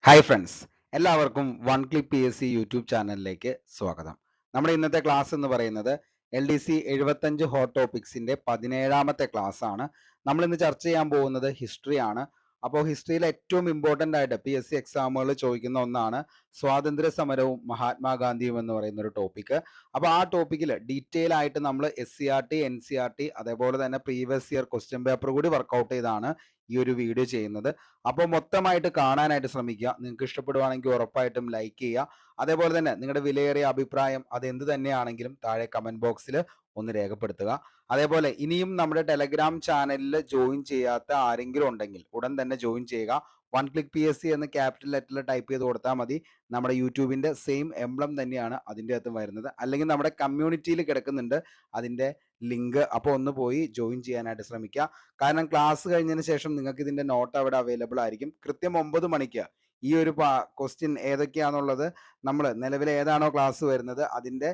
Hi friends, എല്ലാവർക്കും one click P S C YouTube ചാനലിലേക്ക് സ്വാഗതം. നമ്മുടെ ഇന്നത്തെ ക്ലാസ് എന്ന് പറയുന്നത് LDC 75 ഹോട്ട് ടോപ്പിക്സിന്റെ 17ാമത്തെ ക്ലാസ് ആണ്. നമ്മൾ ഇന്ന് ചർച്ച ചെയ്യാൻ പോകുന്നത് ഹിസ്റ്ററി ആണ്. അപ്പോൾ ഹിസ്റ്ററിയിൽ ഏറ്റവും ഇമ്പോർട്ടൻ്റ് ആയിട്ട് PSC എക്സാമുകൾ ചോദിക്കുന്ന ഒന്നാണ് സ്വാതന്ത്ര്യ സമരവും മഹാത്മാഗാന്ധിയും എന്ന് പറയുന്ന ഒരു ടോപ്പിക്ക്. അപ്പോൾ ആ ടോപ്പിക്കിൽ ഡീറ്റെയിൽ ആയിട്ട് നമ്മൾ SCERT, NCERT അതേപോലെ തന്നെ പ്രീവിയസ് ഇയർ ക്വസ്റ്റ്യൻ പേപ്പർ കൂടി വർക്കൗട്ട് ചെയ്താണ് ഈ ഒരു വീഡിയോ ചെയ്യുന്നത്. അപ്പോൾ മൊത്തമായിട്ട് കാണാനായിട്ട് ശ്രമിക്കുക. നിങ്ങൾക്ക് ഇഷ്ടപ്പെടുവാണെങ്കിൽ ഉറപ്പായിട്ടും ലൈക്ക് ചെയ്യുക. അതേപോലെ തന്നെ നിങ്ങളുടെ വിലയേറിയ അഭിപ്രായം അത് എന്ത് തന്നെയാണെങ്കിലും താഴെ കമന്റ് ബോക്സിൽ ഒന്ന് രേഖപ്പെടുത്തുക. അതേപോലെ ഇനിയും നമ്മുടെ ടെലഗ്രാം ചാനലിൽ ജോയിൻ ചെയ്യാത്ത ആരെങ്കിലും ഉണ്ടെങ്കിൽ ഉടൻ തന്നെ ജോയിൻ ചെയ്യുക. വൺ ക്ലിക്ക് PSC എന്ന് ക്യാപിറ്റൽ ലെറ്ററിൽ ടൈപ്പ് ചെയ്ത് കൊടുത്താൽ മതി. നമ്മുടെ യൂട്യൂബിന്റെ സെയിം എംബ്ലം തന്നെയാണ് അതിൻ്റെ അകത്തും വരുന്നത്. അല്ലെങ്കിൽ നമ്മുടെ കമ്മ്യൂണിറ്റിയിൽ കിടക്കുന്നുണ്ട് അതിൻ്റെ ലിങ്ക്. അപ്പോൾ ഒന്ന് പോയി ജോയിൻ ചെയ്യാനായിട്ട് ശ്രമിക്കുക. കാരണം ക്ലാസ് കഴിഞ്ഞതിന് ശേഷം നിങ്ങൾക്ക് ഇതിന്റെ നോട്ട് അവിടെ അവൈലബിൾ ആയിരിക്കും. കൃത്യം 9 മണിക്ക് ഈ ഒരു ക്വസ്റ്റ്യൻ ഏതൊക്കെയാണെന്നുള്ളത് നമ്മൾ നിലവിൽ ഏതാണോ ക്ലാസ് വരുന്നത് അതിന്റെ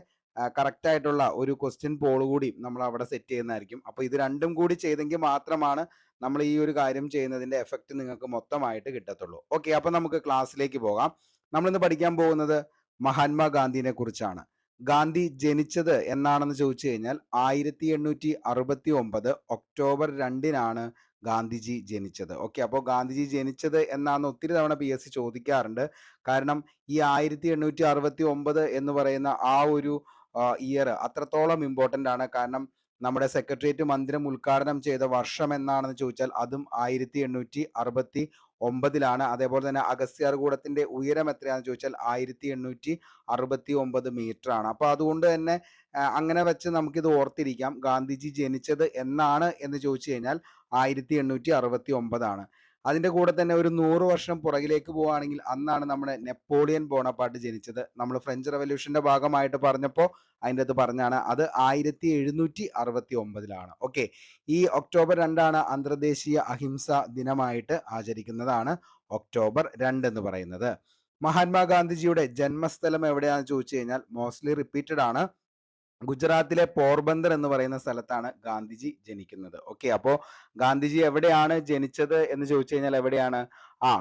കറക്റ്റ് ആയിട്ടുള്ള ഒരു ക്വസ്റ്റ്യൻ പോൾ കൂടി നമ്മൾ അവിടെ സെറ്റ് ചെയ്യുന്നതായിരിക്കും. അപ്പോൾ ഇത് രണ്ടും കൂടി ചെയ്തെങ്കിൽ മാത്രമാണ് നമ്മൾ ഈ ഒരു കാര്യം ചെയ്യുന്നതിന്റെ എഫക്റ്റ് നിങ്ങൾക്ക് മൊത്തമായിട്ട് കിട്ടത്തുള്ളൂ. ഓക്കെ, അപ്പോൾ നമുക്ക് ക്ലാസ്സിലേക്ക് പോകാം. നമ്മളിന്ന് പഠിക്കാൻ പോകുന്നത് മഹാത്മാഗാന്ധിനെ കുറിച്ചാണ്. ഗാന്ധി ജനിച്ചത് എന്നാണെന്ന് ചോദിച്ചു കഴിഞ്ഞാൽ 1869 ഒക്ടോബർ 2-നാണ് ഗാന്ധിജി ജനിച്ചത്. ഓക്കെ, അപ്പോൾ ഗാന്ധിജി ജനിച്ചത് എന്നാണ് ഒത്തിരി തവണ PSC ചോദിക്കാറുണ്ട്. കാരണം ഈ 1869 എന്ന് പറയുന്ന ആ ഒരു ഇയർ അത്രത്തോളം ഇമ്പോർട്ടൻ്റ് ആണ്. കാരണം നമ്മുടെ സെക്രട്ടേറിയറ്റ് മന്ദിരം ഉദ്ഘാടനം ചെയ്ത വർഷം എന്നാണെന്ന് ചോദിച്ചാൽ അതും 1869-ലാണ്. അതേപോലെ തന്നെ അഗസ്ത്യാർകൂടത്തിന്റെ ഉയരം എത്രയാണെന്ന് ചോദിച്ചാൽ 1869 മീറ്റർ ആണ്. അപ്പോൾ അതുകൊണ്ട് തന്നെ അങ്ങനെ വെച്ച് നമുക്കിത് ഓർത്തിരിക്കാം. ഗാന്ധിജി ജനിച്ചത് എന്നാണ് എന്ന് ചോദിച്ചു കഴിഞ്ഞാൽ 1869 അതിൻ്റെ കൂടെ തന്നെ ഒരു 100 വർഷം പുറകിലേക്ക് പോവുകയാണെങ്കിൽ അന്നാണ് നമ്മുടെ നെപ്പോളിയൻ ബോണപ്പാർട്ട് ജനിച്ചത്. നമ്മൾ ഫ്രഞ്ച് റവല്യൂഷന്റെ ഭാഗമായിട്ട് പറഞ്ഞപ്പോൾ അതിൻ്റെ അത് പറഞ്ഞാണ്. അത് 1769-ലാണ്. ഓക്കെ, ഈ ഒക്ടോബർ 2 അന്തർദേശീയ അഹിംസ ദിനമായിട്ട് ആചരിക്കുന്നതാണ് ഒക്ടോബർ 2 എന്ന് പറയുന്നത്. മഹാത്മാഗാന്ധിജിയുടെ ജന്മസ്ഥലം എവിടെയാണെന്ന് ചോദിച്ചു കഴിഞ്ഞാൽ മോസ്റ്റ്ലി റിപ്പീറ്റഡ് ആണ്. ഗുജറാത്തിലെ പോർബന്ദർ എന്ന് പറയുന്ന സ്ഥലത്താണ് ഗാന്ധിജി ജനിക്കുന്നത്. ഓക്കെ, അപ്പോൾ ഗാന്ധിജി എവിടെയാണ് ജനിച്ചത് എന്ന് ചോദിച്ചു കഴിഞ്ഞാൽ എവിടെയാണ്?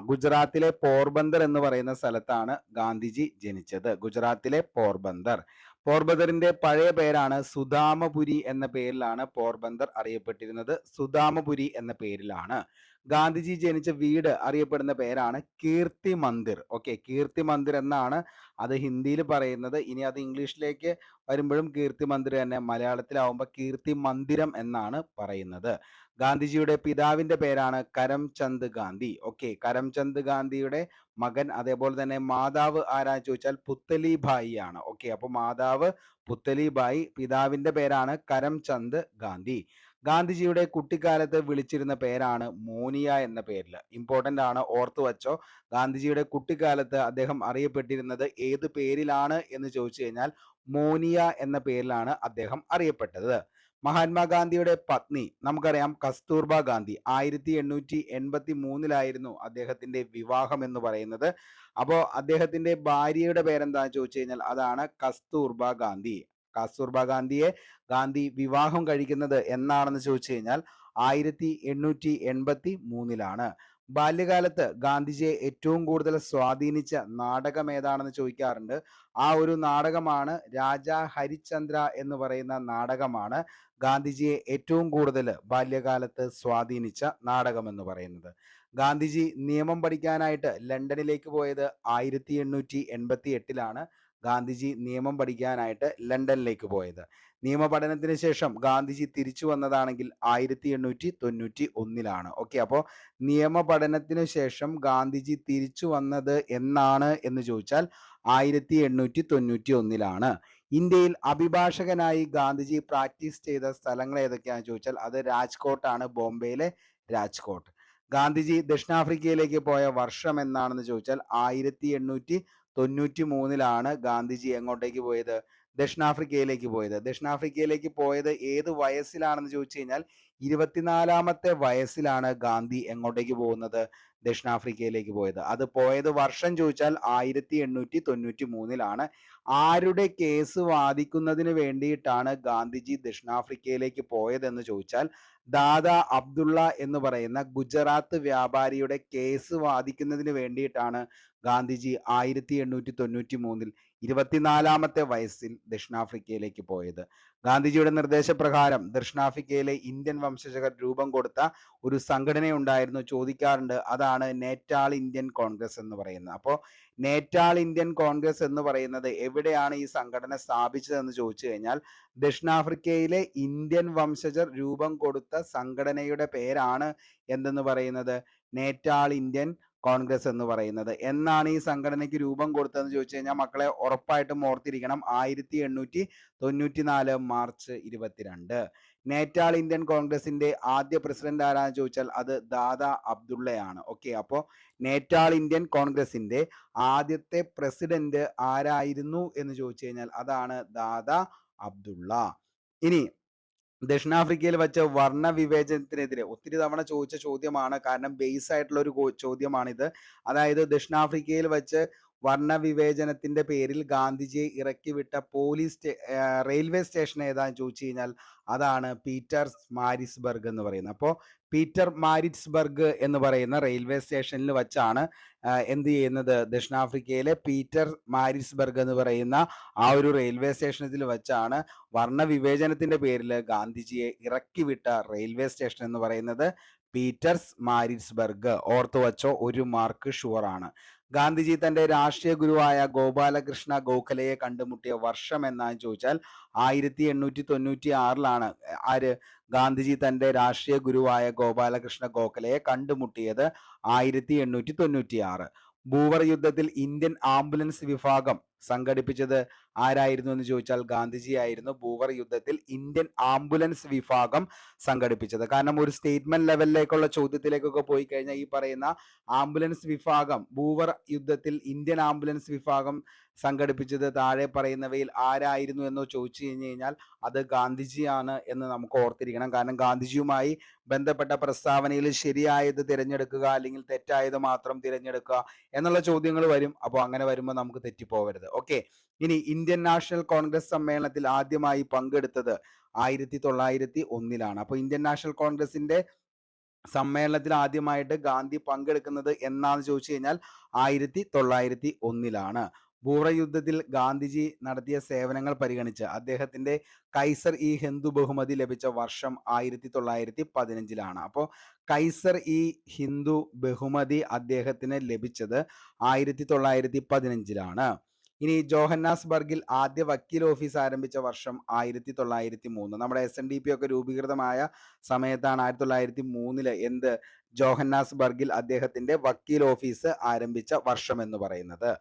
ഗുജറാത്തിലെ പോർബന്ദർ എന്ന് പറയുന്ന സ്ഥലത്താണ് ഗാന്ധിജി ജനിച്ചത്. ഗുജറാത്തിലെ പോർബന്ദർ. പോർബന്ദറിന്റെ പഴയ പേരാണ് സുദാമപുരി എന്ന പേരിലാണ് പോർബന്ദർ അറിയപ്പെട്ടിരുന്നത്. സുദാമപുരി എന്ന പേരിലാണ്. ഗാന്ധിജി ജനിച്ച വീട് അറിയപ്പെടുന്ന പേരാണ് കീർത്തി മന്ദിർ. ഓക്കെ, കീർത്തി മന്ദിർ എന്നാണ് അത് ഹിന്ദിയിൽ പറയുന്നത്. ഇനി അത് ഇംഗ്ലീഷിലേക്ക് വരുമ്പോഴും കീർത്തി മന്ദിർ തന്നെ, മലയാളത്തിലാവുമ്പോൾ കീർത്തി മന്ദിരം എന്നാണ് പറയുന്നത്. ഗാന്ധിജിയുടെ പിതാവിന്റെ പേരാണ് കരംചന്ദ് ഗാന്ധി. ഓക്കെ, കരംചന്ദ് ഗാന്ധിയുടെ മകൻ. അതേപോലെ തന്നെ മാതാവ് ആരാന്ന് ചോദിച്ചാൽ പുത്തലിഭായി ആണ്. ഓക്കെ, അപ്പോൾ മാതാവ് പുത്തലിഭായി, പിതാവിന്റെ പേരാണ് കരംചന്ദ് ഗാന്ധി. ഗാന്ധിജിയുടെ കുട്ടിക്കാലത്ത് വിളിച്ചിരുന്ന പേരാണ് മോനിയ എന്ന പേരിൽ. ഇമ്പോർട്ടൻ്റ് ആണ്, ഓർത്തു വച്ചോ. ഗാന്ധിജിയുടെ കുട്ടിക്കാലത്ത് അദ്ദേഹം അറിയപ്പെട്ടിരുന്നത് ഏത് പേരിലാണ് എന്ന് ചോദിച്ചു കഴിഞ്ഞാൽ മോനിയ എന്ന പേരിലാണ് അദ്ദേഹം അറിയപ്പെട്ടത്. മഹാത്മാഗാന്ധിയുടെ പത്നി നമുക്കറിയാം കസ്തൂർബ ഗാന്ധി. 1883-ലായിരുന്നു അദ്ദേഹത്തിന്റെ വിവാഹം എന്ന് പറയുന്നത്. അപ്പോൾ അദ്ദേഹത്തിന്റെ ഭാര്യയുടെ പേരെന്താണെന്ന് ചോദിച്ചു കഴിഞ്ഞാൽ അതാണ് കസ്തൂർബ ഗാന്ധി. കസ്തൂർബ ഗാന്ധിയെ ഗാന്ധി വിവാഹം കഴിക്കുന്നത് എന്നാണെന്ന് ചോദിച്ചു കഴിഞ്ഞാൽ 1883-ലാണ്. ബാല്യകാലത്ത് ഗാന്ധിജിയെ ഏറ്റവും കൂടുതൽ സ്വാധീനിച്ച നാടകം ഏതാണെന്ന് ചോദിക്കാറുണ്ട്. ആ ഒരു നാടകമാണ് രാജാ ഹരിശ്ചന്ദ്ര എന്ന് പറയുന്ന നാടകമാണ് ഗാന്ധിജിയെ ഏറ്റവും കൂടുതൽ ബാല്യകാലത്ത് സ്വാധീനിച്ച നാടകം എന്ന് പറയുന്നത്. ഗാന്ധിജി നിയമം പഠിക്കാനായിട്ട് ലണ്ടനിലേക്ക് പോയത് 1888-ലാണ്. ഗാന്ധിജി നിയമം പഠിക്കാനായിട്ട് ലണ്ടനിലേക്ക് പോയത്. നിയമപഠനത്തിന് ശേഷം ഗാന്ധിജി തിരിച്ചു വന്നതാണെങ്കിൽ 1891-ലാണ്. ഓക്കെ, അപ്പോൾ നിയമപഠനത്തിന് ശേഷം ഗാന്ധിജി തിരിച്ചു വന്നത് എന്നാണ് എന്ന് ചോദിച്ചാൽ 1891-ലാണ്. ഇന്ത്യയിൽ അഭിഭാഷകനായി ഗാന്ധിജി പ്രാക്ടീസ് ചെയ്ത സ്ഥലങ്ങൾ ഏതൊക്കെയാണെന്ന് ചോദിച്ചാൽ അത് രാജ്കോട്ടാണ്, ബോംബെയിലെ രാജ്കോട്ട്. ഗാന്ധിജി ദക്ഷിണാഫ്രിക്കയിലേക്ക് പോയ വർഷം എന്നാണെന്ന് ചോദിച്ചാൽ 1893-ലാണ് ഗാന്ധിജി എങ്ങോട്ടേക്ക് പോയത്? ദക്ഷിണാഫ്രിക്കയിലേക്ക് പോയത്. ദക്ഷിണാഫ്രിക്കയിലേക്ക് പോയത് ഏത് വയസ്സിലാണെന്ന് ചോദിച്ചു കഴിഞ്ഞാൽ 24ാമത്തെ വയസ്സിലാണ് ഗാന്ധി എങ്ങോട്ടേക്ക് പോകുന്നത്? ദക്ഷിണാഫ്രിക്കയിലേക്ക് പോയത്. അത് പോയത് വർഷം ചോദിച്ചാൽ 1893 ആരുടെ കേസ് വാദിക്കുന്നതിന് വേണ്ടിയിട്ടാണ് ഗാന്ധിജി ദക്ഷിണാഫ്രിക്കയിലേക്ക് പോയതെന്ന് ചോദിച്ചാൽ ദാദാ അബ്ദുള്ള എന്ന് പറയുന്ന ഗുജറാത്ത് വ്യാപാരിയുടെ കേസ് വാദിക്കുന്നതിന് വേണ്ടിയിട്ടാണ് ഗാന്ധിജി 1893 24ാമത്തെ വയസ്സിൽ ദക്ഷിണാഫ്രിക്കയിലേക്ക് പോയത്. ഗാന്ധിജിയുടെ നിർദ്ദേശപ്രകാരം ദക്ഷിണാഫ്രിക്കയിലെ ഇന്ത്യൻ വംശജർ രൂപം കൊടുത്ത ഒരു സംഘടനയുണ്ടായിരുന്നു, ചോദിക്കാറുണ്ട്. അതാണ് നേറ്റാൾ ഇന്ത്യൻ കോൺഗ്രസ് എന്ന് പറയുന്നത്. അപ്പോൾ നേറ്റാൾ ഇന്ത്യൻ കോൺഗ്രസ് എന്ന് പറയുന്നത് എവിടെയാണ് ഈ സംഘടന സ്ഥാപിച്ചതെന്ന് ചോദിച്ചു കഴിഞ്ഞാൽ ദക്ഷിണാഫ്രിക്കയിലെ ഇന്ത്യൻ വംശജർ രൂപം കൊടുത്ത സംഘടനയുടെ പേരാണ് എന്തെന്ന് പറയുന്നത്? നേറ്റാൾ ഇന്ത്യൻ കോൺഗ്രസ് എന്ന് പറയുന്നത്. എന്നാണ് ഈ സംഘടനയ്ക്ക് രൂപം കൊടുത്തതെന്ന് ചോദിച്ചു കഴിഞ്ഞാൽ മക്കളെ ഉറപ്പായിട്ടും ഓർത്തിരിക്കണം, 1894 മാർച്ച് 22. നേറ്റാൾ ഇന്ത്യൻ കോൺഗ്രസിന്റെ ആദ്യ പ്രസിഡന്റ് ആരാന്ന് ചോദിച്ചാൽ അത് ദാദാ അബ്ദുള്ളയാണ്. ഓക്കെ, അപ്പോൾ നേറ്റാൾ ഇന്ത്യൻ കോൺഗ്രസിന്റെ ആദ്യത്തെ പ്രസിഡന്റ് ആരായിരുന്നു എന്ന് ചോദിച്ചു കഴിഞ്ഞാൽ അതാണ് ദാദാ അബ്ദുള്ള. ഇനി ദക്ഷിണാഫ്രിക്കയിൽ വെച്ച വർണ്ണ വിവേചനത്തിനെതിരെ ഒത്തിരി തവണ ചോദിച്ച ചോദ്യമാണ്, കാരണം ബേസ് ആയിട്ടുള്ള ഒരു ചോദ്യമാണിത്. അതായത് ദക്ഷിണാഫ്രിക്കയിൽ വെച്ച് വർണ്ണ വിവേചനത്തിന്റെ പേരിൽ ഗാന്ധിജിയെ ഇറക്കി വിട്ട റെയിൽവേ സ്റ്റേഷൻ ഏതാന്ന് ചോദിച്ചു കഴിഞ്ഞാൽ അതാണ് പീറ്റർ മാരിറ്റ്സ്ബർഗ് എന്ന് പറയുന്നത്. അപ്പോൾ പീറ്റർ മാരിറ്റ്സ്ബർഗ് എന്ന് പറയുന്ന റെയിൽവേ സ്റ്റേഷനിൽ വെച്ചാണ് എന്ത് ചെയ്യുന്നത്? ദക്ഷിണാഫ്രിക്കയിലെ പീറ്റർ മാരിറ്റ്സ്ബർഗ് എന്ന് പറയുന്ന ആ ഒരു റെയിൽവേ സ്റ്റേഷനിൽ വെച്ചാണ് വർണ്ണ വിവേചനത്തിന്റെ പേരിൽ ഗാന്ധിജിയെ ഇറക്കി വിട്ട റെയിൽവേ സ്റ്റേഷൻ എന്ന് പറയുന്നത് പീറ്റർസ് മാരിറ്റ്സ്ബർഗ്. ഓർത്തു വച്ചോ, 1 മാർക്ക് ഷുവർ ആണ്. ഗാന്ധിജി തന്റെ രാഷ്ട്രീയ ഗുരുവായ ഗോപാലകൃഷ്ണ ഗോഖലയെ കണ്ടുമുട്ടിയ വർഷം എന്നാന്ന് ചോദിച്ചാൽ 1896 ആര്? ഗാന്ധിജി തന്റെ രാഷ്ട്രീയ ഗുരുവായ ഗോപാലകൃഷ്ണ ഗോഖലയെ കണ്ടുമുട്ടിയത് 1896. ഭൂവർ യുദ്ധത്തിൽ ഇന്ത്യൻ ആംബുലൻസ് വിഭാഗം സംഘടിപ്പിച്ചത് ആരായിരുന്നു എന്ന് ചോദിച്ചാൽ ഗാന്ധിജി ആയിരുന്നു ഭൂവർ യുദ്ധത്തിൽ ഇന്ത്യൻ ആംബുലൻസ് വിഭാഗം സംഘടിപ്പിച്ചത്. കാരണം ഒരു സ്റ്റേറ്റ്മെന്റ് ലെവലിലേക്കുള്ള ചോദ്യത്തിലേക്കൊക്കെ പോയി കഴിഞ്ഞാൽ ഈ പറയുന്ന ആംബുലൻസ് വിഭാഗം, ഭൂവർ യുദ്ധത്തിൽ ഇന്ത്യൻ ആംബുലൻസ് വിഭാഗം സംഘടിപ്പിച്ചത് താഴെ പറയുന്നവയിൽ ആരായിരുന്നു എന്ന് ചോദിച്ചു കഴിഞ്ഞാൽ അത് ഗാന്ധിജിയാണ് എന്ന് നമുക്ക് ഓർത്തിരിക്കണം. കാരണം ഗാന്ധിജിയുമായി ബന്ധപ്പെട്ട പ്രസ്താവനയിൽ ശരിയായത് തിരഞ്ഞെടുക്കുക അല്ലെങ്കിൽ തെറ്റായത് മാത്രം തിരഞ്ഞെടുക്കുക എന്നുള്ള ചോദ്യങ്ങൾ വരും. അപ്പോൾ അങ്ങനെ വരുമ്പോൾ നമുക്ക് തെറ്റിപ്പോവരുത്. ഓക്കെ, ഇനി ഇന്ത്യൻ നാഷണൽ കോൺഗ്രസ് സമ്മേളനത്തിൽ ആദ്യമായി പങ്കെടുത്തത് 1901. അപ്പോൾ ഇന്ത്യൻ നാഷണൽ കോൺഗ്രസിന്റെ സമ്മേളനത്തിൽ ആദ്യമായിട്ട് ഗാന്ധി പങ്കെടുക്കുന്നത് എന്നാന്ന് ചോദിച്ചു കഴിഞ്ഞാൽ 1901. ഭൂവർ യുദ്ധത്തിൽ ഗാന്ധിജി നടത്തിയ സേവനങ്ങൾ പരിഗണിച്ച് അദ്ദേഹത്തിന്റെ കൈസർ ഇ ഹിന്ദു ബഹുമതി ലഭിച്ച വർഷം 1915. അപ്പോൾ കൈസർ ഇ ഹിന്ദു ബഹുമതി അദ്ദേഹത്തിന് ലഭിച്ചത് 1915. ഇനി ജോഹന്നാസ്ബർഗിൽ ആദ്യ വക്കീൽ ഓഫീസ് ആരംഭിച്ച വർഷം 1903. നമ്മുടെ SNDP ഒക്കെ രൂപീകൃതമായ സമയത്താണ് 1903 എന്ത് ജോഹന്നാസ്ബർഗിൽ അദ്ദേഹത്തിന്റെ വക്കീൽ ഓഫീസ് ആരംഭിച്ച വർഷം എന്ന് പറയുന്നത്.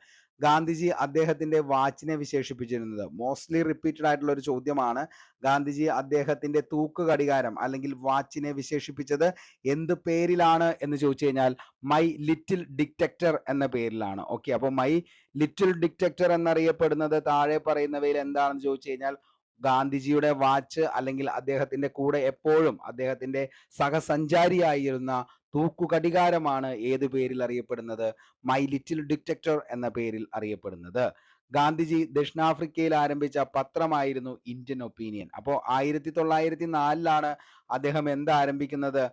ഗാന്ധിജി അദ്ദേഹത്തിന്റെ വാച്ചിനെ വിശേഷിപ്പിച്ചിരുന്നത് മോസ്റ്റ്ലി റിപ്പീറ്റഡ് ആയിട്ടുള്ള ഒരു ചോദ്യമാണ്. ഗാന്ധിജി അദ്ദേഹത്തിന്റെ തൂക്ക് ഘടികാരം അല്ലെങ്കിൽ വാച്ചിനെ വിശേഷിപ്പിച്ചത് എന്ത് പേരിലാണ് എന്ന് ചോദിച്ചു കഴിഞ്ഞാൽ മൈ ലിറ്റിൽ ഡിറ്റക്ടർ എന്ന പേരിലാണ്. ഓക്കെ, അപ്പോൾ മൈ ലിറ്റിൽ ഡിറ്റക്ടർ എന്നറിയപ്പെടുന്നത് താഴെ പറയുന്നവയിൽ എന്താണെന്ന് ചോദിച്ചു കഴിഞ്ഞാൽ ഗാന്ധിജിയുടെ വാച്ച് അല്ലെങ്കിൽ അദ്ദേഹത്തിന്റെ കൂടെ എപ്പോഴും അദ്ദേഹത്തിന്റെ സഹസഞ്ചാരിയായിരുന്ന തൂക്കുകടികാരമാണ് ഏത് പേരിൽ അറിയപ്പെടുന്നത്? മൈ ലിറ്റിൽ ഡിറ്റക്ടർ എന്ന പേരിൽ അറിയപ്പെടുന്നത്. ഗാന്ധിജി ദക്ഷിണാഫ്രിക്കയിൽ ആരംഭിച്ച പത്രമായിരുന്നു ഇന്ത്യൻ ഒപ്പീനിയൻ. അപ്പോൾ 1904 അദ്ദേഹം എന്താ ആരംഭിക്കുന്നത്?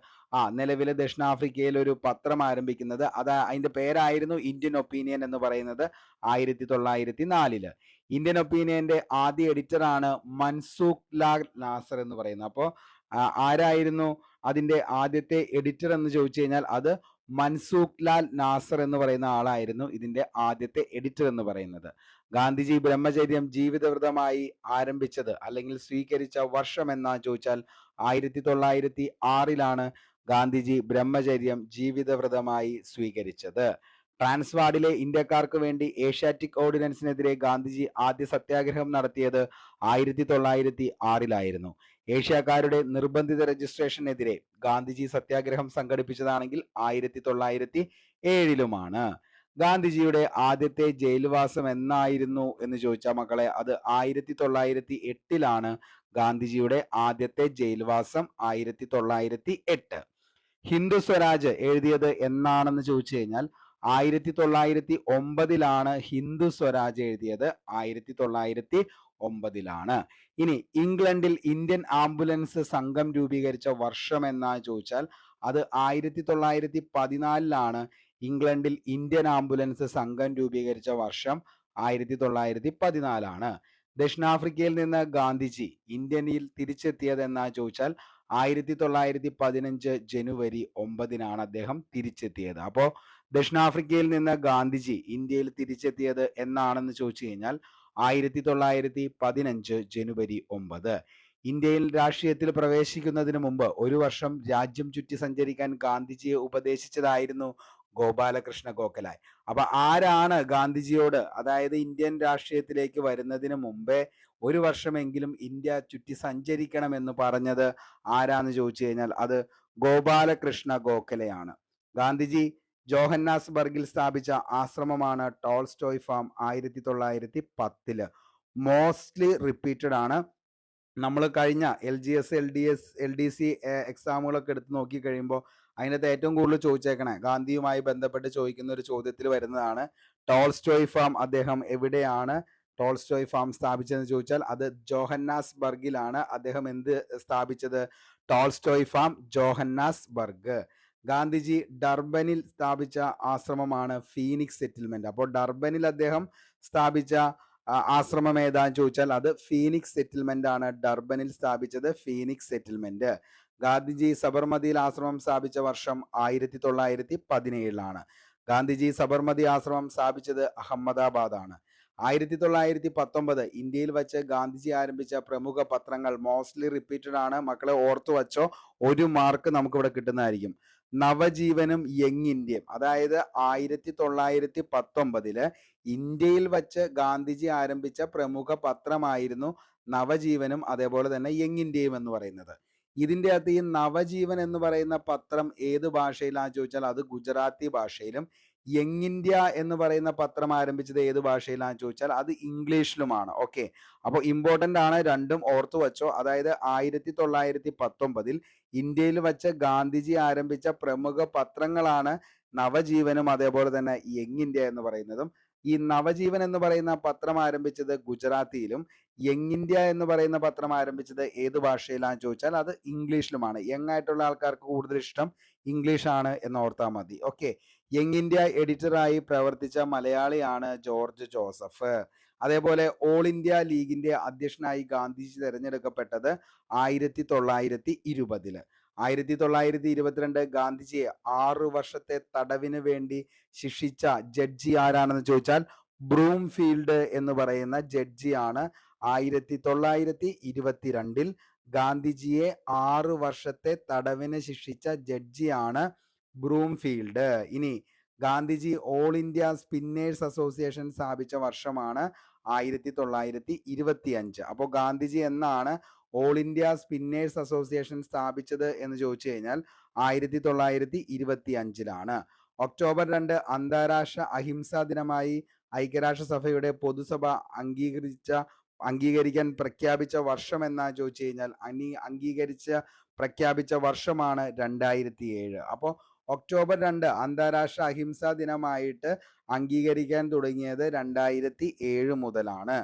നിലവിലെ ദക്ഷിണാഫ്രിക്കയിൽ ഒരു പത്രം ആരംഭിക്കുന്നത്. അതിന്റെ പേരായിരുന്നു ഇന്ത്യൻ ഒപ്പീനിയൻ എന്ന് പറയുന്നത് 1904. ഇന്ത്യൻ ഒപ്പീനിയന്റെ ആദ്യ എഡിറ്ററാണ് മൻസൂഖ് ലാൽ നാസർ എന്ന് പറയുന്നത്. അപ്പോൾ ആരായിരുന്നു അതിന്റെ ആദ്യത്തെ എഡിറ്റർ എന്ന് ചോദിച്ചു കഴിഞ്ഞാൽ അത് മൻസൂഖ് ലാൽ നാസർ എന്ന് പറയുന്ന ആളായിരുന്നു ഇതിന്റെ ആദ്യത്തെ എഡിറ്റർ എന്ന് പറയുന്നത്. ഗാന്ധിജി ബ്രഹ്മചര്യം ജീവിതവ്രതമായി ആരംഭിച്ചത് അല്ലെങ്കിൽ സ്വീകരിച്ച വർഷം എന്നാ ചോദിച്ചാൽ 1906 ഗാന്ധിജി ബ്രഹ്മചര്യം ജീവിതവ്രതമായി സ്വീകരിച്ചത്. ട്രാൻസ്വാഡിലെ ഇന്ത്യക്കാർക്ക് വേണ്ടി ഏഷ്യാറ്റിക് ഓർഡിനൻസിനെതിരെ ഗാന്ധിജി ആദ്യ സത്യാഗ്രഹം നടത്തിയത് 1906 ഏഷ്യക്കാരുടെ നിർബന്ധിത രജിസ്ട്രേഷനെതിരെ ഗാന്ധിജി സത്യാഗ്രഹം സംഘടിപ്പിച്ചതാണെങ്കിൽ 1907 ഗാന്ധിജിയുടെ ആദ്യത്തെ ജയിൽവാസം എന്നായിരുന്നു എന്ന് ചോദിച്ചാൽ മക്കളെ അത് 1908 ഗാന്ധിജിയുടെ ആദ്യത്തെ ജയിൽവാസം 1908. ഹിന്ദു സ്വരാജ് എഴുതിയത് എന്നാണെന്ന് ചോദിച്ചു കഴിഞ്ഞാൽ 1909 ഹിന്ദു സ്വരാജ് എഴുതിയത് 1909. ഇനി ഇംഗ്ലണ്ടിൽ ഇന്ത്യൻ ആംബുലൻസ് സംഘം രൂപീകരിച്ച വർഷം എന്നാ ചോദിച്ചാൽ അത് 1914 ഇംഗ്ലണ്ടിൽ ഇന്ത്യൻ ആംബുലൻസ് സംഘം രൂപീകരിച്ച വർഷം 1914. ദക്ഷിണാഫ്രിക്കയിൽ നിന്ന് ഗാന്ധിജി ഇന്ത്യയിൽ തിരിച്ചെത്തിയത് എന്നാ ചോദിച്ചാൽ 1915 ജനുവരി 9 അദ്ദേഹം തിരിച്ചെത്തിയത്. അപ്പോൾ ദക്ഷിണാഫ്രിക്കയിൽ നിന്ന് ഗാന്ധിജി ഇന്ത്യയിൽ തിരിച്ചെത്തിയത് എന്നാണെന്ന് ചോദിച്ചു കഴിഞ്ഞാൽ 1915 ജനുവരി 9. ഇന്ത്യയിൽ രാഷ്ട്രീയത്തിൽ പ്രവേശിക്കുന്നതിന് മുമ്പ് ഒരു വർഷം രാജ്യം ചുറ്റി സഞ്ചരിക്കാൻ ഗാന്ധിജിയെ ഉപദേശിച്ചതായിരുന്നു ഗോപാലകൃഷ്ണ ഗോഖലെ. അപ്പൊ ആരാണ് ഗാന്ധിജിയോട്, അതായത് ഇന്ത്യൻ രാഷ്ട്രീയത്തിലേക്ക് വരുന്നതിന് മുമ്പേ ഒരു വർഷമെങ്കിലും ഇന്ത്യ ചുറ്റി സഞ്ചരിക്കണമെന്ന് പറഞ്ഞത് ആരാന്ന് ചോദിച്ചു കഴിഞ്ഞാൽ അത് ഗോപാലകൃഷ്ണ ഗോഖലെയാണ്. ഗാന്ധിജി ജോഹന്നാസ്ബർഗിൽ സ്ഥാപിച്ച ആശ്രമമാണ് ടോൾസ്റ്റോയ് ഫാം 1910. മോസ്റ്റ്ലി റിപ്പീറ്റഡ് ആണ്. നമ്മൾ കഴിഞ്ഞ LGS LDC എക്സാമുകളൊക്കെ എടുത്ത് നോക്കി കഴിയുമ്പോൾ അതിനകത്ത് ഏറ്റവും കൂടുതൽ ചോദിച്ചേക്കണേ ഗാന്ധിയുമായി ബന്ധപ്പെട്ട് ചോദിക്കുന്ന ഒരു ചോദ്യത്തിൽ വരുന്നതാണ് ടോൾസ്റ്റോയ് ഫാം അദ്ദേഹം എവിടെയാണ് ടോൾസ്റ്റോയ് ഫാം സ്ഥാപിച്ചതെന്ന് ചോദിച്ചാൽ അത് ജോഹന്നാസ്ബർഗിലാണ്. അദ്ദേഹം എന്ത് സ്ഥാപിച്ചത്? Tolstoy farm Johannesburg. ഗാന്ധിജി ഡർബനിൽ സ്ഥാപിച്ച ആശ്രമമാണ് ഫീനിക്സ് സെറ്റിൽമെന്റ്. അപ്പോൾ ഡർബനിൽ അദ്ദേഹം സ്ഥാപിച്ച ആശ്രമം ഏതാന്ന് ചോദിച്ചാൽ അത് ഫീനിക്സ് സെറ്റിൽമെന്റ് ആണ്. ഡർബനിൽ സ്ഥാപിച്ചത് ഫീനിക്സ് സെറ്റിൽമെന്റ്. ഗാന്ധിജി സബർമതിയിൽ ആശ്രമം സ്ഥാപിച്ച വർഷം 1917. ഗാന്ധിജി സബർമതി ആശ്രമം സ്ഥാപിച്ചത് അഹമ്മദാബാദ് ആണ്. 1919 ഇന്ത്യയിൽ വെച്ച് ഗാന്ധിജി ആരംഭിച്ച പ്രമുഖ പത്രങ്ങൾ മോസ്റ്റ്ലി റിപ്പീറ്റഡ് ആണ്. മക്കളെ ഓർത്തു വച്ചോ, 1 മാർക്ക് നമുക്ക് ഇവിടെ കിട്ടുന്നതായിരിക്കും. നവജീവനും യങ് ഇന്ത്യയും, അതായത് 1919 ഇന്ത്യയിൽ വച്ച് ഗാന്ധിജി ആരംഭിച്ച പ്രമുഖ പത്രമായിരുന്നു നവജീവനും അതേപോലെ തന്നെ യങ് ഇന്ത്യയും എന്ന് പറയുന്നത്. ഇതിൻ്റെ അകത്ത് ഈ നവജീവൻ എന്ന് പറയുന്ന പത്രം ഏത് ഭാഷയിലാണെന്ന് ചോദിച്ചാൽ അത് ഗുജറാത്തി ഭാഷയിലും, യങ് ഇന്ത്യ എന്ന് പറയുന്ന പത്രം ആരംഭിച്ചത് ഏത് ഭാഷയിലാണെന്ന് ചോദിച്ചാൽ അത് ഇംഗ്ലീഷിലുമാണ്. ഓക്കെ, അപ്പോൾ ഇമ്പോർട്ടൻ്റ് ആണ്, രണ്ടും ഓർത്തു വച്ചോ. അതായത് 1919 ഇന്ത്യയിൽ വച്ച് ഗാന്ധിജി ആരംഭിച്ച പ്രമുഖ പത്രങ്ങളാണ് നവജീവനും അതേപോലെ തന്നെ യങ് ഇന്ത്യ എന്ന് പറയുന്നതും. ഈ നവജീവൻ എന്ന് പറയുന്ന പത്രം ആരംഭിച്ചത് ഗുജറാത്തിയിലും യങ് ഇന്ത്യ എന്ന് പറയുന്ന പത്രം ആരംഭിച്ചത് ഏത് ഭാഷയിലാണെന്ന് ചോദിച്ചാൽ അത് ഇംഗ്ലീഷിലുമാണ്. യങ് ആയിട്ടുള്ള ആൾക്കാർക്ക് കൂടുതൽ ഇഷ്ടം ഇംഗ്ലീഷ് ആണ് എന്ന് ഓർത്താൽ മതി. ഓക്കെ, യങ് ഇന്ത്യ എഡിറ്ററായി പ്രവർത്തിച്ച മലയാളിയാണ് ജോർജ് ജോസഫ്. അതേപോലെ ഓൾ ഇന്ത്യ ലീഗിന്റെ അധ്യക്ഷനായി ഗാന്ധിജി തിരഞ്ഞെടുക്കപ്പെട്ടത് 1920. 1922 ഗാന്ധിജിയെ 6 വർഷത്തെ തടവിന് വേണ്ടി ശിക്ഷിച്ച ജഡ്ജി ആരാണെന്ന് ചോദിച്ചാൽ ബ്രൂംഫീൽഡ് എന്ന് പറയുന്ന ജഡ്ജിയാണ്. 1922 ഗാന്ധിജിയെ 6 വർഷത്തെ തടവിന് ശിക്ഷിച്ച ജഡ്ജിയാണ് ബ്രൂംഫീൽഡ്. ഇനി Gandhiji all India spinners association സ്ഥാപിച്ച വർഷമാണ് 1925. അപ്പോൾ ഗാന്ധിജി എന്നാണ് ഓൾ ഇന്ത്യ സ്പിന്നേഴ്സ് അസോസിയേഷൻ സ്ഥാപിച്ചത് എന്ന് ചോദിച്ചു കഴിഞ്ഞാൽ 1925. ഒക്ടോബർ 2 അന്താരാഷ്ട്ര അഹിംസാ ദിനമായി ഐക്യരാഷ്ട്രസഭയുടെ പൊതുസഭ അംഗീകരിക്കാൻ പ്രഖ്യാപിച്ച വർഷം എന്നാ ചോദിച്ചു കഴിഞ്ഞാൽ പ്രഖ്യാപിച്ച വർഷമാണ് 2007. അപ്പോൾ ഒക്ടോബർ 2 അന്താരാഷ്ട്ര അഹിംസാ ദിനമായിട്ട് അംഗീകരിക്കാൻ തുടങ്ങിയത് 2007 മുതലാണ്.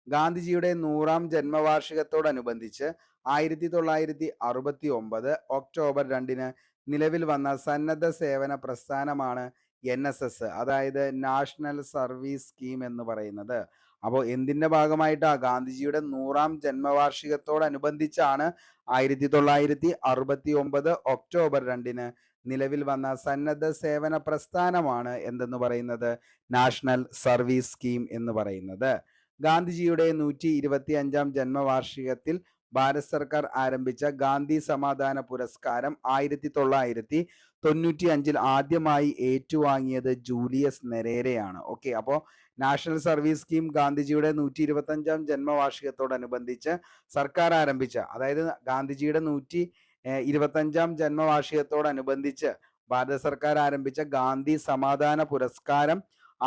ഗാന്ധിജിയുടെ 100ാം ജന്മവാർഷികത്തോടനുബന്ധിച്ച് 1969 ഒക്ടോബർ 2 നിലവിൽ വന്ന സന്നദ്ധ സേവന പ്രസ്ഥാനമാണ് NSS, അതായത് നാഷണൽ സർവീസ് സ്കീം എന്ന് പറയുന്നത്. അപ്പോൾ എന്തിൻ്റെ ഭാഗമായിട്ടാണ്? ഗാന്ധിജിയുടെ 100ാം ജന്മവാർഷികത്തോടനുബന്ധിച്ചാണ് 1969 ഒക്ടോബർ 2 നിലവിൽ വന്ന സന്നദ്ധ സേവന പ്രസ്ഥാനമാണ് എന്തെന്ന് പറയുന്നത്? നാഷണൽ സർവീസ് സ്കീം എന്ന് പറയുന്നത്. ഗാന്ധിജിയുടെ 125ാം ജന്മവാർഷികത്തിൽ ഭാരത് സർക്കാർ ആരംഭിച്ച ഗാന്ധി സമാധാന പുരസ്കാരം 1995 ആദ്യമായി ഏറ്റുവാങ്ങിയത് ജൂലിയസ് നെരേരയാണ്. ഓക്കെ, അപ്പോൾ നാഷണൽ സർവീസ് സ്കീം ഗാന്ധിജിയുടെ 125ാം ജന്മവാർഷികത്തോടനുബന്ധിച്ച് സർക്കാർ ആരംഭിച്ച, അതായത് ഗാന്ധിജിയുടെ 125ാം ജന്മവാർഷികത്തോടനുബന്ധിച്ച് ഭാരത സർക്കാർ ആരംഭിച്ച ഗാന്ധി സമാധാന പുരസ്കാരം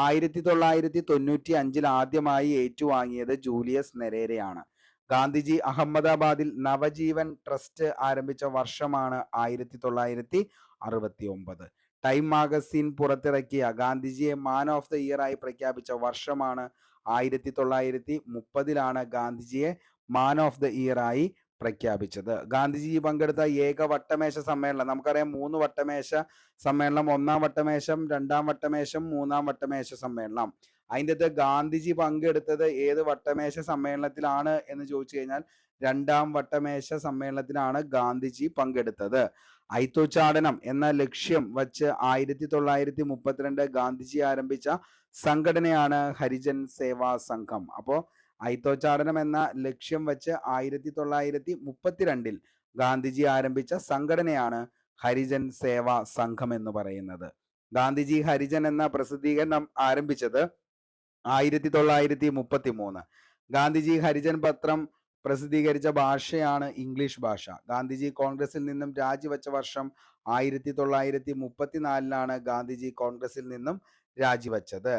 1995 ആദ്യമായി ഏറ്റുവാങ്ങിയത് ജൂലിയസ് നെരേരയാണ്. ഗാന്ധിജി അഹമ്മദാബാദിൽ നവജീവൻ ട്രസ്റ്റ് ആരംഭിച്ച വർഷമാണ് 1969. ടൈം മാഗസിൻ പുറത്തിറക്കിയ ഗാന്ധിജിയെ മാൻ ഓഫ് ദ ഇയർ ആയി പ്രഖ്യാപിച്ച വർഷമാണ് 1930. ഗാന്ധിജിയെ മാൻ ഓഫ് ദ ഇയർ ആയി പ്രഖ്യാപിച്ചത്. ഗാന്ധിജി പങ്കെടുത്ത ഏക വട്ടമേശ സമ്മേളനം, നമുക്കറിയാം 3 വട്ടമേശ സമ്മേളനം, 1-ാം വട്ടമേശം, 2-ാം വട്ടമേശം, 3-ാം വട്ടമേശ സമ്മേളനം. അതിൻ്റെ അകത്ത് ഗാന്ധിജി പങ്കെടുത്തത് ഏത് വട്ടമേശ സമ്മേളനത്തിലാണ് എന്ന് ചോദിച്ചു കഴിഞ്ഞാൽ 2-ാം വട്ടമേശ സമ്മേളനത്തിലാണ് ഗാന്ധിജി പങ്കെടുത്തത്. ഐത്തോച്ചാടനം എന്ന ലക്ഷ്യം വച്ച് 1932 ഗാന്ധിജി ആരംഭിച്ച സംഘടനയാണ് ഹരിജൻ സേവാ സംഘം. അപ്പോൾ ഐത്തോച്ചാടനം എന്ന ലക്ഷ്യം വച്ച് 1932 ഗാന്ധിജി ആരംഭിച്ച സംഘടനയാണ് ഹരിജൻ സേവാ സംഘം എന്ന് പറയുന്നത്. ഗാന്ധിജി ഹരിജൻ എന്ന പ്രസിദ്ധീകരണം ആരംഭിച്ചത് 1933. ഗാന്ധിജി ഹരിജൻ പത്രം പ്രസിദ്ധീകരിച്ച ഭാഷയാണ് ഇംഗ്ലീഷ് ഭാഷ. ഗാന്ധിജി കോൺഗ്രസിൽ നിന്നും രാജിവെച്ച വർഷം 1934 ഗാന്ധിജി കോൺഗ്രസിൽ നിന്നും രാജിവെച്ചത്.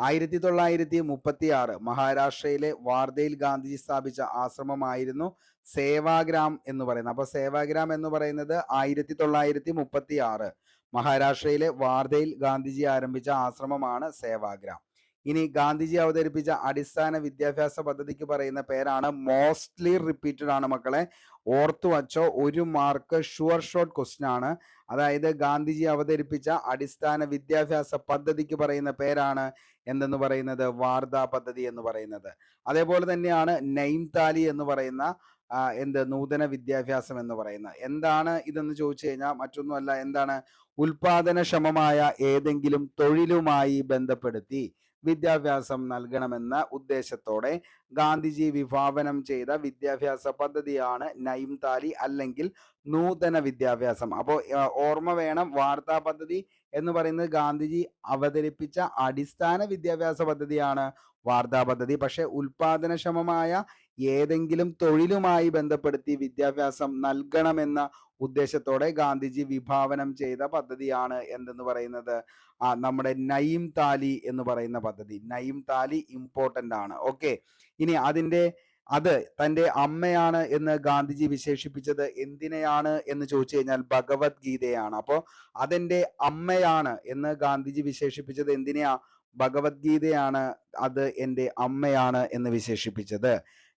1936 മഹാരാഷ്ട്രയിലെ വാർധയിൽ ഗാന്ധിജി സ്ഥാപിച്ച ആശ്രമമായിരുന്നു സേവാഗ്രാം എന്ന് പറയുന്നത്. അപ്പോൾ സേവാഗ്രാം എന്ന് പറയുന്നത് 1936 മഹാരാഷ്ട്രയിലെ വാർധയിൽ ഗാന്ധിജി ആരംഭിച്ച ആശ്രമമാണ് സേവാഗ്രാം. ഇനി ഗാന്ധിജി അവതരിപ്പിച്ച അടിസ്ഥാന വിദ്യാഭ്യാസ പദ്ധതിക്ക് പറയുന്ന പേരാണ്, മോസ്റ്റ്ലി റിപ്പീറ്റഡ് ആണ് മക്കളെ, ഓർത്തു വച്ചോ, 1 മാർക്ക് ഷുവർ ഷോർട്ട് ക്വസ്റ്റ്യൻ ആണ്. അതായത് ഗാന്ധിജി അവതരിപ്പിച്ച അടിസ്ഥാന വിദ്യാഭ്യാസ പദ്ധതിക്ക് പറയുന്ന പേരാണ് എന്തെന്ന് പറയുന്നത്, വാർധ പദ്ധതി എന്ന് പറയുന്നത്. അതേപോലെ തന്നെയാണ് നൈം താലി എന്ന് പറയുന്ന നൂതന വിദ്യാഭ്യാസം എന്ന് പറയുന്നത്. എന്താണ് ഇതെന്ന് ചോദിച്ചു കഴിഞ്ഞാൽ മറ്റൊന്നുമല്ല, എന്താണ്, ഉൽപാദനക്ഷമമായ ഏതെങ്കിലും തൊഴിലുമായി ബന്ധപ്പെടുത്തി വിദ്യാഭ്യാസം നൽകണമെന്ന ഉദ്ദേശത്തോടെ ഗാന്ധിജി വിഭാവനം ചെയ്ത വിദ്യാഭ്യാസ പദ്ധതിയാണ് നൈം താലി അല്ലെങ്കിൽ നൂതന വിദ്യാഭ്യാസം. അപ്പോൾ ഓർമ്മ വേണം, വാർത്താ പദ്ധതി എന്ന് പറയുന്നത് ഗാന്ധിജി അവതരിപ്പിച്ച അടിസ്ഥാന വിദ്യാഭ്യാസ പദ്ധതിയാണ് വാർത്താ പദ്ധതി. പക്ഷെ ഉൽപാദനക്ഷമമായ ഏതെങ്കിലും തൊഴിലുമായി ബന്ധപ്പെടുത്തി വിദ്യാഭ്യാസം നൽകണമെന്ന ഉദ്ദേശത്തോടെ ഗാന്ധിജി വിഭാവനം ചെയ്ത പദ്ധതിയാണ് എന്തെന്ന് പറയുന്നത്, നമ്മുടെ നൈം താലി എന്ന് പറയുന്ന പദ്ധതി. നൈം താലി ഇമ്പോർട്ടൻ്റ് ആണ്. ഓക്കെ, ഇനി അത് തൻ്റെ അമ്മയാണ് എന്ന് ഗാന്ധിജി വിശേഷിപ്പിച്ചത് എന്തിനെയാണ് എന്ന് ചോദിച്ചു കഴിഞ്ഞാൽ ഭഗവത്ഗീതയാണ്. അപ്പോൾ അതെൻ്റെ അമ്മയാണ് എന്ന് ഗാന്ധിജി വിശേഷിപ്പിച്ചത് എന്തിനെയാ? ഭഗവത്ഗീതയാണ് അത് എൻ്റെ അമ്മയാണ് എന്ന് വിശേഷിപ്പിച്ചത്.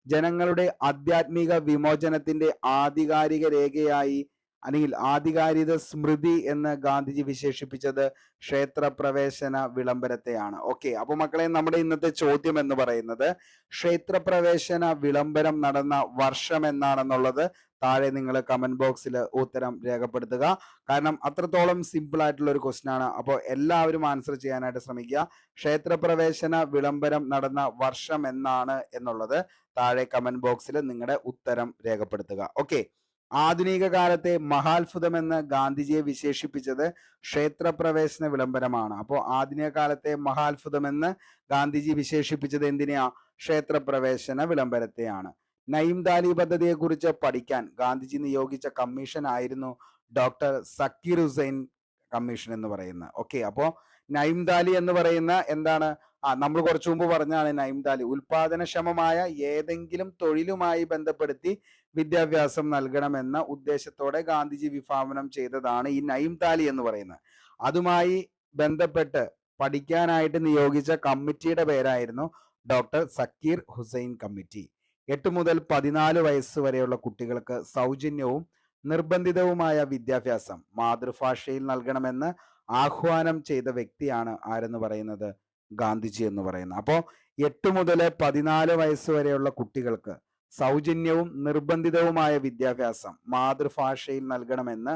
ജനങ്ങളുടെ ആധ്യാത്മിക വിമോചനത്തിന്റെ ആധികാരിക രേഖയായി അല്ലെങ്കിൽ ആധികാരിക സ്മൃതി എന്ന് ഗാന്ധിജി വിശേഷിപ്പിച്ചത് ക്ഷേത്രപ്രവേശന വിളംബരത്തെയാണ്. ഓക്കെ, അപ്പൊ മക്കളെ, നമ്മുടെ ഇന്നത്തെ ചോദ്യം എന്ന് പറയുന്നത് ക്ഷേത്രപ്രവേശന വിളംബരം നടന്ന വർഷം എന്നാണെന്നുള്ളത് താഴെ നിങ്ങൾ കമന്റ് ബോക്സിൽ ഉത്തരം രേഖപ്പെടുത്തുക. കാരണം അത്രത്തോളം സിമ്പിൾ ആയിട്ടുള്ള ഒരു ക്വസ്റ്റ്യൻ ആണ്. അപ്പോൾ എല്ലാവരും ആൻസർ ചെയ്യാനായിട്ട് ശ്രമിക്കുക. ക്ഷേത്രപ്രവേശന വിളംബരം നടന്ന വർഷം എന്നാണ് എന്നുള്ളത് താഴെ കമന്റ് ബോക്സിൽ നിങ്ങളുടെ ഉത്തരം രേഖപ്പെടുത്തുക. ഓക്കെ, ആധുനിക കാലത്തെ മഹാത്ഭുതം എന്ന് ഗാന്ധിജിയെ വിശേഷിപ്പിച്ചത് ക്ഷേത്രപ്രവേശന വിളംബരമാണ്. അപ്പോൾ ആധുനിക കാലത്തെ മഹാത്ഭുതം എന്ന് ഗാന്ധിജി വിശേഷിപ്പിച്ചത് എന്തിനെയാ? ക്ഷേത്രപ്രവേശന വിളംബരത്തെയാണ്. നൈം താലി പദ്ധതിയെ കുറിച്ച് പഠിക്കാൻ ഗാന്ധിജി നിയോഗിച്ച കമ്മീഷൻ ആയിരുന്നു ഡോക്ടർ സക്കീർ ഹുസൈൻ കമ്മീഷൻ എന്ന് പറയുന്നത്. ഓക്കെ, അപ്പോൾ നൈം താലി എന്ന് പറയുന്ന എന്താണ്, നമ്മൾ കുറച്ചു മുമ്പ് പറഞ്ഞാണ് നൈം താലി, ഉൽപാദനക്ഷമമായ ഏതെങ്കിലും തൊഴിലുമായി ബന്ധപ്പെടുത്തി വിദ്യാഭ്യാസം നൽകണമെന്ന ഉദ്ദേശത്തോടെ ഗാന്ധിജി വിഭാവനം ചെയ്തതാണ് ഈ നൈം താലി എന്ന് പറയുന്നത്. അതുമായി ബന്ധപ്പെട്ട് പഠിക്കാനായിട്ട് നിയോഗിച്ച കമ്മിറ്റിയുടെ പേരായിരുന്നു ഡോക്ടർ സക്കീർ ഹുസൈൻ കമ്മിറ്റി. 8 മുതൽ 14 വയസ്സ് വരെയുള്ള കുട്ടികൾക്ക് സൗജന്യവും നിർബന്ധിതവുമായ വിദ്യാഭ്യാസം മാതൃഭാഷയിൽ നൽകണമെന്ന് ആഹ്വാനം ചെയ്ത വ്യക്തിയാണ് ആരെന്ന് പറയുന്നത്, ഗാന്ധിജി എന്ന് പറയുന്നത്. അപ്പോൾ 8 മുതൽ 14 വയസ്സ് വരെയുള്ള കുട്ടികൾക്ക് സൗജന്യവും നിർബന്ധിതവുമായ വിദ്യാഭ്യാസം മാതൃഭാഷയിൽ നൽകണമെന്ന്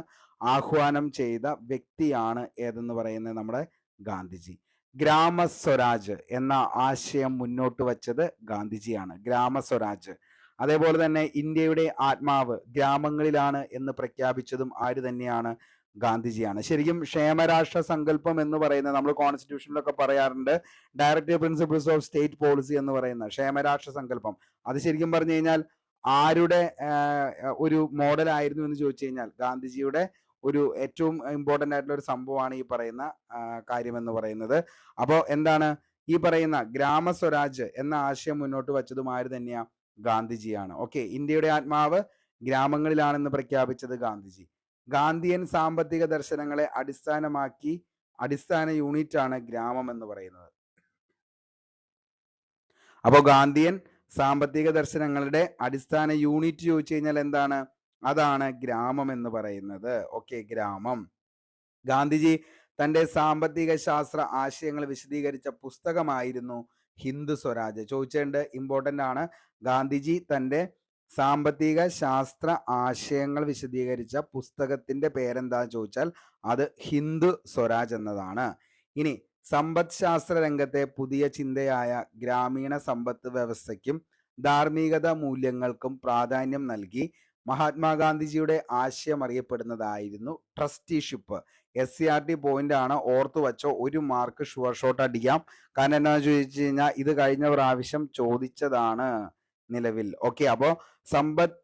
ആഹ്വാനം ചെയ്ത വ്യക്തിയാണ് ഏതെന്ന് പറയുന്നത്, നമ്മുടെ ഗാന്ധിജി. ഗ്രാമസ്വരാജ് എന്ന ആശയം മുന്നോട്ട് വച്ചത് ഗാന്ധിജിയാണ്. ഗ്രാമസ്വരാജ്. അതേപോലെ തന്നെ ഇന്ത്യയുടെ ആത്മാവ് ഗ്രാമങ്ങളിലാണ് എന്ന് പ്രഖ്യാപിച്ചതും ആര് തന്നെയാണ്? ഗാന്ധിജിയാണ്. ശരിക്കും ക്ഷേമരാഷ്ട്ര സങ്കല്പം എന്ന് പറയുന്നത് നമ്മൾ കോൺസ്റ്റിറ്റ്യൂഷനിലൊക്കെ പറയാറുണ്ട്, directive principles of state policy എന്ന് പറയുന്ന ക്ഷേമരാഷ്ട്ര സങ്കല്പം. അത് ശരിക്കും പറഞ്ഞു കഴിഞ്ഞാൽ ആരുടെ ഒരു മോഡൽ ആയിരുന്നു എന്ന് ചോദിച്ചു കഴിഞ്ഞാൽ ഗാന്ധിജിയുടെ ഒരു ഏറ്റവും ഇമ്പോർട്ടൻ്റ് ആയിട്ടുള്ള ഒരു സംഭവമാണ് ഈ പറയുന്ന കാര്യം എന്ന് പറയുന്നത്. അപ്പോൾ എന്താണ് ഈ പറയുന്ന ഗ്രാമസ്വരാജ് എന്ന ആശയം മുന്നോട്ട് വച്ചതും ആര് തന്നെയാ? ഗാന്ധിജിയാണ്. ഓക്കെ, ഇന്ത്യയുടെ ആത്മാവ് ഗ്രാമങ്ങളിലാണെന്ന് പ്രഖ്യാപിച്ചത് ഗാന്ധിജി. ഗാന്ധിയൻ സാമ്പത്തിക ദർശനങ്ങളെ അടിസ്ഥാന യൂണിറ്റ് ആണ് ഗ്രാമം എന്ന് പറയുന്നത്. അപ്പോൾ ഗാന്ധിയൻ സാമ്പത്തിക ദർശനങ്ങളുടെ അടിസ്ഥാന യൂണിറ്റ് ചോദിച്ചു കഴിഞ്ഞാൽ എന്താണ്? അതാണ് ഗ്രാമം എന്ന് പറയുന്നത്. ഓക്കെ, ഗ്രാമം. ഗാന്ധിജി തൻ്റെ സാമ്പത്തിക ശാസ്ത്ര ആശയങ്ങൾ വിശദീകരിച്ച പുസ്തകമായിരുന്നു ഹിന്ദു സ്വരാജ്. ചോദിച്ചേണ്ട ഇമ്പോർട്ടൻ്റ് ആണ്. ഗാന്ധിജി തൻ്റെ സാമ്പത്തിക ശാസ്ത്ര ആശയങ്ങൾ വിശദീകരിച്ച പുസ്തകത്തിൻ്റെ പേരെന്താന്ന് ചോദിച്ചാൽ അത് ഹിന്ദു സ്വരാജ് എന്നതാണ്. ഇനി സമ്പദ് ശാസ്ത്ര രംഗത്തെ പുതിയ ചിന്തയായ ഗ്രാമീണ സമ്പത്ത് വ്യവസ്ഥയ്ക്കും ധാർമ്മികത മൂല്യങ്ങൾക്കും പ്രാധാന്യം നൽകി മഹാത്മാഗാന്ധിജിയുടെ ആശയം അറിയപ്പെടുന്നതായിരുന്നു ട്രസ്റ്റിഷിപ്പ്. SCRT പോയിന്റ് ആണ്, ഓർത്തു വച്ചോ. 1 മാർക്ക് ഷുവർ ഷോട്ട് അടിക്കാം. കാരണം എന്താണെന്ന് ചോദിച്ചു കഴിഞ്ഞാൽ ഇത് കഴിഞ്ഞ പ്രാവശ്യം ചോദിച്ചതാണ് നിലവിൽ. ഓക്കെ, അപ്പോൾ സമ്പദ്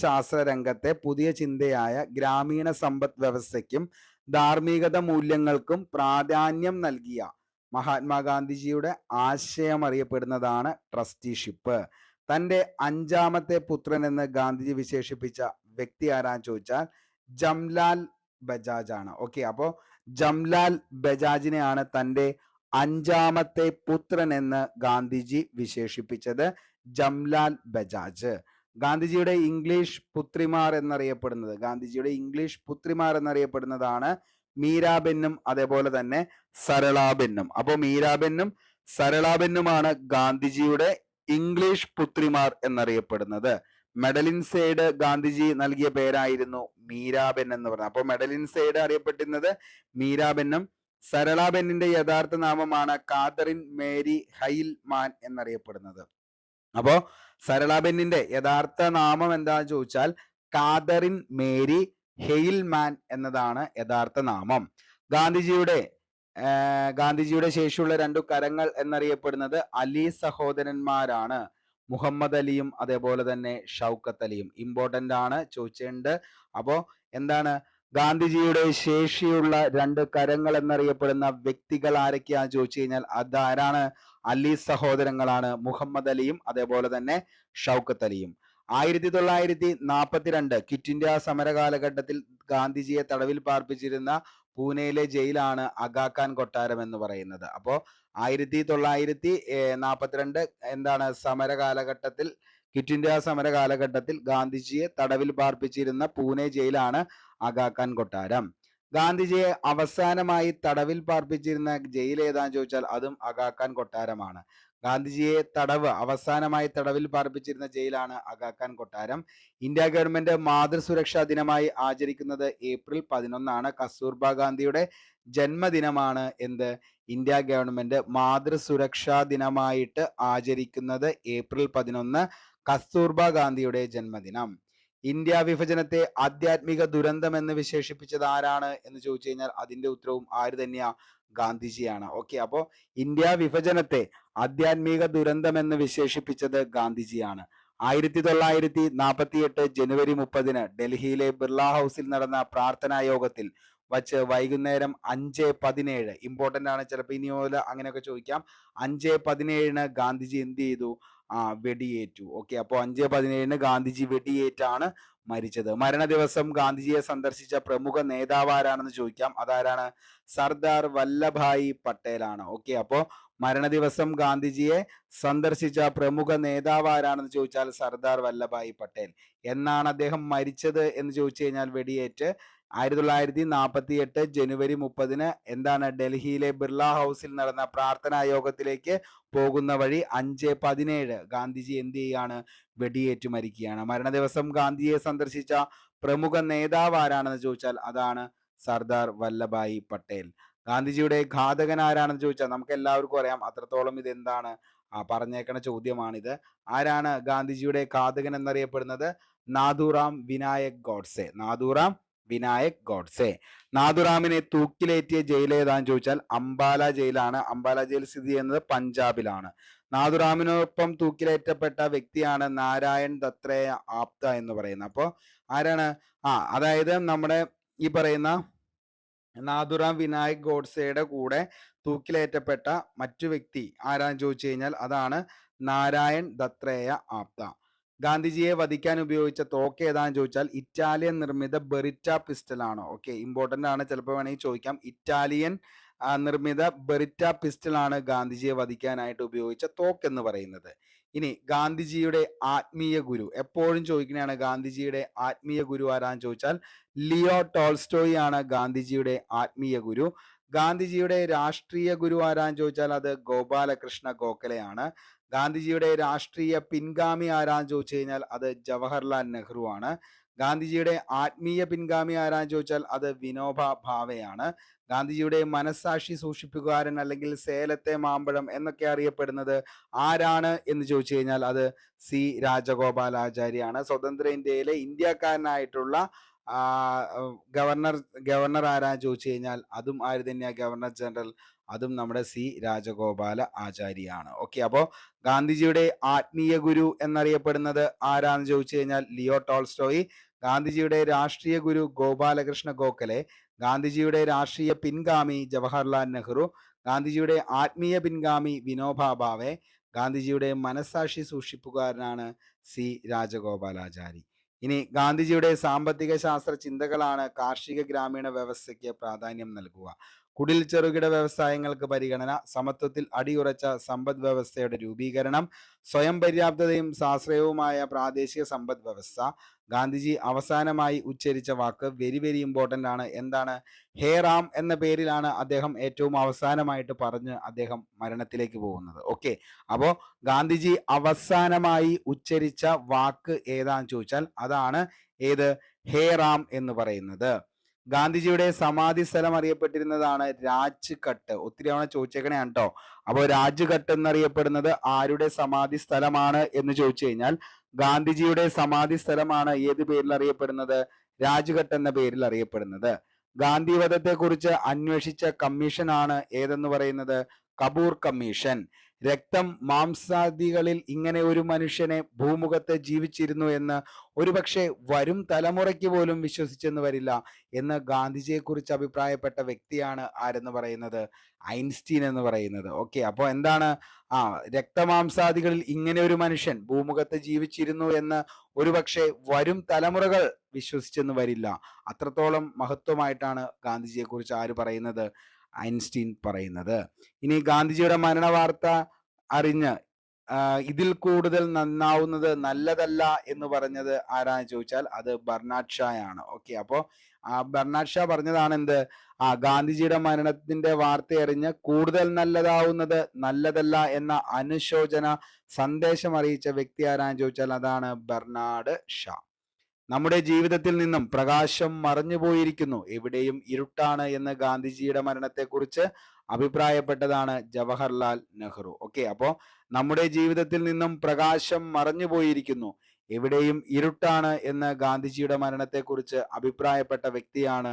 ശാസ്ത്ര രംഗത്തെ പുതിയ ചിന്തയായ ഗ്രാമീണ സമ്പദ് വ്യവസ്ഥയ്ക്കും ധാർമ്മികത മൂല്യങ്ങൾക്കും പ്രാധാന്യം നൽകിയ മഹാത്മാഗാന്ധിജിയുടെ ആശയം അറിയപ്പെടുന്നതാണ് ട്രസ്റ്റിഷിപ്പ്. തൻ്റെ 5ാമത്തെ പുത്രൻ എന്ന് ഗാന്ധിജി വിശേഷിപ്പിച്ച വ്യക്തി ആരാന്ന് ചോദിച്ചാൽ ജംലാൽ ബജാജ് ആണ്. ഓക്കെ, അപ്പോൾ ജംലാൽ ബജാജിനെയാണ് തൻ്റെ 5ാമത്തെ പുത്രൻ എന്ന് ഗാന്ധിജി വിശേഷിപ്പിച്ചത്. ജംലാൽ ബജാജ്. ഗാന്ധിജിയുടെ ഇംഗ്ലീഷ് പുത്രിമാർ എന്നറിയപ്പെടുന്നതാണ് മീരാബെന്നും അതേപോലെ തന്നെ സരളാബെന്നും. അപ്പോൾ മീരാബെന്നും സരളാബെന്നുമാണ് ഗാന്ധിജിയുടെ ഇംഗ്ലീഷ് പുത്രിമാർ എന്നറിയപ്പെടുന്നത്. മെഡലിൻ സെയ്ഡ് ഗാന്ധിജി നൽകിയ പേരായിരുന്നു മീരാബെൻ എന്ന് പറഞ്ഞത്. അപ്പോൾ മെഡലിൻ സെയ്ഡ് അറിയപ്പെടുന്നത് മീരാബെന്നും സരളാബെന്നിന്റെ യഥാർത്ഥ നാമമാണ് കാതറിൻ മേരി ഹൈൽമാൻ എന്നറിയപ്പെടുന്നത്. അപ്പോൾ സരളാബെന്നിന്റെ യഥാർത്ഥ നാമം എന്താണെന്ന് ചോദിച്ചാൽ കാതറിൻ മേരി ഹെയിൽമാൻ എന്നതാണ് യഥാർത്ഥ നാമം. ഗാന്ധിജിയുടെ ശേഷിയുള്ള 2 കരങ്ങൾ എന്നറിയപ്പെടുന്നത് അലി സഹോദരന്മാരാണ്, മുഹമ്മദ് അലിയും അതേപോലെ തന്നെ ഷൗക്കത്ത് അലിയും. ഇമ്പോർട്ടൻ്റ് ആണ്, ചോദിച്ചിട്ടുണ്ട്. അപ്പോൾ എന്താണ് ഗാന്ധിജിയുടെ ശേഷിയുള്ള 2 കരങ്ങൾ എന്നറിയപ്പെടുന്ന വ്യക്തികൾ ആരൊക്കെയാന്ന് ചോദിച്ചു കഴിഞ്ഞാൽ അതാരാണ്? അലി സഹോദരങ്ങളാണ്, മുഹമ്മദ് അലിയും അതേപോലെ തന്നെ ഷൗക്കത്ത് അലിയും. 1942 ക്വിറ്റ് ഇന്ത്യ സമര കാലഘട്ടത്തിൽ ഗാന്ധിജിയെ തടവിൽ പാർപ്പിച്ചിരുന്ന പൂനെയിലെ ജയിലാണ് അഗാഖാൻ കൊട്ടാരം എന്ന് പറയുന്നത്. അപ്പോൾ 1942 എന്താണ് ക്വിറ്റ് ഇന്ത്യ സമര കാലഘട്ടത്തിൽ ഗാന്ധിജിയെ തടവിൽ പാർപ്പിച്ചിരുന്ന പൂനെ ജയിലാണ് അഗാഖാൻ കൊട്ടാരം. ഗാന്ധിജിയെ അവസാനമായി തടവിൽ പാർപ്പിച്ചിരുന്ന ജയിൽ ഏതാന്ന് ചോദിച്ചാൽ അതും അഗാഖാൻ കൊട്ടാരമാണ്. ഗാന്ധിജിയെ അവസാനമായി തടവിൽ പാർപ്പിച്ചിരുന്ന ജയിലാണ് അഗാഖാൻ കൊട്ടാരം. ഇന്ത്യ ഗവൺമെന്റ് മാതൃസുരക്ഷാ ദിനമായി ആചരിക്കുന്നത് ഏപ്രിൽ 11 കസ്തൂർബ ഗാന്ധിയുടെ ജന്മദിനമാണ്. ഇന്ത്യ ഗവൺമെന്റ് മാതൃസുരക്ഷാ ദിനമായിട്ട് ആചരിക്കുന്നത് ഏപ്രിൽ 11 കസ്തൂർബ ഗാന്ധിയുടെ ജന്മദിനം. ഇന്ത്യ വിഭജനത്തെ ആധ്യാത്മിക ദുരന്തം എന്ന് വിശേഷിപ്പിച്ചത് ആരാണ് എന്ന് ചോദിച്ചു കഴിഞ്ഞാൽ അതിന്റെ ഉത്തരവും ആര് തന്നെയാ? ഗാന്ധിജിയാണ്. ഓക്കെ, അപ്പോൾ ഇന്ത്യ വിഭജനത്തെ ആധ്യാത്മിക ദുരന്തം എന്ന് വിശേഷിപ്പിച്ചത് ഗാന്ധിജിയാണ്. 1948 ജനുവരി 30 ഡൽഹിയിലെ ബിർള ഹൗസിൽ നടന്ന പ്രാർത്ഥനാ യോഗത്തിൽ വച്ച് വൈകുന്നേരം 5:17 ഇമ്പോർട്ടൻ്റ് ആണ്, ചിലപ്പോൾ ഇനി മുതൽ അങ്ങനെയൊക്കെ ചോദിക്കാം. 5:17 ഗാന്ധിജി എന്ത് ചെയ്തു? വെടിയേറ്റു. ഓക്കെ, അപ്പോൾ 5:17 ഗാന്ധിജി വെടിയേറ്റാണ് മരിച്ചത്. മരണ ദിവസം ഗാന്ധിജിയെ സന്ദർശിച്ച പ്രമുഖ നേതാവ് ആരാണെന്ന് ചോദിക്കാം. അതാരാണ്? സർദാർ വല്ലഭായി പട്ടേലാണ്. ഓക്കെ, അപ്പോൾ മരണ ദിവസം ഗാന്ധിജിയെ സന്ദർശിച്ച പ്രമുഖ നേതാവ് ആരാണെന്ന് ചോദിച്ചാൽ സർദാർ വല്ലഭായി പട്ടേൽ. എന്നാണ് അദ്ദേഹം മരിച്ചത് എന്ന് ചോദിച്ചു കഴിഞ്ഞാൽ വെടിയേറ്റ് 1948 ജനുവരി 30 എന്താണ് ഡൽഹിയിലെ ബിർള ഹൗസിൽ നടന്ന പ്രാർത്ഥനാ യോഗത്തിലേക്ക് പോകുന്ന വഴി 5:17 ഗാന്ധിജി എന്ത് ചെയ്യാണ്? വെടിയേറ്റു മരിക്കുകയാണ്. മരണ ദിവസം ഗാന്ധിജിയെ സന്ദർശിച്ച പ്രമുഖ നേതാവ് ആരാണെന്ന് ചോദിച്ചാൽ അതാണ് സർദാർ വല്ലഭായി പട്ടേൽ. ഗാന്ധിജിയുടെ ഘാതകൻ ആരാണെന്ന് ചോദിച്ചാൽ നമുക്ക് എല്ലാവർക്കും അറിയാം, അത്രത്തോളം ഇത് എന്താണ് പറഞ്ഞേക്കണ ചോദ്യമാണിത്. ആരാണ് ഗാന്ധിജിയുടെ ഘാതകൻ എന്നറിയപ്പെടുന്നത്? നാഥുറാം വിനായക് ഗോഡ്സെ. നാഥുറാമിനെ തൂക്കിലേറ്റിയ ജയിൽ ഏതാന്ന് ചോദിച്ചാൽ അംബാല ജയിലാണ്. അംബാല ജയിൽ സ്ഥിതി ചെയ്യുന്നത് പഞ്ചാബിലാണ്. നാഥുറാമിനൊപ്പം തൂക്കിലേറ്റപ്പെട്ട വ്യക്തിയാണ് നാരായൺ ദത്രേയ ആപ്ത എന്ന് പറയുന്നത്. അപ്പോൾ ആരാണ്? അതായത് നമ്മുടെ ഈ പറയുന്ന നാഥുറാം വിനായക് ഗോഡ്സെയുടെ കൂടെ തൂക്കിലേറ്റപ്പെട്ട മറ്റു വ്യക്തി ആരാന്ന് ചോദിച്ചു കഴിഞ്ഞാൽ അതാണ് നാരായൺ ദത്രേയ ആപ്ത. ഗാന്ധിജിയെ വധിക്കാൻ ഉപയോഗിച്ച തോക്ക് ഏതാണെന്ന് ചോദിച്ചാൽ ഇറ്റാലിയൻ നിർമ്മിത ബെറിറ്റ പിസ്റ്റൽ ആണ്. ഓക്കെ, ഇമ്പോർട്ടന്റ് ആണ്, ചിലപ്പോൾ വേണമെങ്കിൽ ചോദിക്കാം. ഇറ്റാലിയൻ നിർമ്മിത ബെറിറ്റ പിസ്റ്റൽ ആണ് ഗാന്ധിജിയെ വധിക്കാനായിട്ട് ഉപയോഗിച്ച തോക്ക് എന്ന് പറയുന്നത്. ഇനി ഗാന്ധിജിയുടെ ആത്മീയ ഗുരു എപ്പോഴും ചോദിക്കുന്നതാണ്. ഗാന്ധിജിയുടെ ആത്മീയ ഗുരു ആരാന്ന് ചോദിച്ചാൽ ലിയോ ടോൾസ്റ്റോയി ആണ് ഗാന്ധിജിയുടെ ആത്മീയ ഗുരു. ഗാന്ധിജിയുടെ രാഷ്ട്രീയ ഗുരു ആരാന്ന് ചോദിച്ചാൽ അത് ഗോപാലകൃഷ്ണ ഗോഖലെയാണ്. ഗാന്ധിജിയുടെ രാഷ്ട്രീയ പിൻഗാമി ആരാന്ന് ചോദിച്ചു കഴിഞ്ഞാൽ അത് ജവഹർലാൽ നെഹ്റു ആണ്. ഗാന്ധിജിയുടെ ആത്മീയ പിൻഗാമി ആരാന്ന് ചോദിച്ചാൽ അത് വിനോബ ഭാവെയാണ്. ഗാന്ധിജിയുടെ മനസ്സാക്ഷി സൂക്ഷിപ്പുകാരൻ അല്ലെങ്കിൽ സേലത്തെ മാമ്പഴം എന്നൊക്കെ അറിയപ്പെടുന്നത് ആരാണ് എന്ന് ചോദിച്ചു കഴിഞ്ഞാൽ അത് സി രാജഗോപാലാചാര്യാണ്. സ്വതന്ത്ര ഇന്ത്യയിലെ ഇന്ത്യക്കാരനായിട്ടുള്ള ഗവർണർ ആരാന്ന് ചോദിച്ചു കഴിഞ്ഞാൽ അതും ആര് തന്നെയാ, ഗവർണർ ജനറൽ, അതും നമ്മുടെ സി രാജഗോപാല ആചാര്യാണ്. ഓക്കെ, അപ്പോൾ ഗാന്ധിജിയുടെ ആത്മീയ ഗുരു എന്നറിയപ്പെടുന്നത് ആരാന്ന് ചോദിച്ചു കഴിഞ്ഞാൽ ലിയോ ടോൾസ്റ്റോയി. ഗാന്ധിജിയുടെ രാഷ്ട്രീയ ഗുരു ഗോപാലകൃഷ്ണ ഗോഖലെ. ഗാന്ധിജിയുടെ രാഷ്ട്രീയ പിൻഗാമി ജവഹർലാൽ നെഹ്റു. ഗാന്ധിജിയുടെ ആത്മീയ പിൻഗാമി വിനോബ ഭാവെ. ഗാന്ധിജിയുടെ മനസ്സാക്ഷി സൂക്ഷിപ്പുകാരനാണ് സി രാജഗോപാലാചാരി. ഇനി ഗാന്ധിജിയുടെ സാമ്പത്തിക ശാസ്ത്ര ചിന്തകളാണ് കാർഷിക ഗ്രാമീണ വ്യവസ്ഥയ്ക്ക് പ്രാധാന്യം നൽകുക, കുടിൽ ചെറുകിട വ്യവസായങ്ങൾക്ക് പരിഗണന, സമത്വത്തിൽ അടിയുറച്ച സമ്പദ് വ്യവസ്ഥയുടെ രൂപീകരണം, സ്വയം പര്യാപ്തതയും സാശ്രയവുമായ പ്രാദേശിക സമ്പദ് വ്യവസ്ഥ. ഗാന്ധിജി അവസാനമായി ഉച്ചരിച്ച വാക്ക് വെരി വെരി ഇമ്പോർട്ടൻ്റ് ആണ്. എന്താണ്? ഹേ റാം എന്ന പേരിലാണ് അദ്ദേഹം ഏറ്റവും അവസാനമായിട്ട് പറഞ്ഞ് അദ്ദേഹം മരണത്തിലേക്ക് പോകുന്നത്. ഓക്കെ, അപ്പോൾ ഗാന്ധിജി അവസാനമായി ഉച്ചരിച്ച വാക്ക് ഏതാന്ന് ചോദിച്ചാൽ അതാണ് ഏത്? ഹേ റാം എന്ന് പറയുന്നത്. ഗാന്ധിജിയുടെ സമാധി സ്ഥലം അറിയപ്പെട്ടിരുന്നതാണ് രാജ്ഘട്ട്. ഒത്തിരി തവണ ചോദിച്ചേക്കണേ കേട്ടോ. അപ്പോൾ രാജ്ഘട്ട് എന്നറിയപ്പെടുന്നത് ആരുടെ സമാധി സ്ഥലമാണ് എന്ന് ചോദിച്ചു കഴിഞ്ഞാൽ ഗാന്ധിജിയുടെ സമാധി സ്ഥലമാണ് ഏത് പേരിൽ അറിയപ്പെടുന്നത്? രാജ്ഘട്ട് എന്ന പേരിൽ അറിയപ്പെടുന്നത്. ഗാന്ധിവധത്തെ കുറിച്ച് അന്വേഷിച്ച കമ്മീഷനാണ് ഏതെന്ന് പറയുന്നത്? കപൂർ കമ്മീഷൻ. രക്തം മാംസാദികളിൽ ഇങ്ങനെ ഒരു മനുഷ്യനെ ഭൂമുഖത്ത് ജീവിച്ചിരുന്നു എന്ന് ഒരുപക്ഷെ വരും തലമുറയ്ക്ക് പോലും വിശ്വസിച്ചെന്ന് വരില്ല എന്ന് ഗാന്ധിജിയെ കുറിച്ച് അഭിപ്രായപ്പെട്ട വ്യക്തിയാണ് ആരെന്ന് പറയുന്നത്? ഐൻസ്റ്റീൻ എന്ന് പറയുന്നത്. ഓക്കെ, അപ്പോൾ എന്താണ്? രക്തമാംസാദികളിൽ ഇങ്ങനെ ഒരു മനുഷ്യൻ ഭൂമുഖത്ത് ജീവിച്ചിരുന്നു എന്ന് ഒരുപക്ഷെ വരും തലമുറകൾ വിശ്വസിച്ചെന്ന് വരില്ല. അത്രത്തോളം മഹത്വമായിട്ടാണ് ഗാന്ധിജിയെ കുറിച്ച് ആര് പറയുന്നത്? ഐൻസ്റ്റീൻ പറയുന്നത്. ഇനി ഗാന്ധിജിയുടെ മരണ വാർത്ത അറിഞ്ഞ് ഇതിൽ കൂടുതൽ നന്നാവുന്നത് നല്ലതല്ല എന്ന് പറഞ്ഞത് ആരാന്ന് ചോദിച്ചാൽ അത് ബർണാഡ് ഷാ ആണ്. ഓക്കെ, അപ്പോൾ ബർണാഡ് ഷാ പറഞ്ഞതാണ് എന്ത്? ഗാന്ധിജിയുടെ മരണത്തിന്റെ വാർത്ത അറിഞ്ഞ് കൂടുതൽ നല്ലതാവുന്നത് നല്ലതല്ല എന്ന അനുശോചന സന്ദേശം അറിയിച്ച വ്യക്തി ആരാന്ന് ചോദിച്ചാൽ അതാണ് ബർണാഡ് ഷാ. നമ്മുടെ ജീവിതത്തിൽ നിന്നും പ്രകാശം മറഞ്ഞു പോയിരിക്കുന്നു, എവിടെയും ഇരുട്ടാണ് എന്ന് ഗാന്ധിജിയുടെ മരണത്തെക്കുറിച്ച് അഭിപ്രായപ്പെട്ടതാണ് ജവഹർലാൽ നെഹ്റു. ഓക്കെ, അപ്പോൾ നമ്മുടെ ജീവിതത്തിൽ നിന്നും പ്രകാശം മറഞ്ഞു പോയിരിക്കുന്നു, എവിടെയും ഇരുട്ടാണ് എന്ന് ഗാന്ധിജിയുടെ മരണത്തെക്കുറിച്ച് അഭിപ്രായപ്പെട്ട വ്യക്തിയാണ്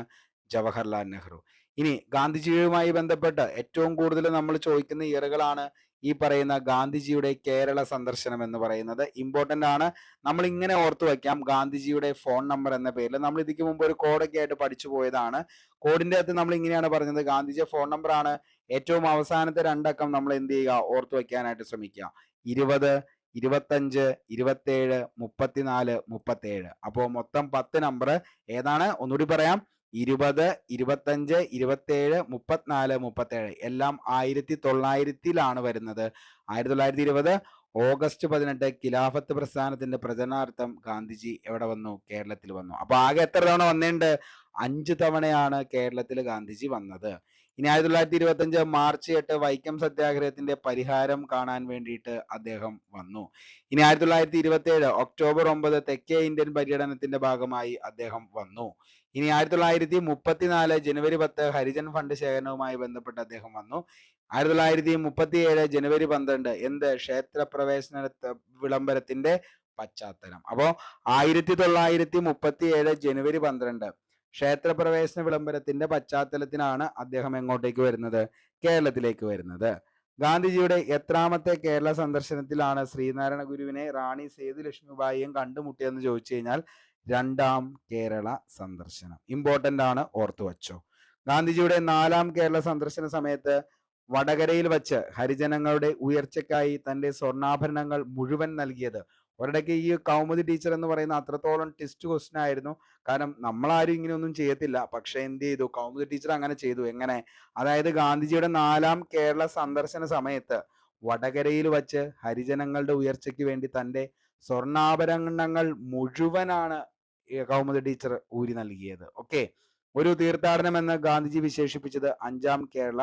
ജവഹർലാൽ നെഹ്റു. ഇനി ഗാന്ധിജിയുമായി ബന്ധപ്പെട്ട് ഏറ്റവും കൂടുതൽ നമ്മൾ ചോദിക്കുന്ന ഇയറുകളാണ് ഈ പറയുന്ന ഗാന്ധിജിയുടെ കേരള സന്ദർശനം എന്ന് പറയുന്നത്. ഇമ്പോർട്ടൻ്റ് ആണ്, നമ്മൾ ഇങ്ങനെ ഓർത്തു വയ്ക്കാം. ഗാന്ധിജിയുടെ ഫോൺ നമ്പർ എന്ന പേരിൽ നമ്മൾ ഇതിക്ക് മുമ്പ് ഒരു കോഡൊക്കെ ആയിട്ട് പഠിച്ചു പോയതാണ്. കോഡിന്റെ അകത്ത് നമ്മൾ ഇങ്ങനെയാണ് പറഞ്ഞത്, ഗാന്ധിജിയുടെ ഫോൺ നമ്പർ ആണ് ഏറ്റവും അവസാനത്തെ രണ്ടക്കം നമ്മൾ എന്ത് ചെയ്യുക? ഓർത്തു വയ്ക്കാനായിട്ട് ശ്രമിക്കുക. 20, 25, 27, 34, 37. അപ്പോൾ മൊത്തം 10 നമ്പർ ഏതാണ്? ഒന്നുകൂടി പറയാം. 20, 25, 27, 34, 37 എല്ലാം 1900-ലാണ് വരുന്നത്. 1920 ഓഗസ്റ്റ് 18 ഖിലാഫത്ത് പ്രസ്ഥാനത്തിന്റെ പ്രചരണാർത്ഥം ഗാന്ധിജി എവിടെ വന്നു? കേരളത്തിൽ വന്നു. അപ്പൊ ആകെ എത്ര തവണ വന്നിട്ടുണ്ട്? 5 തവണയാണ് കേരളത്തിൽ ഗാന്ധിജി വന്നത്. ഇനി 1925 മാർച്ച് 8 വൈക്കം സത്യാഗ്രഹത്തിന്റെ പരിഹാരം കാണാൻ വേണ്ടിയിട്ട് അദ്ദേഹം വന്നു. ഇനി 1927 ഒക്ടോബർ 9 തെക്കേ ഇന്ത്യൻ പര്യടനത്തിന്റെ ഭാഗമായി അദ്ദേഹം വന്നു. ഇനി 1934 ജനുവരി 10 ഹരിജൻ ഫണ്ട് ശേഖരണവുമായി ബന്ധപ്പെട്ട് അദ്ദേഹം വന്നു. 1937 ജനുവരി 12 എന്ത്? ക്ഷേത്രപ്രവേശന വിളംബരത്തിന്റെ പശ്ചാത്തലം. അപ്പോ 1937 ജനുവരി 12 ക്ഷേത്രപ്രവേശന വിളംബരത്തിന്റെ പശ്ചാത്തലത്തിനാണ് അദ്ദേഹം എങ്ങോട്ടേക്ക് വരുന്നത്? കേരളത്തിലേക്ക് വരുന്നത്. ഗാന്ധിജിയുടെ എത്രാമത്തെ കേരള സന്ദർശനത്തിലാണ് ശ്രീനാരായണ ഗുരുവിനെ റാണി സേതു ലക്ഷ്മിബായിയും കണ്ടുമുട്ടിയെന്ന് ചോദിച്ചു കഴിഞ്ഞാൽ 2ാം കേരള സന്ദർശനം. ഇമ്പോർട്ടൻ്റ് ആണ്, ഓർത്തു വച്ചോ. ഗാന്ധിജിയുടെ 4ാം കേരള സന്ദർശന സമയത്ത് വടകരയിൽ വച്ച് ഹരിജനങ്ങളുടെ ഉയർച്ചയ്ക്കായി തന്റെ സ്വർണ്ണാഭരണങ്ങൾ മുഴുവൻ നൽകിയത് ഒരിടയ്ക്ക് ഈ കൗമുദി ടീച്ചർ എന്ന് പറയുന്ന അത്രത്തോളം ടെസ്റ്റ് ക്വസ്റ്റ്യൻ ആയിരുന്നു. കാരണം നമ്മളാരും ഇങ്ങനെയൊന്നും ചെയ്യത്തില്ല. പക്ഷെ എന്ത് ചെയ്തു, കൗമുദി ടീച്ചർ അങ്ങനെ ചെയ്തു. എങ്ങനെ? അതായത് ഗാന്ധിജിയുടെ 4ാം കേരള സന്ദർശന സമയത്ത് വടകരയിൽ വച്ച് ഹരിജനങ്ങളുടെ ഉയർച്ചയ്ക്ക് വേണ്ടി തൻ്റെ സ്വർണ്ണാഭരണങ്ങൾ മുഴുവനാണ് കൗമുദി ടീച്ചർ ഊരി നൽകിയത്. ഓക്കെ, ഒരു തീർത്ഥാടനം എന്ന് ഗാന്ധിജി വിശേഷിപ്പിച്ചത് 5ാം കേരള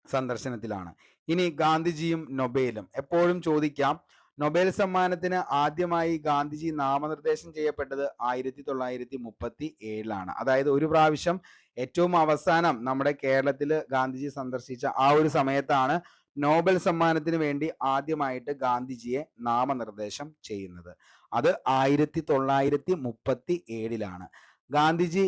സന്ദർശനത്തിലാണ്. ഇനി ഗാന്ധിജിയും നൊബേലും എപ്പോഴും ചോദിക്കാം. നൊബേൽ സമ്മാനത്തിന് ആദ്യമായി ഗാന്ധിജി നാമനിർദ്ദേശം ചെയ്യപ്പെട്ടത് 1937 അതായത് ഒരു പ്രാവശ്യം ഏറ്റവും അവസാനം നമ്മുടെ കേരളത്തിൽ ഗാന്ധിജി സന്ദർശിച്ച ആ ഒരു സമയത്താണ് നോബൽ സമ്മാനത്തിന് വേണ്ടി ആദ്യമായിട്ട് ഗാന്ധിജിയെ നാമനിർദ്ദേശം ചെയ്യുന്നത്. അത് 1937 ഗാന്ധിജി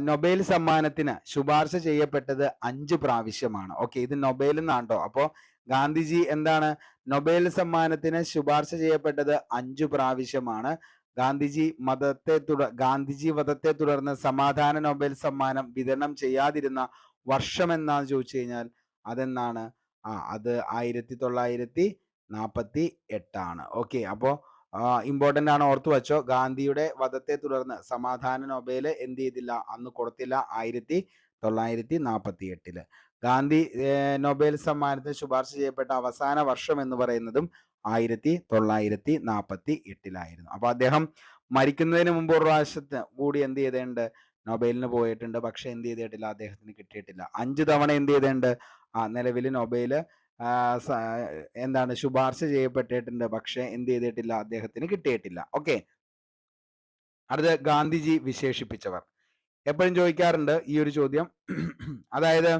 നൊബേൽ സമ്മാനത്തിന് ശുപാർശ ചെയ്യപ്പെട്ടത് 5 പ്രാവശ്യമാണ്. ഓക്കെ, ഇത് നൊബേൽ എന്നാണോ. അപ്പോൾ ഗാന്ധിജി എന്താണ്, നൊബേൽ സമ്മാനത്തിന് ശുപാർശ ചെയ്യപ്പെട്ടത് 5 പ്രാവശ്യമാണ്. ഗാന്ധിജി വധത്തെ തുടർന്ന് സമാധാന നൊബേൽ സമ്മാനം വിതരണം ചെയ്യാതിരുന്ന വർഷം എന്നാന്ന് ചോദിച്ചു കഴിഞ്ഞാൽ അതെന്നാണ്? അത് 1948. ഓക്കെ, അപ്പോൾ ഇമ്പോർട്ടൻ്റ് ആണ്, ഓർത്തു വച്ചോ. ഗാന്ധിയുടെ വധത്തെ തുടർന്ന് സമാധാന നൊബേൽ എന്ത് ചെയ്തില്ല, അന്ന് കൊടുത്തില്ല. 1948 ഗാന്ധി നൊബേൽ സമ്മാനത്തിന് ശുപാർശ ചെയ്യപ്പെട്ട അവസാന വർഷം എന്ന് പറയുന്നതും 1948 അപ്പോൾ അദ്ദേഹം മരിക്കുന്നതിന് മുമ്പ് ഒരു പ്രാവശ്യത്തിന് കൂടി എന്ത് ചെയ്തിട്ടുണ്ട്, നൊബേലിന് പോയിട്ടുണ്ട്. പക്ഷെ എന്ത് ചെയ്തിട്ടില്ല, അദ്ദേഹത്തിന് കിട്ടിയിട്ടില്ല. 5 തവണ എന്ത് ചെയ്തിട്ടുണ്ട്, നിലവിൽ നൊബേൽ ശുപാർശ ചെയ്യപ്പെട്ടിട്ടുണ്ട്. പക്ഷെ എന്ത് ചെയ്തിട്ടില്ല, അദ്ദേഹത്തിന് കിട്ടിയിട്ടില്ല. ഓക്കെ, അടുത്ത ഗാന്ധിജി വിശേഷിപ്പിച്ചവർ. എപ്പോഴും ചോദിക്കാറുണ്ട് ഈ ഒരു ചോദ്യം. അതായത്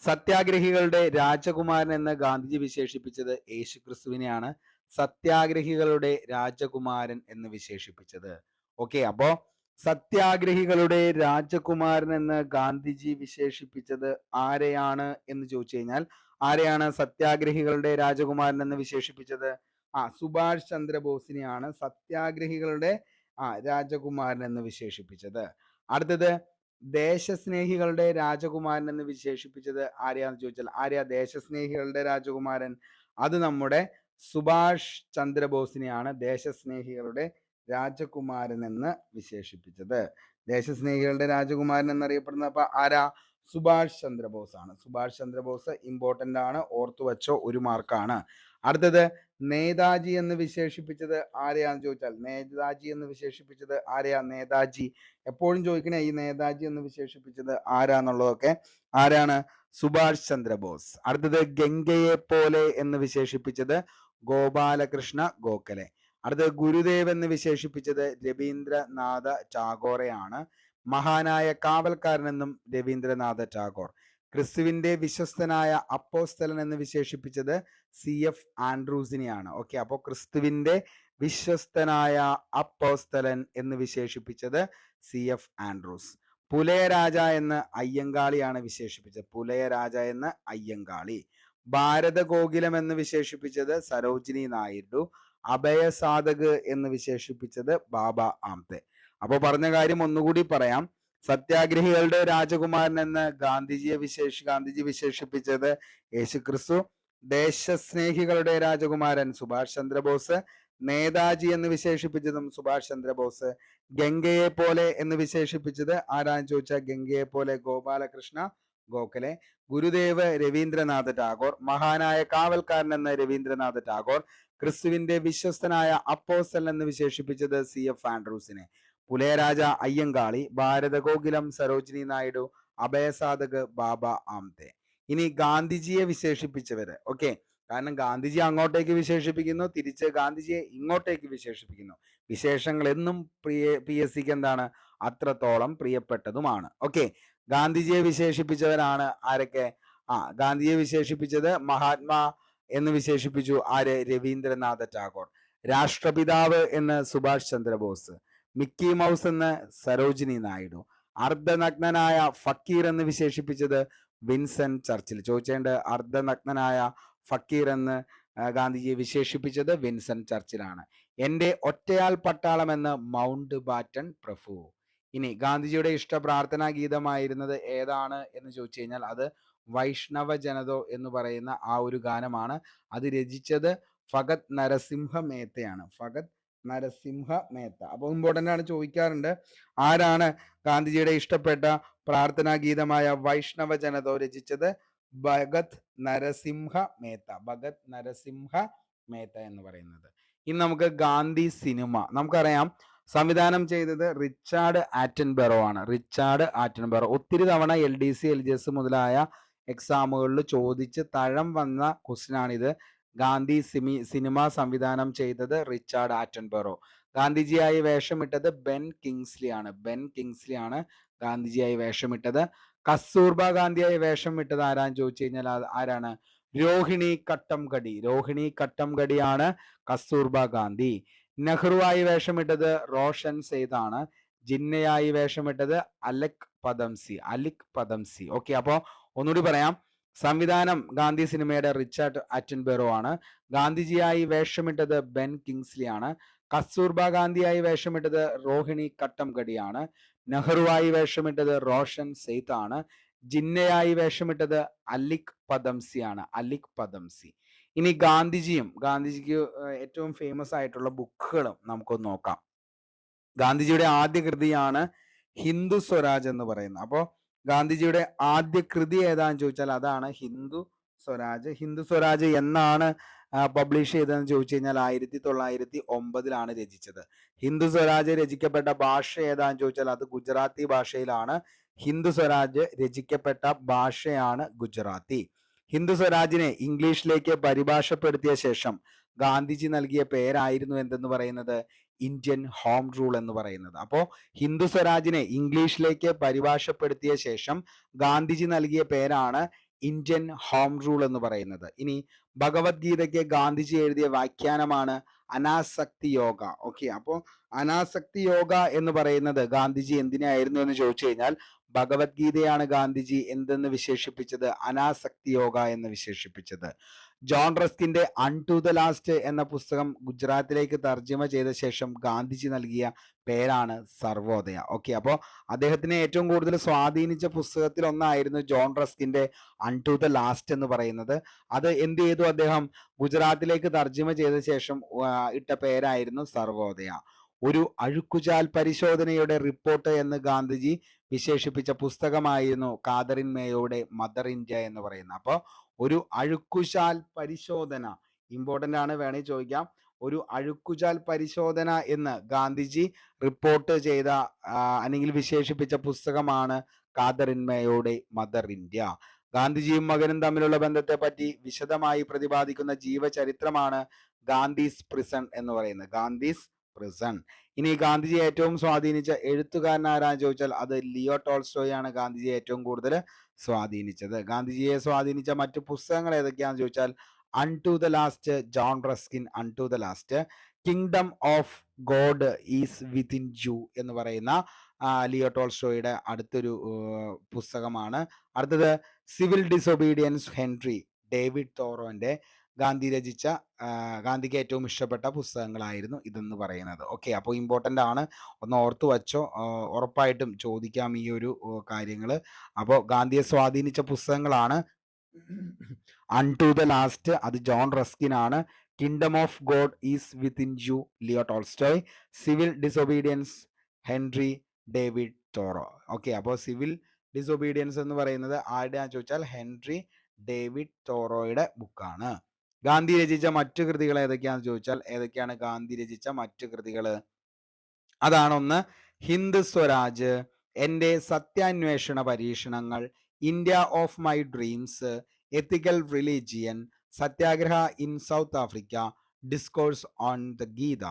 സത്യാഗ്രഹികളുടെ രാജകുമാരൻ എന്ന് ഗാന്ധിജി വിശേഷിപ്പിച്ചത് യേശുക്രിസ്തുവിനെയാണ് സത്യാഗ്രഹികളുടെ രാജകുമാരൻ എന്ന് വിശേഷിപ്പിച്ചത്. ഓക്കെ, അപ്പോ സത്യാഗ്രഹികളുടെ രാജകുമാരൻ എന്ന് ഗാന്ധിജി വിശേഷിപ്പിച്ചത് ആരെയാണ് എന്ന് ചോദിച്ചു കഴിഞ്ഞാൽ, ആരെയാണ് സത്യാഗ്രഹികളുടെ രാജകുമാരൻ എന്ന് വിശേഷിപ്പിച്ചത്? സുഭാഷ് ചന്ദ്രബോസിനെയാണ് സത്യാഗ്രഹികളുടെ രാജകുമാരൻ എന്ന് വിശേഷിപ്പിച്ചത്. അടുത്തത് ദേശസ്നേഹികളുടെ രാജകുമാരൻ എന്ന് വിശേഷിപ്പിച്ചത് ആരെയാന്ന് ചോദിച്ചാൽ, ആരെയാ ദേശസ്നേഹികളുടെ രാജകുമാരൻ? അത് നമ്മുടെ സുഭാഷ് ചന്ദ്രബോസിനെയാണ് ദേശസ്നേഹികളുടെ രാജകുമാരൻ എന്ന് വിശേഷിപ്പിച്ചത്. ദേശസ്നേഹികളുടെ രാജകുമാരൻ എന്നറിയപ്പെടുന്ന അപ്പൊ ആരാ? സുഭാഷ് ചന്ദ്രബോസ് ആണ്. സുഭാഷ് ചന്ദ്രബോസ് ഇമ്പോർട്ടൻ്റ് ആണ്, ഓർത്തു വച്ചോ, 1 മാർക്കാണ്. അടുത്തത് നേതാജി എന്ന് വിശേഷിപ്പിച്ചത് ആരെയാന്ന് ചോദിച്ചാൽ, നേതാജി എന്ന് വിശേഷിപ്പിച്ചത് ആരെയാ? നേതാജി എപ്പോഴും ചോദിക്കണേ, ഈ നേതാജി എന്ന് വിശേഷിപ്പിച്ചത് ആരാന്നുള്ളതൊക്കെ. ആരാണ്? സുഭാഷ് ചന്ദ്രബോസ്. അടുത്തത് ഗംഗയെ പോലെ എന്ന് വിശേഷിപ്പിച്ചത് ഗോപാലകൃഷ്ണ ഗോഖലെ. അടുത്തത് ഗുരുദേവ് എന്ന് വിശേഷിപ്പിച്ചത് രവീന്ദ്രനാഥ ടാഗോറെയാണ്. മഹാനായ കാവൽക്കാരനെന്നും രവീന്ദ്രനാഥ ടാഗോർ. ക്രിസ്തുവിന്റെ വിശ്വസ്തനായ അപ്പോസ്തലൻ എന്ന് വിശേഷിപ്പിച്ചത് CF ആൻഡ്രൂസിനെയാണ്. ഓക്കെ, അപ്പോൾ ക്രിസ്തുവിന്റെ വിശ്വസ്തനായ അപ്പോസ്തലൻ എന്ന് വിശേഷിപ്പിച്ചത് CF ആൻഡ്രൂസ്. പുലയരാജ എന്ന് അയ്യങ്കാളിയാണ് വിശേഷിപ്പിച്ചത്. പുലയരാജ എന്ന് അയ്യങ്കാളി. ഭാരതഗോകുലം എന്ന് വിശേഷിപ്പിച്ചത് സരോജിനി നായിഡു. അഭയസാധക് എന്ന് വിശേഷിപ്പിച്ചത് ബാബ ആംതെ. അപ്പോൾ പറഞ്ഞ കാര്യം ഒന്നുകൂടി പറയാം. സത്യാഗ്രഹികളുടെ രാജകുമാരൻ എന്ന് ഗാന്ധിജി വിശേഷിപ്പിച്ചത് യേശുക്രിസ്തു. ദേശസ്നേഹികളുടെ രാജകുമാരൻ സുഭാഷ് ചന്ദ്രബോസ്. നേതാജി എന്ന് വിശേഷിപ്പിച്ചതും സുഭാഷ് ചന്ദ്രബോസ്. ഗംഗയെ പോലെ എന്ന് വിശേഷിപ്പിച്ചത് ആരാന്ന് ചോദിച്ചാൽ ഗംഗയെ പോലെ ഗോപാലകൃഷ്ണ ഗോഖലെ. ഗുരുദേവ് രവീന്ദ്രനാഥ ടാഗോർ. മഹാനായ കാവൽക്കാരൻ എന്ന് രവീന്ദ്രനാഥ ടാഗോർ. ക്രിസ്തുവിന്റെ വിശ്വസ്തനായ അപ്പോസ്തലൻ എന്ന് വിശേഷിപ്പിച്ചത് CF ആൻഡ്രൂസിനെ. പുലയരാജ അയ്യങ്കാളി. ഭാരതഗോകുലം സരോജിനി നായിഡു. അഭയസാധക് ബാബ ആംതെ. ഇനി ഗാന്ധിജിയെ വിശേഷിപ്പിച്ചവര്. ഓക്കെ, കാരണം ഗാന്ധിജി അങ്ങോട്ടേക്ക് വിശേഷിപ്പിക്കുന്നു, തിരിച്ച് ഗാന്ധിജിയെ ഇങ്ങോട്ടേക്ക് വിശേഷിപ്പിക്കുന്നു. വിശേഷങ്ങൾ എന്നും PSCക്ക് എന്താണ്, അത്രത്തോളം പ്രിയപ്പെട്ടതുമാണ്. ഓക്കെ, ഗാന്ധിജിയെ വിശേഷിപ്പിച്ചവരാണ് ആരൊക്കെ? ഗാന്ധിജിയെ വിശേഷിപ്പിച്ചത് മഹാത്മാ എന്ന് വിശേഷിപ്പിച്ചു ആര്? രവീന്ദ്രനാഥ ടാഗോർ. രാഷ്ട്രപിതാവ് എന്ന് സുഭാഷ് ചന്ദ്രബോസ്. മിക്കി മൗസ് എന്ന് സരോജിനി നായിഡു. അർദ്ധനഗ്നനായ ഫക്കീർ എന്ന് വിശേഷിപ്പിച്ചത് വിൻസെന്റ് ചർച്ചിൽ. ചോദിച്ചേണ്ട, അർദ്ധനഗ്നനായ ഫക്കീർ എന്ന് ഗാന്ധിജിയെ വിശേഷിപ്പിച്ചത് വിൻസെന്റ് ചർച്ചിലാണ്. എൻ്റെ ഒറ്റയാൾ പട്ടാളം എന്ന് മൗണ്ട് ബാറ്റൺ പ്രഭു. ഇനി ഗാന്ധിജിയുടെ ഇഷ്ട പ്രാർത്ഥനാ ഗീതമായിരുന്നത് ഏതാണ് എന്ന് ചോദിച്ചു കഴിഞ്ഞാൽ അത് വൈഷ്ണവ ജനതോ എന്ന് പറയുന്ന ആ ഒരു ഗാനമാണ്. അത് രചിച്ചത് ഫഗത് നരസിംഹ മേത്തയാണ്. ഫഗത് നരസിംഹ മേത്ത. അപ്പോൾ ഇമ്പോർട്ടൻ്റ് ആണ്, ചോദിക്കാറുണ്ട്. ആരാണ് ഗാന്ധിജിയുടെ ഇഷ്ടപ്പെട്ട പ്രാർത്ഥനാ ഗീതമായ വൈഷ്ണവ ജനതോ രചിച്ചത്? ഭഗത് നരസിംഹ മേത്ത. ഭഗത് നരസിംഹ മേത്ത എന്ന് പറയുന്നത്. ഇനി നമുക്ക് ഗാന്ധി സിനിമ. നമുക്കറിയാം സംവിധാനം ചെയ്തത് റിച്ചാർഡ് ആറ്റൻബറോ ആണ്. റിച്ചാർഡ് ആറ്റൻബറോ ഒത്തിരി തവണ LDC LGS മുതലായ എക്സാമുകളിൽ ചോദിച്ച് തഴം വന്ന ക്വസ്റ്റ്യൻ ആണിത്. ഗാന്ധി സിനിമ സംവിധാനം ചെയ്തത് റിച്ചാർഡ് ആറ്റൻബറോ. ഗാന്ധിജിയായി വേഷമിട്ടത് ബെൻ കിങ്സ്ലി ആണ്. ബെൻ കിങ്സ്ലി ആണ് ഗാന്ധിജിയായി വേഷമിട്ടത്. കസ്തൂർബ ഗാന്ധിയായി വേഷം ഇട്ടത് ആരാന്ന് ചോദിച്ചു കഴിഞ്ഞാൽ ആരാണ്? രോഹിണി കട്ടംകടി. രോഹിണി കട്ടംകടിയാണ് കസ്തൂർബ ഗാന്ധി. നെഹ്റുവായി വേഷമിട്ടത് റോഷൻ സെയ്ദ് ആണ്. ജിന്നയായി വേഷമിട്ടത് അലിക് പദംസി. അലിക് പദംസി. ഓക്കെ, അപ്പോൾ ഒന്നുകൂടി പറയാം. സംവിധാനം ഗാന്ധി സിനിമയുടെ റിച്ചാർഡ് ആറ്റൻബറോ ആണ്. ഗാന്ധിജിയായി വേഷമിട്ടത് ബെൻ കിങ്സ്ലി ആണ്. കസ്തൂർബ ഗാന്ധിയായി വേഷമിട്ടത് രോഹിണി കട്ടംകടിയാണ്. നെഹ്റുവായി വേഷമിട്ടത് റോഷൻ സെയ്ത്ത് ആണ്. ജിന്നയായി വേഷമിട്ടത് അലിക് പദംസി ആണ്. അലിക് പദംസി. ഇനി ഗാന്ധിജിക്ക് ഏറ്റവും ഫേമസ് ആയിട്ടുള്ള ബുക്കുകളും നമുക്കൊന്ന് നോക്കാം. ഗാന്ധിജിയുടെ ആദ്യ കൃതിയാണ് ഹിന്ദു സ്വരാജ് എന്ന് പറയുന്നത്. അപ്പോൾ ഗാന്ധിജിയുടെ ആദ്യ കൃതി ഏതാന്ന് ചോദിച്ചാൽ അതാണ് ഹിന്ദു സ്വരാജ്. ഹിന്ദു സ്വരാജ് എന്നാണ് പബ്ലിഷ് ചെയ്തതെന്ന് ചോദിച്ചു കഴിഞ്ഞാൽ 1909 രചിച്ചത്. ഹിന്ദു സ്വരാജ് രചിക്കപ്പെട്ട ഭാഷ ഏതാന്ന് ചോദിച്ചാൽ അത് ഗുജറാത്തി ഭാഷയിലാണ്. ഹിന്ദു സ്വരാജ് രചിക്കപ്പെട്ട ഭാഷയാണ് ഗുജറാത്തി. ഹിന്ദു സ്വരാജിനെ ഇംഗ്ലീഷിലേക്ക് പരിഭാഷപ്പെടുത്തിയ ശേഷം ഗാന്ധിജി നൽകിയ പേരായിരുന്നു എന്തെന്ന് പറയുന്നത്? ഇന്ത്യൻ ഹോം റൂൾ എന്ന് പറയുന്നത്. അപ്പോൾ ഹിന്ദു സ്വരാജിനെ ഇംഗ്ലീഷിലേക്ക് പരിഭാഷപ്പെടുത്തിയ ശേഷം ഗാന്ധിജി നൽകിയ പേരാണ് ഇന്ത്യൻ ഹോം റൂൾ എന്ന് പറയുന്നത്. ഇനി ഭഗവത്ഗീതയ്ക്ക് ഗാന്ധിജി എഴുതിയ വ്യാഖ്യാനമാണ് അനാസക്തി യോഗ. ഓക്കെ, അപ്പോൾ അനാസക്തി യോഗ എന്ന് പറയുന്നത് ഗാന്ധിജി എന്തിനായിരുന്നു എന്ന് ചോദിച്ചു കഴിഞ്ഞാൽ ഭഗവത്ഗീതയാണ് ഗാന്ധിജി എന്തെന്ന് വിശേഷിപ്പിച്ചത്? അനാസക്തി യോഗ എന്ന് വിശേഷിപ്പിച്ചത്. ജോൺ റസ്കിന്റെ അൺടു ദ ലാസ്റ്റ് എന്ന പുസ്തകം ഗുജറാത്തിലേക്ക് തർജ്ജമ ചെയ്ത ശേഷം ഗാന്ധിജി നൽകിയ പേരാണ് സർവോദയ. ഓക്കെ, അപ്പോൾ അദ്ദേഹത്തിനെ ഏറ്റവും കൂടുതൽ സ്വാധീനിച്ച പുസ്തകത്തിൽ ഒന്നായിരുന്നു ജോൺ റസ്കിന്റെ അൺടു ദ ലാസ്റ്റ് എന്ന് പറയുന്നത്. അത് എന്ത് ചെയ്തു? അദ്ദേഹം ഗുജറാത്തിലേക്ക് തർജ്ജമ ചെയ്ത ശേഷം ഇട്ട പേരായിരുന്നു സർവോദയ. ഒരു അഴുക്കുചാൽ പരിശോധനയുടെ റിപ്പോർട്ട് എന്ന് ഗാന്ധിജി വിശേഷിപ്പിച്ച പുസ്തകമായിരുന്നു കാതറിൻ മേയോയുടെ മദർ ഇന്ത്യ എന്ന് പറയുന്നത്. അപ്പോൾ ഒരു അഴുക്കുചാൽ പരിശോധന ഇമ്പോർട്ടൻ്റ് ആണ്, വേണമെങ്കിൽ ചോദിക്കാം. ഒരു അഴുക്കുചാൽ പരിശോധന എന്ന് ഗാന്ധിജി റിപ്പോർട്ട് ചെയ്ത അല്ലെങ്കിൽ വിശേഷിപ്പിച്ച പുസ്തകമാണ് കാതറിൻ മേയോയുടെ മദർ ഇന്ത്യ. ഗാന്ധിജിയും മകനും തമ്മിലുള്ള ബന്ധത്തെ പറ്റി വിശദമായി പ്രതിപാദിക്കുന്ന ജീവചരിത്രമാണ് ഗാന്ധീസ് പ്രിസൺ എന്ന് പറയുന്നത്. ഗാന്ധീസ് പ്രിസൺ. ഇനി ഗാന്ധിജിയെ ഏറ്റവും സ്വാധീനിച്ച എഴുത്തുകാരൻ ആരാന്ന് ചോദിച്ചാൽ അത് ലിയോ ടോൾസ്റ്റോയ് ആണ് ഗാന്ധിജിയെ ഏറ്റവും കൂടുതൽ സ്വാധീനിച്ചത്. ഗാന്ധിജിയെ സ്വാധീനിച്ച മറ്റു പുസ്തകങ്ങൾ ഏതൊക്കെയാണെന്ന് ചോദിച്ചാൽ unto the last John Ruskin unto the last, kingdom of God is within you എന്ന് പറയുന്ന ലിയോ ടോൾസ്റ്റോയുടെ അടുത്തൊരു പുസ്തകമാണ്. അടുത്തത് സിവിൽ ഡിസൊബീഡിയൻസ് ഹെൻറി ഡേവിഡ് തോറോന്റെ ഗാന്ധിക്ക് ഏറ്റവും ഇഷ്ടപ്പെട്ട പുസ്തകങ്ങളായിരുന്നു ഇതെന്ന് പറയുന്നത്. ഓക്കെ, അപ്പോൾ ഇമ്പോർട്ടൻ്റ് ആണ്, ഒന്ന് ഓർത്തു വച്ചോ. ഉറപ്പായിട്ടും ചോദിക്കാം ഈ ഒരു കാര്യങ്ങൾ. അപ്പോൾ ഗാന്ധിയെ സ്വാധീനിച്ച പുസ്തകങ്ങളാണ് അൺടു ദ ലാസ്റ്റ്, അത് ജോൺ റസ്കിൻ ആണ്. Kingdom of God is within you Leo Tolstoy. Civil disobedience Henry David തോറോ. Okay, അപ്പോൾ സിവിൽ ഡിസൊബീഡിയൻസ് എന്ന് പറയുന്നത് ആരുടെയാണെന്ന് ചോദിച്ചാൽ ഹെൻറി ഡേവിഡ് തോറോയുടെ ബുക്കാണ്. ഗാന്ധി രചിച്ച മറ്റു കൃതികൾ ഏതൊക്കെയാണെന്ന് ചോദിച്ചാൽ ഏതൊക്കെയാണ് ഗാന്ധി രചിച്ച മറ്റു കൃതികൾ? അതാണ് ഒന്ന് ഹിന്ദു സ്വരാജ്, എൻ്റെ സത്യാന്വേഷണ പരീക്ഷണങ്ങൾ, India of my dreams, ethical religion, Satyagraha in South Africa, discourse on the Gita.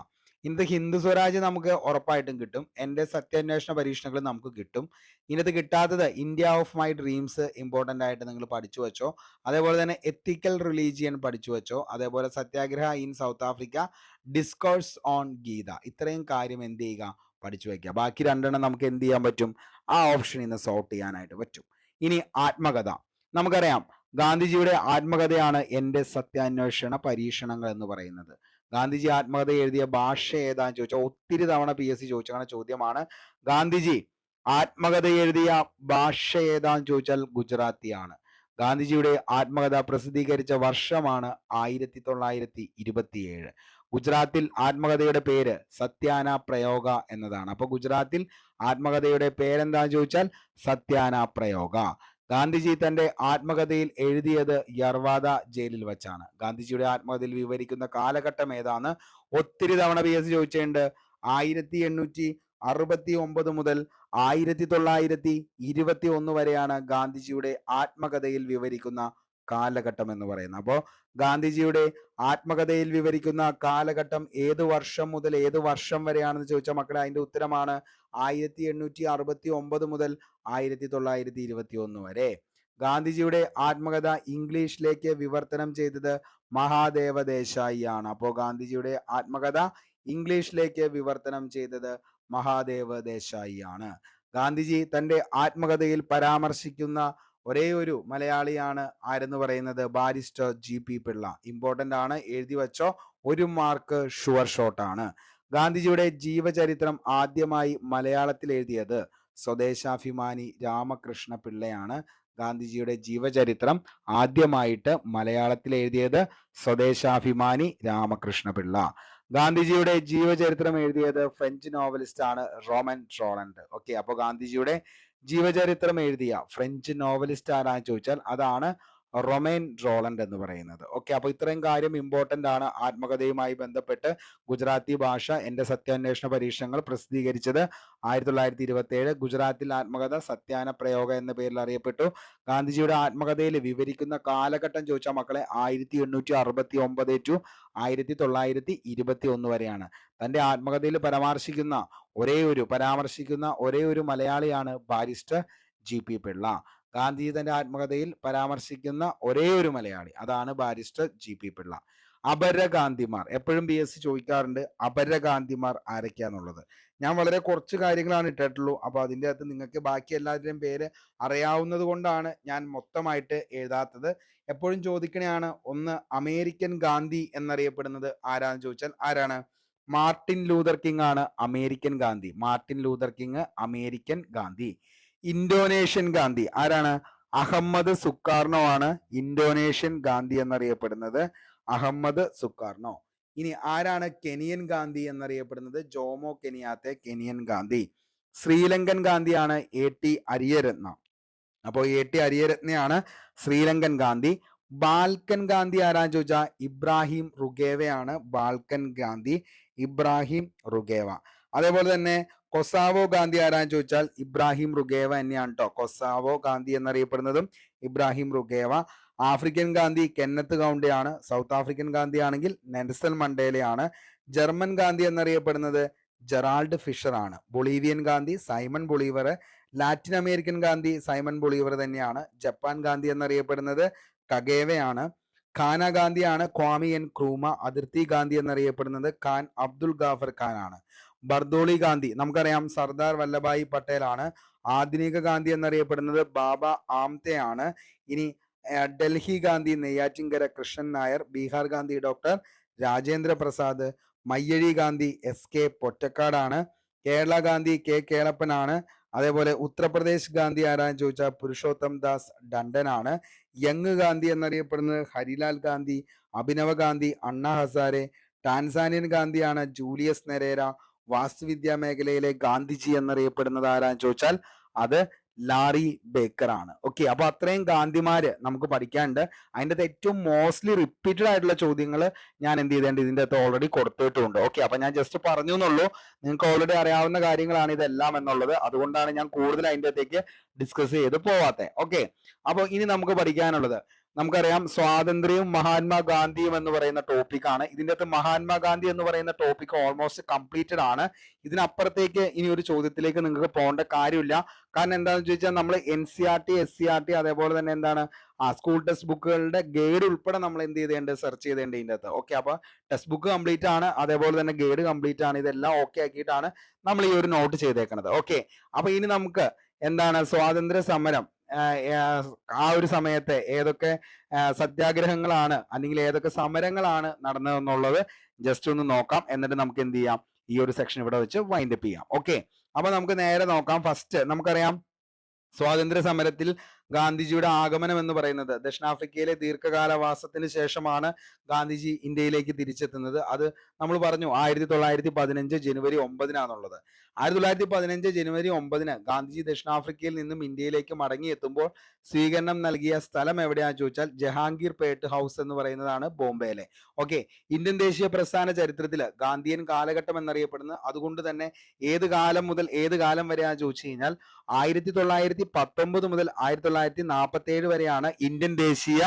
ഇന്നത്തെ ഹിന്ദു സ്വരാജ് നമുക്ക് ഉറപ്പായിട്ടും കിട്ടും. എൻ്റെ സത്യാന്വേഷണ പരീക്ഷണങ്ങൾ നമുക്ക് കിട്ടും. ഇന്നത്തെ കിട്ടാത്തത് India of my dreams important ആയിട്ട് നിങ്ങൾ പഠിച്ചു വെച്ചോ. അതേപോലെ തന്നെ എത്തിക്കൽ റിലീജിയൻ പഠിച്ചു വെച്ചോ. അതേപോലെ Satyagraha in South Africa, discourse on Gita. ഇത്രയും കാര്യം എന്ത് ചെയ്യുക? പഠിച്ചു വയ്ക്കുക. ബാക്കി രണ്ടെണ്ണം നമുക്ക് എന്ത് ചെയ്യാൻ പറ്റും? ആ ഓപ്ഷനിൽ നിന്ന് സോർട്ട് ചെയ്യാനായിട്ട് പറ്റും. ഇനി ആത്മകഥ. നമുക്കറിയാം ഗാന്ധിജിയുടെ ആത്മകഥയാണ് എൻ്റെ സത്യാന്വേഷണ പരീക്ഷണങ്ങൾ എന്ന് പറയുന്നത്. ഗാന്ധിജി ആത്മകഥ എഴുതിയ ഭാഷ ഏതാന്ന് ചോദിച്ചാൽ ഒത്തിരി തവണ PSC ചോദിച്ച ചോദ്യമാണ്. ഗാന്ധിജി ആത്മകഥ എഴുതിയ ഭാഷ ഏതാന്ന് ചോദിച്ചാൽ ഗുജറാത്തിയാണ്. ഗാന്ധിജിയുടെ ആത്മകഥ പ്രസിദ്ധീകരിച്ച വർഷമാണ് 1927. ഗുജറാത്തിൽ ആത്മകഥയുടെ പേര് സത്യാന പ്രയോഗ എന്നതാണ്. അപ്പൊ ഗുജറാത്തിൽ ആത്മകഥയുടെ പേരെന്താന്ന് ചോദിച്ചാൽ സത്യാന പ്രയോഗ. ഗാന്ധിജി തന്റെ ആത്മകഥയിൽ എഴുതിയത് യർവാദ ജയിലിൽ വെച്ചാണ്. ഗാന്ധിജിയുടെ ആത്മകഥയിൽ വിവരിക്കുന്ന കാലഘട്ടം ഏതാണ്? ഒത്തിരി തവണ PSC ചോദിച്ചിട്ടുണ്ട്. 1869 മുതൽ 1921 വരെയാണ് ഗാന്ധിജിയുടെ ആത്മകഥയിൽ വിവരിക്കുന്ന കാലഘട്ടം എന്ന് പറയുന്നത്. അപ്പോൾ ഗാന്ധിജിയുടെ ആത്മകഥയിൽ വിവരിക്കുന്ന കാലഘട്ടം ഏത് വർഷം മുതൽ ഏത് വർഷം വരെയാണെന്ന് ചോദിച്ചാൽ മക്കളെ അതിന്റെ ഉത്തരമാണ് 1869 മുതൽ 1921 വരെ. ഗാന്ധിജിയുടെ ആത്മകഥ ഇംഗ്ലീഷിലേക്ക് വിവർത്തനം ചെയ്തത് മഹാദേവ ദേശായി ആണ്. അപ്പോൾ ഗാന്ധിജിയുടെ ആത്മകഥ ഇംഗ്ലീഷിലേക്ക് വിവർത്തനം ചെയ്തത് മഹാദേവ ദേശായി ആണ്. ഗാന്ധിജി തന്റെ ആത്മകഥയിൽ പരാമർശിക്കുന്ന ഒരേ ഒരു മലയാളിയാണ് ആരെന്ന് പറയുന്നത് ബാരിസ്റ്റർ GP പിള്ള. ഇമ്പോർട്ടന്റ് ആണ്, എഴുതി വെച്ചോ, 1 മാർക്ക് ഷുവർ ഷോട്ട് ആണ്. ഗാന്ധിജിയുടെ ജീവചരിത്രം ആദ്യമായി മലയാളത്തിൽ എഴുതിയത് സ്വദേശാഭിമാനി രാമകൃഷ്ണ പിള്ളയാണ്. ഗാന്ധിജിയുടെ ജീവചരിത്രം ആദ്യമായിട്ട് മലയാളത്തിൽ എഴുതിയത് സ്വദേശാഭിമാനി രാമകൃഷ്ണ പിള്ള. ഗാന്ധിജിയുടെ ജീവചരിത്രം എഴുതിയത് ഫ്രഞ്ച് നോവലിസ്റ്റ് ആണ് റോമൻ റോളണ്ട്. ഓക്കെ, അപ്പൊ ഗാന്ധിജിയുടെ ജീവചരിത്രം എഴുതിയ ഫ്രഞ്ച് നോവലിസ്റ്റ് ആരാന്ന് ചോദിച്ചാൽ അതാണ് റൊമൈൻ റോളണ്ട് എന്ന് പറയുന്നത്. ഓക്കെ, അപ്പൊ ഇത്രയും കാര്യം ഇമ്പോർട്ടന്റ് ആണ്. ആത്മകഥയുമായി ബന്ധപ്പെട്ട് ഗുജറാത്തി ഭാഷ എന്റെ സത്യാന്വേഷണ പരീക്ഷണങ്ങൾ പ്രസിദ്ധീകരിച്ചത് 1927. ഗുജറാത്തിൽ ആത്മകഥ സത്യാന പ്രയോഗ എന്ന പേരിൽ അറിയപ്പെട്ടു. ഗാന്ധിജിയുടെ ആത്മകഥയിൽ വിവരിക്കുന്ന കാലഘട്ടം ചോദിച്ചാൽ മക്കളെ 1869 ടു 1921 വരെയാണ്. തന്റെ ആത്മകഥയിൽ പരാമർശിക്കുന്ന ഒരേ ഒരു മലയാളിയാണ് ബാരിസ്റ്റർ GP പിള്ള. ഗാന്ധിജി തന്റെ ആത്മകഥയിൽ പരാമർശിക്കുന്ന ഒരേ ഒരു മലയാളി, അതാണ് ബാരിസ്റ്റർ GP പിള്ള. അപരഗാന്ധിമാർ എപ്പോഴും PSC ചോദിക്കാറുണ്ട്, അപരഗാന്ധിമാർ ആരൊക്കെയാന്നുള്ളത്. ഞാൻ വളരെ കുറച്ച് കാര്യങ്ങളാണ് ഇട്ടിട്ടുള്ളൂ. അപ്പൊ അതിൻ്റെ അകത്ത് നിങ്ങൾക്ക് ബാക്കി എല്ലാവരുടെയും പേര് അറിയാവുന്നത് കൊണ്ടാണ് ഞാൻ മൊത്തമായിട്ട് എഴുതാത്തത്. എപ്പോഴും ചോദിക്കണയാണ്. ഒന്ന്, അമേരിക്കൻ ഗാന്ധി എന്നറിയപ്പെടുന്നത് ആരാന്ന് ചോദിച്ചാൽ ആരാണ്? മാർട്ടിൻ ലൂതർ കിങ് ആണ് American Gandhi. Martin Luther king American Gandhi. Indonesian Gandhi ആരാണ്? അഹമ്മദ് സുക്കാർണോ ആണ് ഇന്തോനേഷ്യൻ ഗാന്ധി എന്നറിയപ്പെടുന്നത്. അഹമ്മദ് സുക്കാർണോ. ഇനി ആരാണ് കെനിയൻ ഗാന്ധി എന്നറിയപ്പെടുന്നത്? ജോമോ കെനിയാത്തെ കെനിയൻ ഗാന്ധി. ശ്രീലങ്കൻ ഗാന്ധിയാണ് AT അരിയരത്ന. അപ്പോൾ AT അരിയരത്നയാണ് ശ്രീലങ്കൻ ഗാന്ധി. ബാൽക്കൻ ഗാന്ധി ആരാന്ന് ചോദിച്ചാൽ ഇബ്രാഹിം റുഗേവയാണ് ബാൽക്കൻ ഗാന്ധി. ഇബ്രാഹിം റുഗേവ. അതേപോലെ തന്നെ കൊസാവോ ഗാന്ധി ആരാന്ന് ചോദിച്ചാൽ ഇബ്രാഹിം റുഗേവ തന്നെയാണ് കേട്ടോ. കൊസാവോ ഗാന്ധി എന്നറിയപ്പെടുന്നതും Ibrahim Rugova. African Gandhi Kenneth കൗണ്ടിയാണ്. സൗത്ത് ആഫ്രിക്കൻ ഗാന്ധി ആണെങ്കിൽ നെൽസൺ മണ്ടേലയാണ്. ജർമ്മൻ ഗാന്ധി എന്നറിയപ്പെടുന്നത് ജെറാൾഡ് ഫിഷർ ആണ്. Bolivian Gandhi Simon Bolivar. Latin American Gandhi Simon Bolivar തന്നെയാണ്. ജപ്പാൻ ഗാന്ധി എന്നറിയപ്പെടുന്നത് കഗേവയാണ്. ഖാന ഗാന്ധിയാണ് ക്വാമി എൻ ക്രൂമ. അതിർത്തി ഗാന്ധി എന്നറിയപ്പെടുന്നത് ഖാൻ അബ്ദുൽ ഗാഫർ ഖാൻ ആണ്. ബർദോളി ഗാന്ധി നമുക്കറിയാം സർദാർ വല്ലഭായ് പട്ടേൽ ആണ്. ആധുനിക ഗാന്ധി എന്നറിയപ്പെടുന്നത് ബാബ ആംതെ ആണ്. ഇനി ഡൽഹി ഗാന്ധി നെയ്യാറ്റിൻകര കൃഷ്ണൻ നായർ. ബീഹാർ ഗാന്ധി ഡോക്ടർ രാജേന്ദ്ര പ്രസാദ്. മയ്യഴി ഗാന്ധി SK പൊറ്റക്കാടാണ്. കേരള ഗാന്ധി K കേളപ്പനാണ്. അതേപോലെ ഉത്തർപ്രദേശ് ഗാന്ധി ആരാന്ന് ചോദിച്ചാൽ പുരുഷോത്തം ദാസ് ഡണ്ടൻ ആണ്. യങ് ഗാന്ധി എന്നറിയപ്പെടുന്നത് ഹരിലാൽ ഗാന്ധി. അഭിനവ ഗാന്ധി അണ്ണ ഹസാരെ. ടാൻസാനിയൻ ഗാന്ധിയാണ് ജൂലിയസ് നെരേര. വാസ്തുവിദ്യാ മേഖലയിലെ ഗാന്ധിജി എന്നറിയപ്പെടുന്നത് ആരാന്ന് ചോദിച്ചാൽ അത് ലാറി ബേക്കർ ആണ്. ഓക്കെ, അപ്പൊ അത്രയും ഗാന്ധിമാര് നമുക്ക് പഠിക്കാനുണ്ട്. അതിൻ്റെ ഏറ്റവും മോസ്റ്റ്ലി റിപ്പീറ്റഡ് ആയിട്ടുള്ള ചോദ്യങ്ങൾ ഞാൻ എന്ത് ചെയ്തേണ്ട ഇതിൻ്റെ അകത്ത് ഓൾറെഡി കൊടുത്തിട്ടുണ്ട്. ഓക്കെ, അപ്പൊ ഞാൻ ജസ്റ്റ് പറഞ്ഞു എന്നുള്ളൂ. നിങ്ങൾക്ക് ഓൾറെഡി അറിയാവുന്ന കാര്യങ്ങളാണ് ഇതെല്ലാം എന്നുള്ളത്. അതുകൊണ്ടാണ് ഞാൻ കൂടുതൽ അതിൻ്റെ അകത്തേക്ക് ഡിസ്കസ് ചെയ്ത് പോവാത്തെ. ഓക്കെ, അപ്പൊ ഇനി നമുക്ക് പഠിക്കാനുള്ളത് നമുക്കറിയാം സ്വാതന്ത്ര്യവും മഹാത്മാഗാന്ധിയും എന്ന് പറയുന്ന ടോപ്പിക്കാണ്. ഇതിൻ്റെ അകത്ത് മഹാത്മാഗാന്ധി എന്ന് പറയുന്ന ടോപ്പിക് ഓൾമോസ്റ്റ് കംപ്ലീറ്റഡ് ആണ്. ഇതിനപ്പുറത്തേക്ക് ഇനി ഒരു ചോദ്യത്തിലേക്ക് നിങ്ങൾക്ക് പോകേണ്ട കാര്യമില്ല. കാരണം എന്താണെന്ന് ചോദിച്ചാൽ നമ്മൾ NCERT SCERT അതേപോലെ തന്നെ എന്താണ് സ്കൂൾ ടെക്സ്റ്റ് ബുക്കുകളുടെ ഗൈഡ് ഉൾപ്പെടെ നമ്മൾ എന്ത് ചെയ്തേണ്ടത് സെർച്ച് ചെയ്തേണ്ടത് ഇതിൻ്റെ അകത്ത്. ഓക്കെ, അപ്പൊ ടെക്സ്റ്റ് ബുക്ക് കംപ്ലീറ്റ് ആണ്, അതേപോലെ തന്നെ ഗൈഡ് കംപ്ലീറ്റ് ആണ്. ഇതെല്ലാം ഓക്കെ ആക്കിയിട്ടാണ് നമ്മൾ ഈ ഒരു നോട്ട് ചെയ്തേക്കുന്നത്. ഓക്കെ, അപ്പൊ ഇനി നമുക്ക് എന്താണ് സ്വാതന്ത്ര്യ സമരം ആ ഒരു സമയത്തെ ഏതൊക്കെ സത്യാഗ്രഹങ്ങളാണ് അല്ലെങ്കിൽ ഏതൊക്കെ സമരങ്ങളാണ് നടന്നതെന്നുള്ളത് ജസ്റ്റ് ഒന്ന് നോക്കാം. എന്നിട്ട് നമുക്ക് എന്ത് ചെയ്യാം, ഈ ഒരു സെക്ഷൻ ഇവിടെ വെച്ച് വൈൻഡ് അപ്പ് ചെയ്യാം. ഓക്കെ, അപ്പൊ നമുക്ക് നേരെ നോക്കാം. ഫസ്റ്റ് നമുക്കറിയാം സ്വാതന്ത്ര്യ സമരത്തിൽ ഗാന്ധിജിയുടെ ആഗമനം എന്ന് പറയുന്നത്? ദക്ഷിണാഫ്രിക്കയിലെ ദീർഘകാലവാസത്തിന് ശേഷമാണ് ഗാന്ധിജി ഇന്ത്യയിലേക്ക് തിരിച്ചെത്തുന്നത്. അത് നമ്മൾ പറഞ്ഞു 1915 ജനുവരി 9-നാണുള്ളത്. 1915 ജനുവരി 9-ന് ഗാന്ധിജി ദക്ഷിണാഫ്രിക്കയിൽ നിന്നും ഇന്ത്യയിലേക്ക് മടങ്ങിയെത്തുമ്പോൾ സ്വീകരണം നൽകിയ സ്ഥലം എവിടെയാണെന്ന് ചോദിച്ചാൽ ജഹാംഗീർ പേട്ട് ഹൗസ് എന്ന് പറയുന്നതാണ് ബോംബെയിലെ. ഓക്കെ, ഇന്ത്യൻ ദേശീയ പ്രസ്ഥാന ചരിത്രത്തിൽ ഗാന്ധിയൻ കാലഘട്ടം എന്നറിയപ്പെടുന്നത് അതുകൊണ്ട് തന്നെ ഏത് കാലം മുതൽ ഏത് കാലം വരെയാണെന്ന് ചോദിച്ചു കഴിഞ്ഞാൽ 1919 മുതൽ 1947 വരെയാണ് ഇന്ത്യൻ ദേശീയ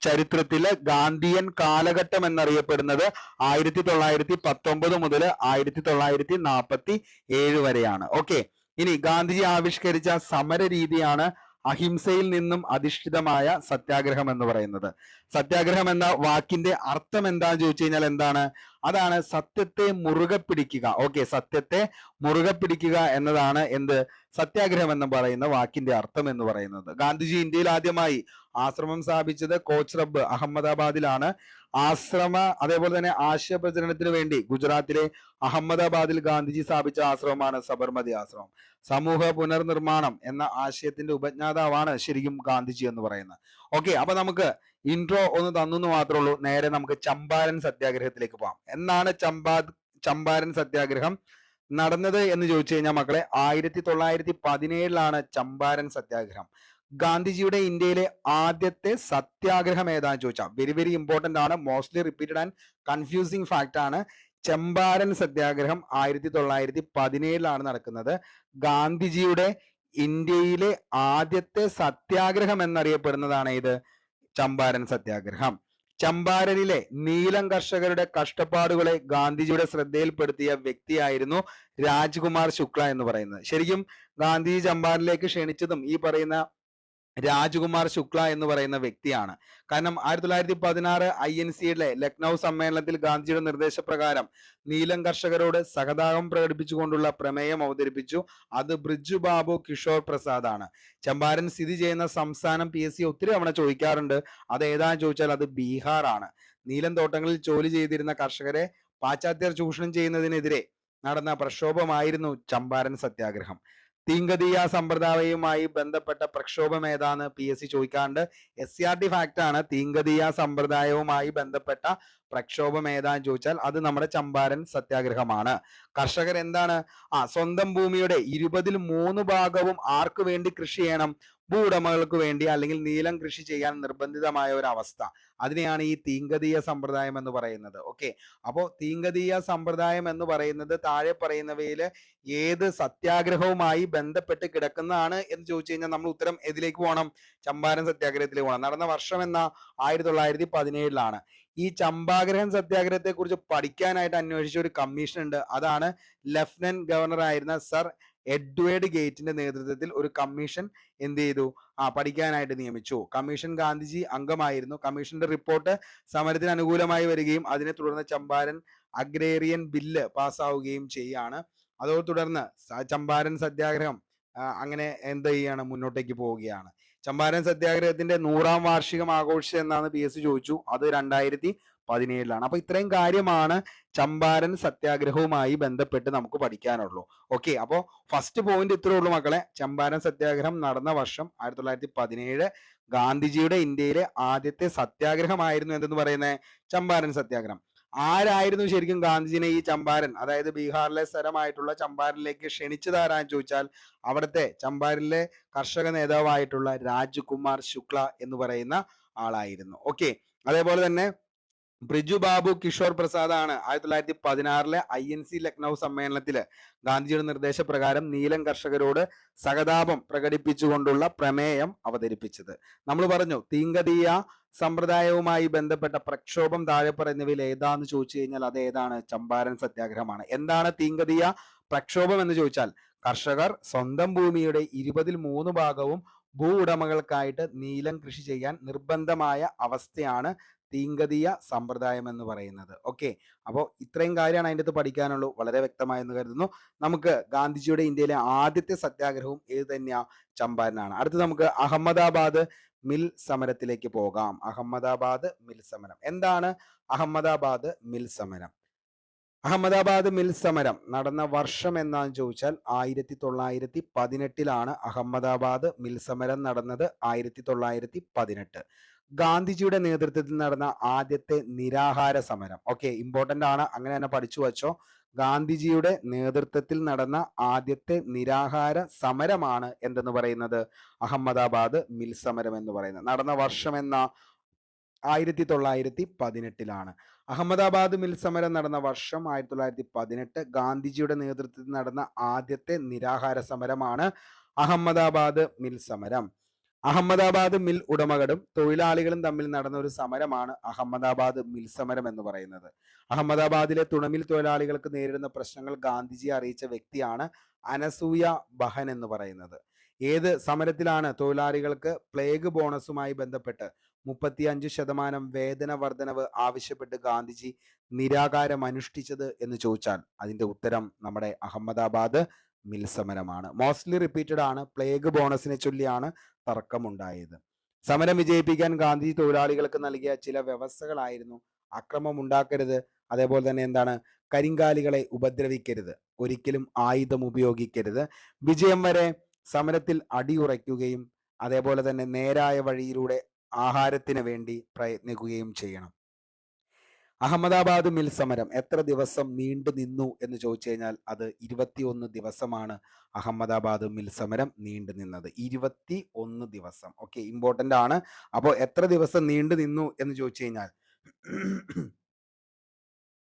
ചരിത്രത്തിലെ ഗാന്ധിയൻ കാലഘട്ടം എന്നറിയപ്പെടുന്നത്. 1919 മുതൽ 1947 വരെയാണ്. ഓക്കെ, ഇനി ഗാന്ധിജി ആവിഷ്കരിച്ച സമര രീതിയാണ് അഹിംസയിൽ നിന്നും അധിഷ്ഠിതമായ സത്യാഗ്രഹം എന്ന് പറയുന്നത്. സത്യാഗ്രഹം എന്ന വാക്കിന്റെ അർത്ഥം എന്താന്ന് ചോദിച്ചു കഴിഞ്ഞാൽ എന്താണ്? അതാണ് സത്യത്തെ മുറുകെ പിടിക്കുക. ഓക്കെ, സത്യത്തെ മുറുകെ പിടിക്കുക എന്നതാണ് എന്ത് സത്യാഗ്രഹം എന്ന് പറയുന്ന വാക്കിന്റെ അർത്ഥം എന്ന് പറയുന്നത്. ഗാന്ധിജി ഇന്ത്യയിൽ ആദ്യമായി ആശ്രമം സ്ഥാപിച്ചത് കോച്ച് റബ്ബ് അഹമ്മദാബാദിലാണ്. അതേപോലെ തന്നെ ആശയ പ്രചരണത്തിന് വേണ്ടി ഗുജറാത്തിലെ അഹമ്മദാബാദിൽ ഗാന്ധിജി സ്ഥാപിച്ച ആശ്രമമാണ് സബർമതി ആശ്രമം. സമൂഹ പുനർനിർമ്മാണം എന്ന ആശയത്തിന്റെ ഉപജ്ഞാതാവാണ് ശരിക്കും ഗാന്ധിജി എന്ന് പറയുന്നത്. ഓക്കെ, അപ്പൊ നമുക്ക് ഇൻട്രോ ഒന്ന് തന്നു മാത്രമേ ഉള്ളൂ. നേരെ നമുക്ക് ചമ്പാരൻ സത്യാഗ്രഹത്തിലേക്ക് പോകാം. എന്നാണ് ചമ്പാരൻ സത്യാഗ്രഹം നടന്നത് എന്ന് ചോദിച്ചു കഴിഞ്ഞാൽ മക്കളെ 1917-ലാണ് ചമ്പാരൻ സത്യാഗ്രഹം. ഗാന്ധിജിയുടെ ഇന്ത്യയിലെ ആദ്യത്തെ സത്യാഗ്രഹം ഏതാന്ന് ചോദിച്ചാൽ വെരി വെരി ഇമ്പോർട്ടന്റ് ആണ്, mostly repeated and confusing fact ആണ്. ചമ്പാരൻ സത്യാഗ്രഹം 1917-ലാണ് നടക്കുന്നത്. ഗാന്ധിജിയുടെ ഇന്ത്യയിലെ ആദ്യത്തെ സത്യാഗ്രഹം എന്നറിയപ്പെടുന്നതാണ് ഇത് ചമ്പാരൻ സത്യാഗ്രഹം. ചമ്പാരനിലെ നീലം കർഷകരുടെ കഷ്ടപ്പാടുകളെ ഗാന്ധിജിയുടെ ശ്രദ്ധയിൽപ്പെടുത്തിയ വ്യക്തിയായിരുന്നു രാജ്കുമാർ ശുക്ല എന്ന് പറയുന്നത്. ശരിക്കും ഗാന്ധിജി ചമ്പാരനിലേക്ക് ക്ഷണിച്ചതും ഈ പറയുന്ന രാജ്കുമാർ ശുക്ല എന്ന് പറയുന്ന വ്യക്തിയാണ്. കാരണം 1916 INC-യുടെ ലക്നൗ സമ്മേളനത്തിൽ ഗാന്ധിജിയുടെ നിർദ്ദേശപ്രകാരം നീലം കർഷകരോട് സഹതാപം പ്രകടിപ്പിച്ചുകൊണ്ടുള്ള പ്രമേയം അവതരിപ്പിച്ചു. അത് ബ്രിജു ബാബു കിഷോർ പ്രസാദ് ആണ്. ചമ്പാരൻ സ്ഥിതി ചെയ്യുന്ന സംസ്ഥാനം PSC ഒത്തിരി തവണ ചോദിക്കാറുണ്ട്. അത് ഏതാന്ന് ചോദിച്ചാൽ അത് ബീഹാർ ആണ്. നീലം തോട്ടങ്ങളിൽ ജോലി ചെയ്തിരുന്ന കർഷകരെ പാശ്ചാത്യർ ചൂഷണം ചെയ്യുന്നതിനെതിരെ നടന്ന പ്രക്ഷോഭമായിരുന്നു ചമ്പാരൻ സത്യാഗ്രഹം. തീങ്കതീയ സമ്പ്രദായവുമായി ബന്ധപ്പെട്ട പ്രക്ഷോഭം ഏതാന്ന് PSC ചോദിക്കാറുണ്ട്. SCRT ഫാക്ട് ആണ്. തീങ്കതീയ സമ്പ്രദായവുമായി ബന്ധപ്പെട്ട പ്രക്ഷോഭം ഏതാന്ന് ചോദിച്ചാൽ അത് നമ്മുടെ ചമ്പാരൻ സത്യാഗ്രഹമാണ്. കർഷകർ എന്താണ് സ്വന്തം ഭൂമിയുടെ 3 ഭാഗവും ആർക്ക് വേണ്ടി കൃഷി ചെയ്യണം? ഭൂവുടമകൾക്ക് വേണ്ടി, അല്ലെങ്കിൽ നീലം കൃഷി ചെയ്യാൻ നിർബന്ധിതമായ ഒരു അവസ്ഥ. അതിനെയാണ് ഈ തീങ്കതീയ സമ്പ്രദായം എന്ന് പറയുന്നത്. ഓക്കെ, അപ്പോ തീങ്കതീയ സമ്പ്രദായം എന്ന് പറയുന്നത് താഴെ പറയുന്നവയില് ഏത് സത്യാഗ്രഹവുമായി ബന്ധപ്പെട്ട് കിടക്കുന്നതാണ് എന്ന് ചോദിച്ചു കഴിഞ്ഞാൽ നമ്മൾ ഉത്തരം ഏതിലേക്ക് പോകണം? ചമ്പാരൻ സത്യാഗ്രഹത്തിലേക്ക് പോകണം. നടന്ന വർഷം എന്ന 1917-ലാണ്. ഈ ചമ്പാഗ്രഹൻ സത്യാഗ്രഹത്തെ കുറിച്ച് പഠിക്കാനായിട്ട് അന്വേഷിച്ച ഒരു കമ്മീഷൻ ഉണ്ട്. അതാണ് ലഫ്റ്റനന്റ് ഗവർണർ ആയിരുന്ന സർ എഡ്വേർഡ് ഗേറ്റിന്റെ നേതൃത്വത്തിൽ ഒരു കമ്മീഷൻ എന്ത് ചെയ്തു? പഠിക്കാനായിട്ട് നിയമിച്ചു. കമ്മീഷൻ ഗാന്ധിജി അംഗമായിരുന്നു. കമ്മീഷന്റെ റിപ്പോർട്ട് സമരത്തിന് അനുകൂലമായി വരികയും അതിനെ തുടർന്ന് ചമ്പാരൻ അഗ്രേറിയൻ ബില്ല് പാസ്സാവുകയും ചെയ്യാണ്. അതോടെ തുടർന്ന് ചമ്പാരൻ സത്യാഗ്രഹം അങ്ങനെ എന്ത് ചെയ്യാണ്? മുന്നോട്ടേക്ക് പോവുകയാണ്. ചമ്പാരൻ സത്യാഗ്രഹത്തിന്റെ 100-ാം വാർഷികം ആഘോഷിച്ചത് എന്നാണ് PSC ചോദിച്ചു. അത് 2017-ലാണ്. അപ്പൊ ഇത്രയും കാര്യമാണ് ചമ്പാരൻ സത്യാഗ്രഹവുമായി ബന്ധപ്പെട്ട് നമുക്ക് പഠിക്കാനുള്ളൂ. ഓക്കെ, അപ്പോ ഫസ്റ്റ് പോയിന്റ് ഇത്രേ ഉള്ളൂ മക്കളെ. ചമ്പാരൻ സത്യാഗ്രഹം നടന്ന വർഷം 1917. ഗാന്ധിജിയുടെ ഇന്ത്യയിലെ ആദ്യത്തെ സത്യാഗ്രഹമായിരുന്നു എന്തെന്ന് പറയുന്നത്? ചമ്പാരൻ സത്യാഗ്രഹം. ആരായിരുന്നു ശരിക്കും ഗാന്ധിജിനെ ഈ ചമ്പാരൻ, അതായത് ബീഹാറിലെ സ്ഥലമായിട്ടുള്ള ചമ്പാരനിലേക്ക് ക്ഷണിച്ചതാരാന്ന് ചോദിച്ചാൽ അവിടുത്തെ ചമ്പാരനിലെ കർഷക നേതാവായിട്ടുള്ള രാജ്കുമാർ ശുക്ല എന്ന് പറയുന്ന ആളായിരുന്നു. ഓക്കെ, അതേപോലെ തന്നെ ബ്രിജു ബാബു കിഷോർ പ്രസാദ് ആണ് 1916-ലെ INC ലക്നൗ സമ്മേളനത്തില് ഗാന്ധിജിയുടെ നിർദ്ദേശപ്രകാരം നീലം കർഷകരോട് സഹതാപം പ്രകടിപ്പിച്ചുകൊണ്ടുള്ള പ്രമേയം അവതരിപ്പിച്ചത്. നമ്മൾ പറഞ്ഞു തീങ്കതീയ സമ്പ്രദായവുമായി ബന്ധപ്പെട്ട പ്രക്ഷോഭം താഴെ പറയുന്നവയിൽ ഏതാന്ന് ചോദിച്ചു കഴിഞ്ഞാൽ അത് ഏതാണ്? ചമ്പാരൻ സത്യാഗ്രഹമാണ്. എന്താണ് തീങ്കതീയ പ്രക്ഷോഭം എന്ന് ചോദിച്ചാൽ കർഷകർ സ്വന്തം ഭൂമിയുടെ 3 ഭാഗവും ഭൂ ഉടമകൾക്കായിട്ട് നീലം കൃഷി ചെയ്യാൻ നിർബന്ധമായ അവസ്ഥയാണ് തീങ്കതീയ സമ്പ്രദായം എന്ന് പറയുന്നത്. ഓക്കെ, അപ്പോൾ ഇത്രയും കാര്യമാണ് അതിൻ്റെ അകത്ത് പഠിക്കാനുള്ളൂ. വളരെ വ്യക്തമായെന്ന് കരുതുന്നു. നമുക്ക് ഗാന്ധിജിയുടെ ഇന്ത്യയിലെ ആദ്യത്തെ സത്യാഗ്രഹവും ഏത് തന്നെയാ? ചമ്പാരനാണ്. അടുത്ത് നമുക്ക് അഹമ്മദാബാദ് മിൽ സമരത്തിലേക്ക് പോകാം. അഹമ്മദാബാദ് മിൽ സമരം എന്താണ്? അഹമ്മദാബാദ് മിൽ സമരം അഹമ്മദാബാദ് മിൽ സമരം നടന്ന വർഷം എന്നാന്ന് ചോദിച്ചാൽ 1918 അഹമ്മദാബാദ് മിൽ സമരം നടന്നത്. 1918 ഗാന്ധിജിയുടെ നേതൃത്വത്തിൽ നടന്ന ആദ്യത്തെ നിരാഹാര സമരം. ഓക്കെ, ഇമ്പോർട്ടന്റ് ആണ്, അങ്ങനെ തന്നെ പഠിച്ചു വച്ചോ. ഗാന്ധിജിയുടെ നേതൃത്വത്തിൽ നടന്ന ആദ്യത്തെ നിരാഹാര സമരമാണ് എന്തെന്ന് പറയുന്നത്, അഹമ്മദാബാദ് മിൽ സമരം എന്ന് പറയുന്നത്. നടന്ന വർഷം എന്ന 1918 അഹമ്മദാബാദ് മിൽ സമരം നടന്ന വർഷം 1918. ഗാന്ധിജിയുടെ നേതൃത്വത്തിൽ നടന്ന ആദ്യത്തെ നിരാഹാര സമരമാണ് അഹമ്മദാബാദ് മിൽ സമരം. അഹമ്മദാബാദ് മിൽ ഉടമകളും തൊഴിലാളികളും തമ്മിൽ നടന്ന ഒരു സമരമാണ് അഹമ്മദാബാദ് മിൽ സമരം എന്ന് പറയുന്നത്. അഹമ്മദാബാദിലെ തുണമിൽ തൊഴിലാളികൾക്ക് നേരിടുന്ന പ്രശ്നങ്ങൾ ഗാന്ധിജിയെ അറിയിച്ച വ്യക്തിയാണ് അനസൂയ ബഹൻ എന്ന് പറയുന്നത്. ഏത് സമരത്തിലാണ് തൊഴിലാളികൾക്ക് പ്ലേഗ് ബോണസുമായി ബന്ധപ്പെട്ട് 35% വേതന വർധനവ് ആവശ്യപ്പെട്ട് ഗാന്ധിജി നിരാകാരം അനുഷ്ഠിച്ചത് എന്ന് ചോദിച്ചാൽ അതിന്റെ ഉത്തരം നമ്മുടെ അഹമ്മദാബാദ് മിൽ സമരമാണ്. മോസ്റ്റ്ലി റിപ്പീറ്റഡ് ആണ്. പ്ലേഗ് ബോണസിനെ ചൊല്ലിയാണ് തർക്കമുണ്ടായത്. സമരം വിജയിപ്പിക്കാൻ ഗാന്ധിജി തൊഴിലാളികൾക്ക് നൽകിയ ചില വ്യവസ്ഥകളായിരുന്നു അക്രമം ഉണ്ടാക്കരുത്, അതേപോലെ തന്നെ എന്താണ്, കരിങ്കാലികളെ ഉപദ്രവിക്കരുത്, ഒരിക്കലും ആയുധം ഉപയോഗിക്കരുത്, വിജയം വരെ സമരത്തിൽ അടിയുറയ്ക്കുകയും അതേപോലെ തന്നെ നേരായ വഴിയിലൂടെ ആഹാരത്തിന് വേണ്ടി പ്രയത്നിക്കുകയും ചെയ്യണം. അഹമ്മദാബാദ് മിൽ സമരം എത്ര ദിവസം നീണ്ടു നിന്നു എന്ന് ചോദിച്ചു കഴിഞ്ഞാൽ അത് 21 ദിവസമാണ് അഹമ്മദാബാദ് മിൽ സമരം നീണ്ടു നിന്നത്. 21 ദിവസം. ഓക്കെ, ഇമ്പോർട്ടന്റ് ആണ്. അപ്പോൾ എത്ര ദിവസം നീണ്ടു നിന്നു എന്ന് ചോദിച്ചു കഴിഞ്ഞാൽ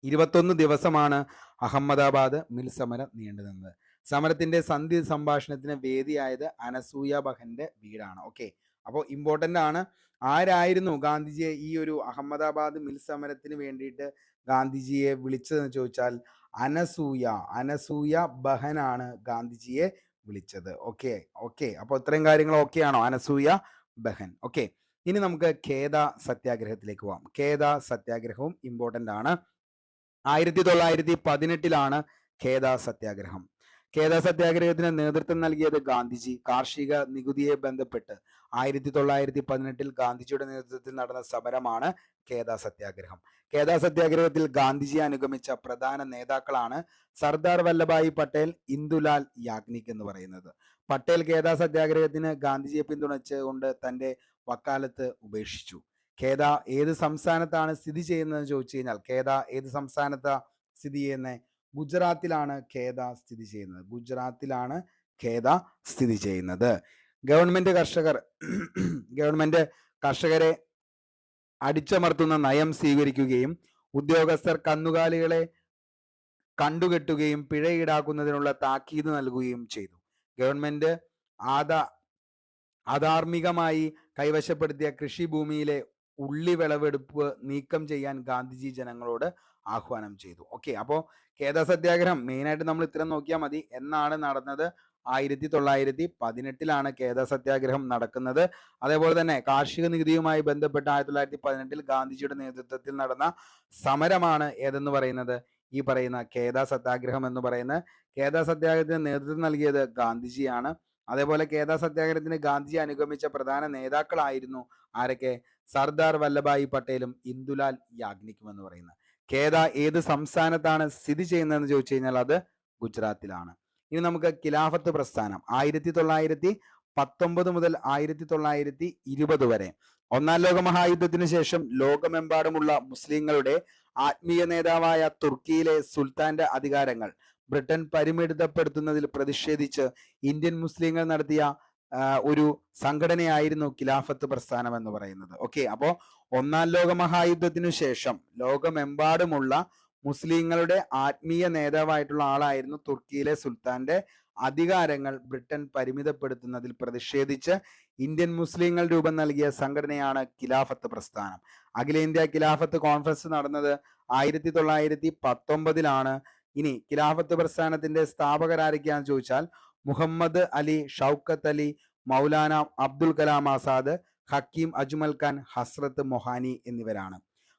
21 ദിവസമാണ് അഹമ്മദാബാദ് മിൽ സമരം നീണ്ടു നിന്നത്. സമരത്തിന്റെ സന്ധി സംഭാഷണത്തിന് വേദിയായത് അനസൂയ ബഹന്റെ വീടാണ്. ഓക്കെ, അപ്പോൾ ഇമ്പോർട്ടന്റ് ആണ്. ആരായിരുന്നു ഗാന്ധിജിയെ ഈ ഒരു അഹമ്മദാബാദ് മിൽ സമരത്തിന് വേണ്ടിയിട്ട് ഗാന്ധിജിയെ വിളിച്ചതെന്ന് ചോദിച്ചാൽ അനസൂയ ബഹനാണ് ഗാന്ധിജിയെ വിളിച്ചത്. ഓക്കെ ഓക്കെ അപ്പോൾ ഇത്രയും കാര്യങ്ങൾ ഓക്കെ ആണോ? അനസൂയ ബഹൻ. ഓക്കെ, ഇനി നമുക്ക് ഖേദ സത്യാഗ്രഹത്തിലേക്ക് പോവാം. ഖേദ സത്യാഗ്രഹവും ഇമ്പോർട്ടന്റ് ആണ്. 1918 ഖേദ സത്യാഗ്രഹം. ഖേദ സത്യാഗ്രഹത്തിന് നേതൃത്വം നൽകിയത് ഗാന്ധിജി. കാർഷിക നികുതിയെ ബന്ധപ്പെട്ട് 1918 ഗാന്ധിജിയുടെ നേതൃത്വത്തിൽ നടന്ന സമരമാണ് ഖേദ സത്യാഗ്രഹം. ഖേദ സത്യാഗ്രഹത്തിൽ ഗാന്ധിജിയെ അനുഗമിച്ച പ്രധാന നേതാക്കളാണ് സർദാർ വല്ലഭായ് പട്ടേൽ, ഇന്ദുലാൽ യാഗ്നിക് എന്ന് പറയുന്നത്. പട്ടേൽ ഖേദ സത്യാഗ്രഹത്തിന് ഗാന്ധിജിയെ പിന്തുണച്ചുകൊണ്ട് തന്റെ വക്കാലത്ത് ഉപേക്ഷിച്ചു. ഖേദ ഏത് സംസ്ഥാനത്താണ് സ്ഥിതി ചെയ്യുന്നതെന്ന് ചോദിച്ചു കഴിഞ്ഞാൽ ഖേദ ഏത് സംസ്ഥാനത്താണ് സ്ഥിതി ചെയ്യുന്നത്? ഗുജറാത്തിലാണ് ഖേദ സ്ഥിതി ചെയ്യുന്നത്. ഗുജറാത്തിലാണ് ഖേദ സ്ഥിതി ചെയ്യുന്നത്. ഗവൺമെന്റ് കർഷകരെ അടിച്ചമർത്തുന്ന നയം സ്വീകരിക്കുകയും ഉദ്യോഗസ്ഥർ കന്നുകാലികളെ കണ്ടുകെട്ടുകയും പിഴ ഈടാക്കുന്നതിനുള്ള താക്കീത് നൽകുകയും ചെയ്തു. ഗവൺമെന്റ് അധാർമികമായി കൈവശപ്പെടുത്തിയ കൃഷിഭൂമിയിലെ ഉള്ളി വിളവെടുപ്പ് നീക്കം ചെയ്യാൻ ഗാന്ധിജി ജനങ്ങളോട് ആഹ്വാനം ചെയ്തു. ഓക്കെ, അപ്പോൾ ഖേദ സത്യാഗ്രഹം മെയിനായിട്ട് നമ്മൾ ഇത്രയും നോക്കിയാൽ മതി. എന്നാണ് നടന്നത്? 1918 ഖേദ സത്യാഗ്രഹം നടക്കുന്നത്. അതേപോലെ തന്നെ കാർഷിക നികുതിയുമായി ബന്ധപ്പെട്ട് 1918 ഗാന്ധിജിയുടെ നേതൃത്വത്തിൽ നടന്ന സമരമാണ് ഏതെന്ന് പറയുന്നത്, ഈ പറയുന്ന ഖേദ സത്യാഗ്രഹം എന്ന് പറയുന്നത്. ഖേദ സത്യാഗ്രഹത്തിന് നേതൃത്വം നൽകിയത് ഗാന്ധിജിയാണ്. അതേപോലെ ഖേദ സത്യാഗ്രഹത്തിന് ഗാന്ധിജി അനുഗമിച്ച പ്രധാന നേതാക്കളായിരുന്നു ആരൊക്കെ? സർദാർ വല്ലഭായ് പട്ടേലും ഇന്ദുലാൽ യാഗ്നിക്കും എന്ന് പറയുന്നത്. ഖേദ ഏത് സംസ്ഥാനത്താണ് സ്ഥിതി ചെയ്യുന്നതെന്ന് ചോദിച്ചു കഴിഞ്ഞാൽ അത് ഗുജറാത്തിലാണ്. ഇനി നമുക്ക് ഖിലാഫത്ത് പ്രസ്ഥാനം 1919 മുതൽ 1920 വരെ. ഒന്നാം ലോക മഹായുദ്ധത്തിന് ശേഷം ലോകമെമ്പാടുമുള്ള മുസ്ലിങ്ങളുടെ ആത്മീയ നേതാവായ തുർക്കിയിലെ സുൽത്താന്റെ അധികാരങ്ങൾ ബ്രിട്ടൻ പരിമിതപ്പെടുത്തുന്നതിൽ പ്രതിഷേധിച്ച് ഇന്ത്യൻ മുസ്ലിങ്ങൾ നടത്തിയ ഒരു സംഘടനയായിരുന്നു ഖിലാഫത്ത് പ്രസ്ഥാനം എന്ന് പറയുന്നത്. ഓക്കെ, അപ്പോൾ ഒന്നാം ലോക മഹായുദ്ധത്തിനു ശേഷം ലോകമെമ്പാടുമുള്ള മുസ്ലിങ്ങളുടെ ആത്മീയ നേതാവായിട്ടുള്ള ആളായിരുന്നു തുർക്കിയിലെ സുൽത്താന്റെ അധികാരങ്ങൾ ബ്രിട്ടൻ പരിമിതപ്പെടുത്തുന്നതിൽ പ്രതിഷേധിച്ച് ഇന്ത്യൻ മുസ്ലിങ്ങൾ രൂപം നൽകിയ സംഘടനയാണ് ഖിലാഫത്ത് പ്രസ്ഥാനം. അഖിലേന്ത്യാ ഖിലാഫത്ത് കോൺഫറൻസ് നടന്നത് 1919. ഇനി ഖിലാഫത്ത് പ്രസ്ഥാനത്തിന്റെ സ്ഥാപകരാരൊക്കെയാണെന്ന് ചോദിച്ചാൽ മുഹമ്മദ് അലി, ഷൗക്കത്ത് അലി, മൗലാന അബ്ദുൽ കലാം ആസാദ്, ഹക്കീം അജ്മൽ ഖാൻ, ഹസ്രത്ത് മൊഹാനി എന്നിവരാണ്.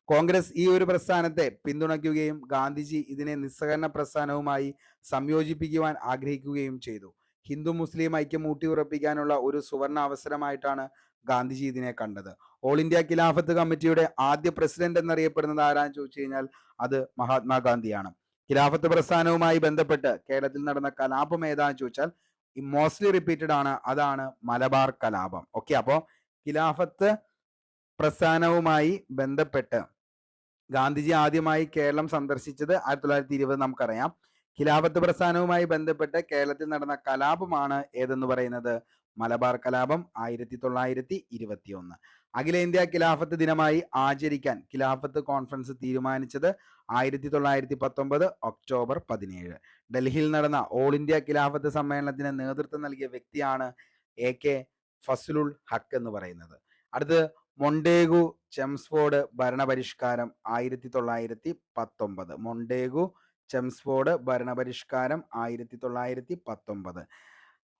കോൺഗ്രസ് ഈ ഒരു പ്രസ്ഥാനത്തെ പിന്തുണയ്ക്കുകയും ഗാന്ധിജി ഇതിനെ നിസ്സഹകരണ പ്രസ്ഥാനവുമായി സംയോജിപ്പിക്കുവാൻ ആഗ്രഹിക്കുകയും ചെയ്തു. ഹിന്ദു മുസ്ലിം ഐക്യം ഊട്ടിയുറപ്പിക്കാനുള്ള ഒരു സുവർണ അവസരമായിട്ടാണ് ഗാന്ധിജി ഇതിനെ കണ്ടത്. ഓൾ ഇന്ത്യ ഖിലാഫത്ത് കമ്മിറ്റിയുടെ ആദ്യ പ്രസിഡന്റ് എന്നറിയപ്പെടുന്നത് ആരാന്ന് ചോദിച്ചു കഴിഞ്ഞാൽ അത് മഹാത്മാഗാന്ധിയാണ്. ഖിലാഫത്ത് പ്രസ്ഥാനവുമായി ബന്ധപ്പെട്ട് കേരളത്തിൽ നടന്ന കലാപം ഏതാന്ന് ചോദിച്ചാൽ മോസ്റ്റ്ലി റിപ്പീറ്റഡ് ആണ്, അതാണ് മലബാർ കലാപം. ഓക്കെ, അപ്പോൾ ഖിലാഫത്ത് പ്രസ്ഥാനവുമായി ബന്ധപ്പെട്ട് ഗാന്ധിജി ആദ്യമായി കേരളം സന്ദർശിച്ചത് 1920 നമുക്കറിയാം. ഖിലാഫത്ത് പ്രസ്ഥാനവുമായി ബന്ധപ്പെട്ട് കേരളത്തിൽ നടന്ന കലാപമാണ് ഏതെന്ന് പറയുന്നത് മലബാർ കലാപം 1921. അഖിലേന്ത്യാ ഖിലാഫത്ത് ദിനമായി ആചരിക്കാൻ ഖിലാഫത്ത് കോൺഫറൻസ് തീരുമാനിച്ചത് 1919 ഒക്ടോബർ 17. ഡൽഹിയിൽ നടന്ന ഓൾ ഇന്ത്യ ഖിലാഫത്ത് സമ്മേളനത്തിന് നേതൃത്വം നൽകിയ വ്യക്തിയാണ് AK ഫസ്ലുൽ ഹക്ക് എന്ന് പറയുന്നത്. അടുത്ത് മൊണ്ടേഗു ചെംസ്ഫോർഡ് ഭരണപരിഷ്കാരം 1919. മൊണ്ടേഗു ചെംസ്ഫോർഡ് ഭരണപരിഷ്കാരം 1919.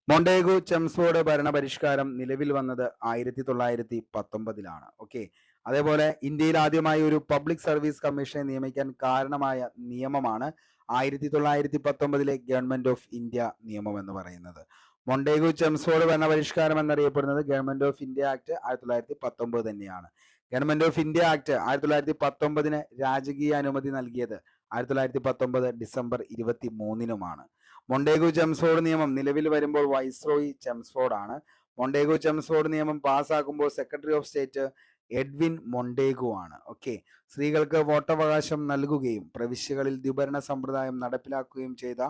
മൊണ്ടേഗു ചെംസ്ഫോർഡ് ഭരണപരിഷ്കാരം നിലവിൽ വന്നത് 1919. ഓക്കെ, അതേപോലെ ഇന്ത്യയിൽ ആദ്യമായി ഒരു പബ്ലിക് സർവീസ് കമ്മീഷനെ നിയമിക്കാൻ കാരണമായ നിയമമാണ് 1919 ഗവൺമെന്റ് ഓഫ് ഇന്ത്യ നിയമം എന്ന് പറയുന്നത്. മൊണ്ടേഗു ചെംസ്ഫോർഡ് ഭരണപരിഷ്കാരം എന്നറിയപ്പെടുന്നത് ഗവൺമെന്റ് ഓഫ് ഇന്ത്യ ആക്ട് 1919 തന്നെയാണ്. ഗവൺമെന്റ് ഓഫ് ഇന്ത്യ ആക്ട് 1919 രാജകീയ അനുമതി നൽകിയത് 1919 ഡിസംബർ 23 മൊണ്ടേഗു ചെംസ്ഫോർഡ് നിയമം നിലവിൽ വരുമ്പോൾ വൈസ്രോയി ചെംസ്ഫോർഡ് ആണ്. മൊണ്ടേഗു ചെംസ്ഫോർഡ് നിയമം പാസ്സാക്കുമ്പോൾ secretary of state Edwin Montagu ആണ്. ഓക്കെ, സ്ത്രീകൾക്ക് വോട്ടവകാശം നൽകുകയും പ്രവിശ്യകളിൽ ദ്വിഭരണ സമ്പ്രദായം നടപ്പിലാക്കുകയും ചെയ്ത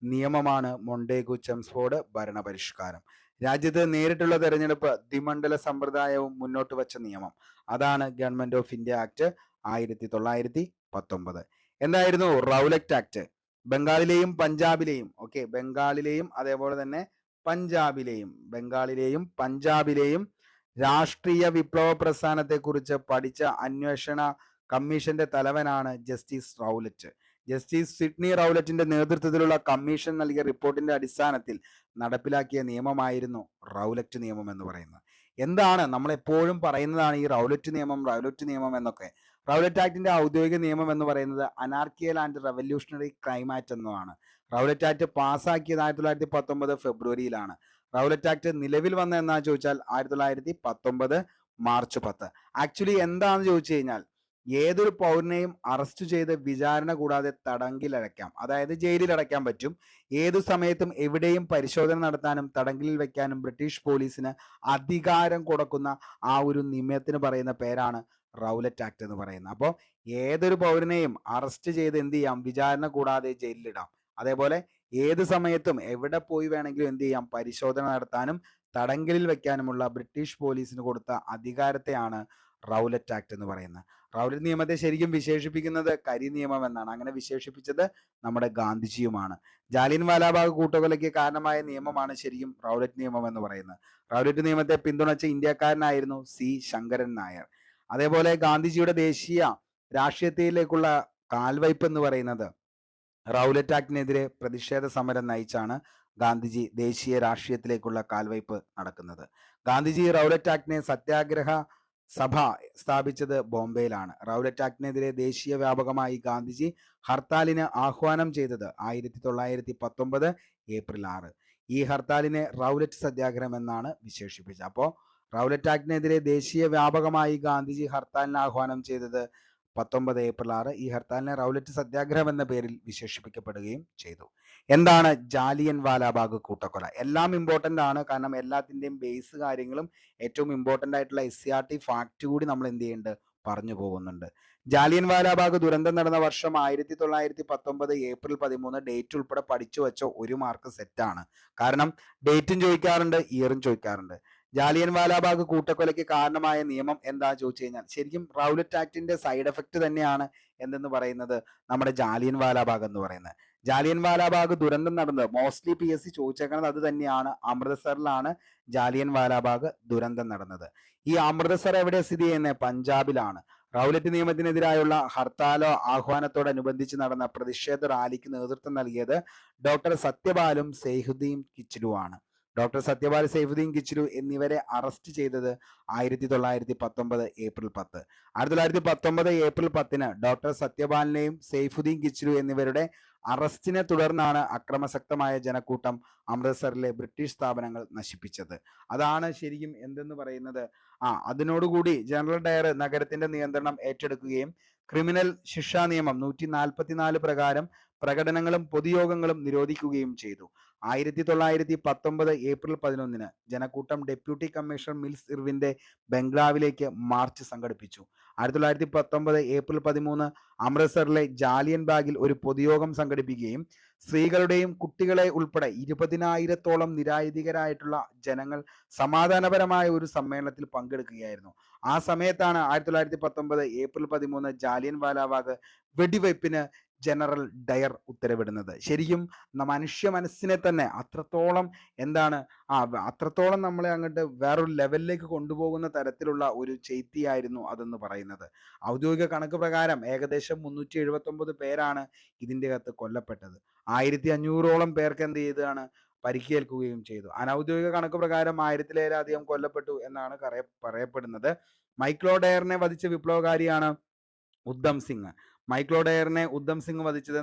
നിയമമാണ് മൊണ്ടേഗു ചെംസ്ഫോർഡ് ഭരണപരിഷ്കാരം. രാജ്യത്ത് നേരിട്ടുള്ള തെരഞ്ഞെടുപ്പ് ദ്വിമണ്ഡല സമ്പ്രദായവും മുന്നോട്ട് വച്ച നിയമം, അതാണ് ഗവൺമെന്റ് ഓഫ് ഇന്ത്യ ആക്ട് 1919. എന്തായിരുന്നു റൗലറ്റ് ആക്ട്? ബംഗാളിലെയും പഞ്ചാബിലെയും ബംഗാളിലെയും അതേപോലെ തന്നെ പഞ്ചാബിലെയും രാഷ്ട്രീയ വിപ്ലവ പ്രസ്ഥാനത്തെക്കുറിച്ച് പഠിച്ച അന്വേഷണ കമ്മീഷന്റെ തലവനാണ് ജസ്റ്റിസ് റൗലറ്റ്. ജസ്റ്റിസ് സിഡ്നി റൗലറ്റിന്റെ നേതൃത്വത്തിലുള്ള കമ്മീഷൻ നൽകിയ റിപ്പോർട്ടിന്റെ അടിസ്ഥാനത്തിൽ നടപ്പിലാക്കിയ നിയമമായിരുന്നു റൗലറ്റ് നിയമം എന്ന് പറയുന്നത്. എന്താണ് നമ്മൾ എപ്പോഴും പറയുന്നതാണ് ഈ റൗലറ്റ് നിയമം എന്നൊക്കെ. റൗലറ്റ് ആക്ടിന്റെ ഔദ്യോഗിക നിയമം എന്ന് പറയുന്നത് anarchical and revolutionary crime act എന്നതാണ്. റൗലറ്റ് ആക്ട് പാസ്സാക്കിയത് 1919 ഫെബ്രുവരിയിലാണ്. റൗലറ്റ് ആക്ട് നിലവിൽ വന്ന എന്നാ ചോദിച്ചാൽ 1919 മാർച്ച് 10. ആക്ച്വലി എന്താണെന്ന് ചോദിച്ചു കഴിഞ്ഞാൽ ഏതൊരു പൗരനെയും അറസ്റ്റ് ചെയ്ത് വിചാരണ കൂടാതെ തടങ്കിലടയ്ക്കാം, അതായത് ജയിലിൽ അടയ്ക്കാൻ പറ്റും. ഏതു സമയത്തും എവിടെയും പരിശോധന നടത്താനും തടങ്കലിൽ വെക്കാനും ബ്രിട്ടീഷ് പോലീസിന് അധികാരം കൊടുക്കുന്ന ആ ഒരു നിയമത്തിന് പറയുന്ന പേരാണ് റൗലറ്റ് ആക്ട് എന്ന് പറയുന്നത്. അപ്പോൾ ഏതൊരു പൗരനെയും അറസ്റ്റ് ചെയ്ത് എന്ത് ചെയ്യാം, വിചാരണ കൂടാതെ ജയിലിലിടാം. അതേപോലെ ഏത് സമയത്തും എവിടെ പോയി വേണമെങ്കിലും എന്ത് ചെയ്യാം, പരിശോധന നടത്താനും തടങ്കലിൽ വെക്കാനുമുള്ള ബ്രിട്ടീഷ് പോലീസിന് കൊടുത്ത അധികാരത്തെയാണ് റൗലറ്റ് ആക്ട് എന്ന് പറയുന്നത്. റൗലറ്റ് നിയമത്തെ ശരിക്കും വിശേഷിപ്പിക്കുന്നത് കരി നിയമം എന്നാണ്. അങ്ങനെ വിശേഷിപ്പിച്ചത് നമ്മുടെ ഗാന്ധിജിയുമാണ്. ജാലിയൻ വാലാബാഗ് കൂട്ടക്കൊലയ്ക്ക് കാരണമായ നിയമമാണ് ശരിക്കും റൗലറ്റ് നിയമം എന്ന് പറയുന്നത്. റൗലറ്റ് നിയമത്തെ പിന്തുണച്ച ഇന്ത്യക്കാരനായിരുന്നു C. ശങ്കരൻ നായർ. അതേപോലെ ഗാന്ധിജിയുടെ ദേശീയ രാഷ്ട്രീയത്തിലേക്കുള്ള കാൽവയ്പ് എന്ന് പറയുന്നത് റൗലറ്റ് ആക്ടിനെതിരെ പ്രതിഷേധ സമരം നയിച്ചാണ് ഗാന്ധിജി ദേശീയ രാഷ്ട്രീയത്തിലേക്കുള്ള കാൽവയ്പ് നടക്കുന്നത്. ഗാന്ധിജി റൗലറ്റ് ആക്ടിനെ സത്യാഗ്രഹ സഭ സ്ഥാപിച്ചത് ബോംബെയിലാണ്. റൗലറ്റ് ആക്ടിനെതിരെ ദേശീയ വ്യാപകമായി ഗാന്ധിജി ഹർത്താലിന് ആഹ്വാനം ചെയ്തത് 1919 ഏപ്രിൽ 6. ഈ ഹർത്താലിനെ റൗലറ്റ് സത്യാഗ്രഹം എന്നാണ് വിശേഷിപ്പിച്ചത്. അപ്പോൾ റൗലറ്റ് ആക്ടിനെതിരെ ദേശീയ വ്യാപകമായി ഗാന്ധിജി ഹർത്താലിന് ആഹ്വാനം ചെയ്തത് 19 ഏപ്രിൽ 6. ഈ ഹർത്താലിനെ റൗലറ്റ് സത്യാഗ്രഹം എന്ന പേരിൽ വിശേഷിപ്പിക്കപ്പെടുകയും ചെയ്തു. എന്താണ് ജാലിയൻ വാലാബാഗ് കൂട്ടക്കൊല? എല്ലാം ഇമ്പോർട്ടൻ്റ് ആണ്, കാരണം എല്ലാത്തിൻ്റെയും ബേസ് കാര്യങ്ങളും ഏറ്റവും ഇമ്പോർട്ടൻ്റ് ആയിട്ടുള്ള SCRT ഫാക്ട് കൂടി നമ്മൾ എന്ത് ചെയ്യുന്നുണ്ട്, പറഞ്ഞു പോകുന്നുണ്ട്. ജാലിയൻ വാലാബാഗ് ദുരന്തം നടന്ന വർഷം 1919 ഏപ്രിൽ 13. ഡേറ്റ് ഉൾപ്പെടെ പഠിച്ചു വെച്ച 1 മാർക്ക് സെറ്റാണ്. കാരണം ഡേറ്റും ചോദിക്കാറുണ്ട്, ഇയറും ചോദിക്കാറുണ്ട്. ജാലിയൻ വാലാബാഗ് കൂട്ടക്കൊലയ്ക്ക് കാരണമായ നിയമം എന്താ ചോദിച്ചു കഴിഞ്ഞാൽ ശരിക്കും റൗലറ്റ് ആക്ടിന്റെ സൈഡ് എഫക്ട് തന്നെയാണ് എന്തെന്ന് പറയുന്നത് നമ്മുടെ ജാലിയൻ വാലാബാഗ് എന്ന് പറയുന്നത്. ജാലിയൻ വാലാബാഗ് ദുരന്തം നടന്നത് മോസ്റ്റ്ലി PSC ചോദിച്ചേക്കുന്നത് അത് തന്നെയാണ്. അമൃത്സറിലാണ് ജാലിയൻ വാലാബാഗ് ദുരന്തം നടന്നത്. ഈ അമൃത്സർ എവിടെ സ്ഥിതി ചെയ്യുന്നത്? പഞ്ചാബിലാണ്. റൗലറ്റ് നിയമത്തിനെതിരായുള്ള ഹർത്താലോ ആഹ്വാനത്തോടനുബന്ധിച്ച് നടന്ന പ്രതിഷേധ റാലിക്ക് നേതൃത്വം നൽകിയത് ഡോക്ടർ സത്യപാലും സെയ്ഫുദ്ദീൻ കിച്ലു ആണ്. ഡോക്ടർ സത്യപാൽ, സെയ്ഫുദ്ദീൻ കിച്ലു എന്നിവരെ അറസ്റ്റ് ചെയ്തത് 1919 ഏപ്രിൽ 10. 1919 ഏപ്രിൽ 10 ഡോക്ടർ സത്യപാലിനെയും സെയ്ഫുദ്ദീൻ കിച്ലു എന്നിവരുടെ അറസ്റ്റിനെ തുടർന്നാണ് അക്രമാസക്തമായ ജനക്കൂട്ടം അമൃത്സറിലെ ബ്രിട്ടീഷ് സ്ഥാപനങ്ങൾ നശിപ്പിച്ചത്. അതാണ് ശരിക്കും എന്തെന്ന് പറയുന്നത്. അതിനോടുകൂടി ജനറൽ ഡയർ നഗരത്തിന്റെ നിയന്ത്രണം ഏറ്റെടുക്കുകയും ക്രിമിനൽ ശിക്ഷാ നിയമം 144 പ്രകാരം പ്രകടനങ്ങളും പൊതുയോഗങ്ങളും നിരോധിക്കുകയും ചെയ്തു. 1919 ഏപ്രിൽ 11 ജനക്കൂട്ടം ഡെപ്യൂട്ടി കമ്മീഷണർ മിൽസ് ഇർവിന്റെ ബംഗ്ലാവിലേക്ക് മാർച്ച് സംഘടിപ്പിച്ചു. 1919 ഏപ്രിൽ 13 അമൃത്സറിലെ ജാലിയൻ ബാഗിൽ ഒരു പൊതുയോഗം സംഘടിപ്പിക്കുകയും സ്ത്രീകളുടെയും കുട്ടികളെ ഉൾപ്പെടെ 20,000-ഓളം നിരായുധികരായിട്ടുള്ള ജനങ്ങൾ സമാധാനപരമായ ഒരു സമ്മേളനത്തിൽ പങ്കെടുക്കുകയായിരുന്നു. ആ സമയത്താണ് 1919 ഏപ്രിൽ 13 ജാലിയൻ വാലാബാഗ് വെടിവയ്പ്പിന് ജനറൽ ഡയർ ഉത്തരവിടുന്നത്. ശരിക്കും മനുഷ്യ മനസ്സിനെ തന്നെ അത്രത്തോളം അത്രത്തോളം നമ്മളെ അങ്ങോട്ട് വേറൊരു ലെവലിലേക്ക് കൊണ്ടുപോകുന്ന തരത്തിലുള്ള ഒരു ചെയ്തിയായിരുന്നു അതെന്ന് പറയുന്നത്. ഔദ്യോഗിക കണക്ക് പ്രകാരം ഏകദേശം 379 പേരാണ് ഇതിൻ്റെ അകത്ത് കൊല്ലപ്പെട്ടത്. 1500-ഓളം പേർക്ക് എന്ത് ചെയ്തതാണ്, പരിക്കേൽക്കുകയും ചെയ്തു. അനൗദ്യോഗിക കണക്ക് പ്രകാരം 1000-ലേറെയധികം കൊല്ലപ്പെട്ടു എന്നാണ് പറയപ്പെടുന്നത്. മൈക്ലോ ഡയറിനെ വധിച്ച വിപ്ലവകാരിയാണ് ഉദ്ധം സിംഗ്. മൈക്ലോ ഡയറിനെ ഉദ്ധം സിംഗ് വധിച്ചത്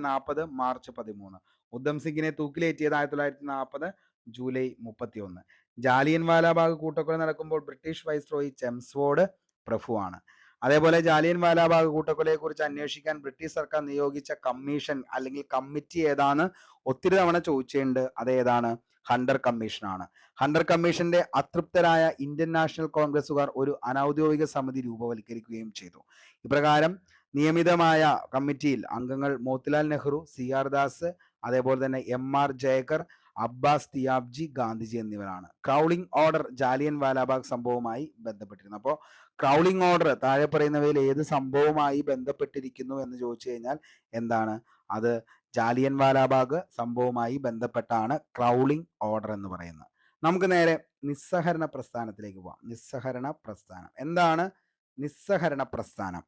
മാർച്ച് 13. ഉദ്ധം സിംഗിനെ തൂക്കിലേറ്റിയത് 1940 ജൂലൈ 31. ജാലിയൻ വാലാബാഗ് കൂട്ടക്കൊല നടക്കുമ്പോൾ ബ്രിട്ടീഷ് വൈസ്രോയി ചെംസ്ഫോർഡ് പ്രഭുവാണ്. അതേപോലെ ജാലിയൻ വാലാബാഗ് കൂട്ടക്കൊലയെ കുറിച്ച് അന്വേഷിക്കാൻ ബ്രിട്ടീഷ് സർക്കാർ നിയോഗിച്ച കമ്മീഷൻ അല്ലെങ്കിൽ കമ്മിറ്റി ഏതാണ് ഒത്തിരി തവണ ചോദിച്ചിട്ടുണ്ട്. അതേതാണ്? ഹണ്ടർ കമ്മീഷനാണ്. ഹണ്ടർ കമ്മീഷന്റെ അതൃപ്തരായ ഇന്ത്യൻ നാഷണൽ കോൺഗ്രസുകാർ ഒരു അനൗദ്യോഗിക സമിതി രൂപവൽക്കരിക്കുകയും ചെയ്തു. ഇപ്രകാരം നിയമിതമായ കമ്മിറ്റിയിൽ അംഗങ്ങൾ മോത്തിലാൽ നെഹ്റു, CR ദാസ്, അതേപോലെ തന്നെ MR ജയകർ, അബ്ബാസ് തിയാബ്ജി, ഗാന്ധിജി എന്നിവരാണ്. ക്രൗളിംഗ് ഓർഡർ ജാലിയൻ വാലാബാഗ് സംഭവവുമായി ബന്ധപ്പെട്ടിരുന്നു. അപ്പോൾ ക്രൗളിംഗ് ഓർഡർ താഴെ പറയുന്നവയിൽ ഏത് സംഭവവുമായി ബന്ധപ്പെട്ടിരിക്കുന്നു എന്ന് ചോദിച്ചു കഴിഞ്ഞാൽ എന്താണ് അത്? ജാലിയൻ വാലാബാഗ് സംഭവവുമായി ബന്ധപ്പെട്ടാണ് ക്രൗളിംഗ് ഓർഡർ എന്ന് പറയുന്നത്. നമുക്ക് നേരെ നിസ്സഹരണ പ്രസ്ഥാനത്തിലേക്ക് പോവാം. നിസ്സഹരണ പ്രസ്ഥാനം എന്താണ്? നിസ്സഹരണ പ്രസ്ഥാനം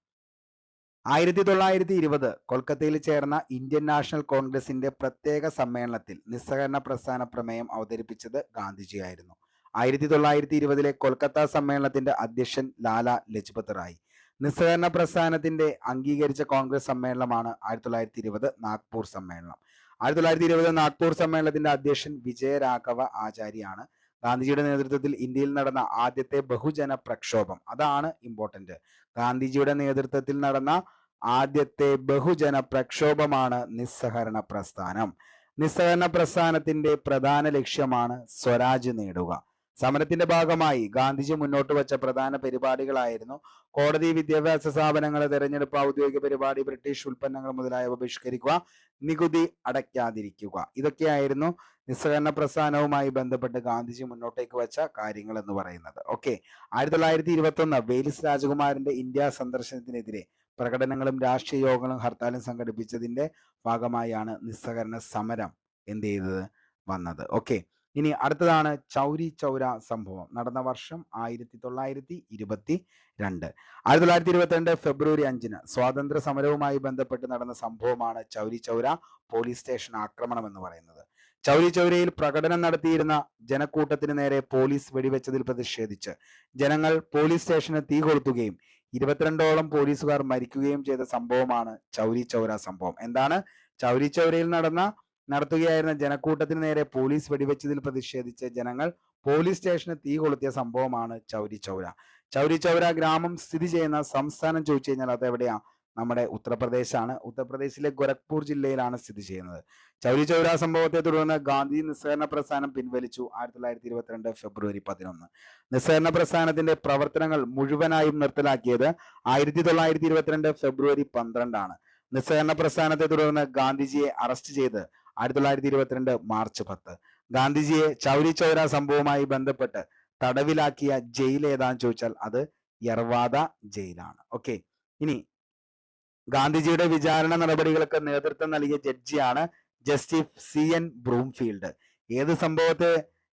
1920 കൊൽക്കത്തയിൽ ചേർന്ന ഇന്ത്യൻ നാഷണൽ കോൺഗ്രസിന്റെ പ്രത്യേക സമ്മേളനത്തിൽ നിസ്സഹരണ പ്രസ്ഥാന പ്രമേയം അവതരിപ്പിച്ചത് ഗാന്ധിജിയായിരുന്നു. 1920 കൊൽക്കത്ത സമ്മേളനത്തിന്റെ അധ്യക്ഷൻ ലാല ലജ്പത് റായ്. നിസ്സഹരണ പ്രസ്ഥാനത്തിന്റെ അംഗീകരിച്ച കോൺഗ്രസ് സമ്മേളനമാണ് 1920 നാഗ്പൂർ സമ്മേളനം. 1920 നാഗ്പൂർ സമ്മേളനത്തിന്റെ അധ്യക്ഷൻ വിജയരാഘവ ആചാര്യാണ്. ഗാന്ധിജിയുടെ നേതൃത്വത്തിൽ ഇന്ത്യയിൽ നടന്ന ആദ്യത്തെ ബഹുജന പ്രക്ഷോഭം, അതാണ് ഇമ്പോർട്ടന്റ്. ഗാന്ധിജിയുടെ നേതൃത്വത്തിൽ നടന്ന ആദ്യത്തെ ബഹുജന പ്രക്ഷോഭമാണ് നിസ്സഹരണ പ്രസ്ഥാനം. നിസ്സഹരണ പ്രസ്ഥാനത്തിന്റെ പ്രധാന ലക്ഷ്യമാണ് സ്വരാജ് നേടുക. സമരത്തിന്റെ ഭാഗമായി ഗാന്ധിജി മുന്നോട്ട് വച്ച പ്രധാന പരിപാടികളായിരുന്നു കോടതി, വിദ്യാഭ്യാസ സ്ഥാപനങ്ങൾ, തെരഞ്ഞെടുപ്പ്, ഔദ്യോഗിക പരിപാടി, ബ്രിട്ടീഷ് ഉൽപ്പന്നങ്ങൾ മുതലായവ ബഹിഷ്കരിക്കുക, നികുതി അടയ്ക്കാതിരിക്കുക. ഇതൊക്കെയായിരുന്നു നിസ്സഹരണ പ്രസ്ഥാനവുമായി ബന്ധപ്പെട്ട് ഗാന്ധിജി മുന്നോട്ടേക്ക് വെച്ച കാര്യങ്ങൾ എന്ന് പറയുന്നത്. 1921 വെയിൽസ് രാജകുമാരന്റെ ഇന്ത്യ സന്ദർശനത്തിനെതിരെ പ്രകടനങ്ങളും രാഷ്ട്രീയ യോഗങ്ങളും ഹർത്താലും സംഘടിപ്പിച്ചതിന്റെ ഭാഗമായാണ് നിസ്സഹരണ സമരം എന്ത് ചെയ്തത് വന്നത്. ഇനി അടുത്തതാണ് ചൗരി ചൗര സംഭവം. നടന്ന വർഷം 1922. 1922 ഫെബ്രുവരി 5 സ്വാതന്ത്ര്യ സമരവുമായി ബന്ധപ്പെട്ട് നടന്ന സംഭവമാണ് ചൗരി ചൗര പോലീസ് സ്റ്റേഷൻ ആക്രമണം എന്ന് പറയുന്നത്. ചൗരി ചൗരയിൽ പ്രകടനം നടത്തിയിരുന്ന ജനക്കൂട്ടത്തിന് നേരെ പോലീസ് വെടിവെച്ചതിൽ പ്രതിഷേധിച്ച് ജനങ്ങൾ പോലീസ് സ്റ്റേഷന് തീ കൊളുത്തുകയും 22ഓളം പോലീസുകാർ മരിക്കുകയും ചെയ്ത സംഭവമാണ് ചൗരി ചൗര സംഭവം. എന്താണ്? ചൗരി ചൗരയിൽ നടത്തുകയായിരുന്ന ജനക്കൂട്ടത്തിന് നേരെ പോലീസ് വെടിവെച്ചതിൽ പ്രതിഷേധിച്ച് ജനങ്ങൾ പോലീസ് സ്റ്റേഷന് തീ കൊളുത്തിയ സംഭവമാണ് ചൗരി ചൗര. ചൗരി ചൗര ഗ്രാമം സ്ഥിതി ചെയ്യുന്ന സംസ്ഥാനം ചോദിച്ചു കഴിഞ്ഞാൽ അത് എവിടെയാ? നമ്മുടെ ഉത്തർപ്രദേശാണ്. ഉത്തർപ്രദേശിലെ ഗോരഖ്പൂർ ജില്ലയിലാണ് സ്ഥിതി ചെയ്യുന്നത്. ചൗരി ചൗര സംഭവത്തെ തുടർന്ന് ഗാന്ധി നിസ്സഹരണ പ്രസ്ഥാനം പിൻവലിച്ചു. 1922 ഫെബ്രുവരി 11. നിസ്സഹരണ പ്രസ്ഥാനത്തിന്റെ പ്രവർത്തനങ്ങൾ മുഴുവനായും നിർത്തലാക്കിയത് 1922 ഫെബ്രുവരി 12 നിസ്സഹരണ പ്രസ്ഥാനത്തെ തുടർന്ന് ഗാന്ധിജിയെ അറസ്റ്റ് ചെയ്ത് 1922 മാർച്ച് 10. ഗാന്ധിജിയെ ചൗരി ചൗര സംഭവവുമായി ബന്ധപ്പെട്ട് തടവിലാക്കിയ ജയിൽ ഏതാന്ന് ചോദിച്ചാൽ അത് യർവാദ ജയിലാണ്. ഇനി ഗാന്ധിജിയുടെ വിചാരണ നടപടികൾക്ക് നേതൃത്വം നൽകിയ ജഡ്ജിയാണ് ജസ്റ്റിസ് CN ബ്രൂംഫീൽഡ്. ഏത് സംഭവത്തെ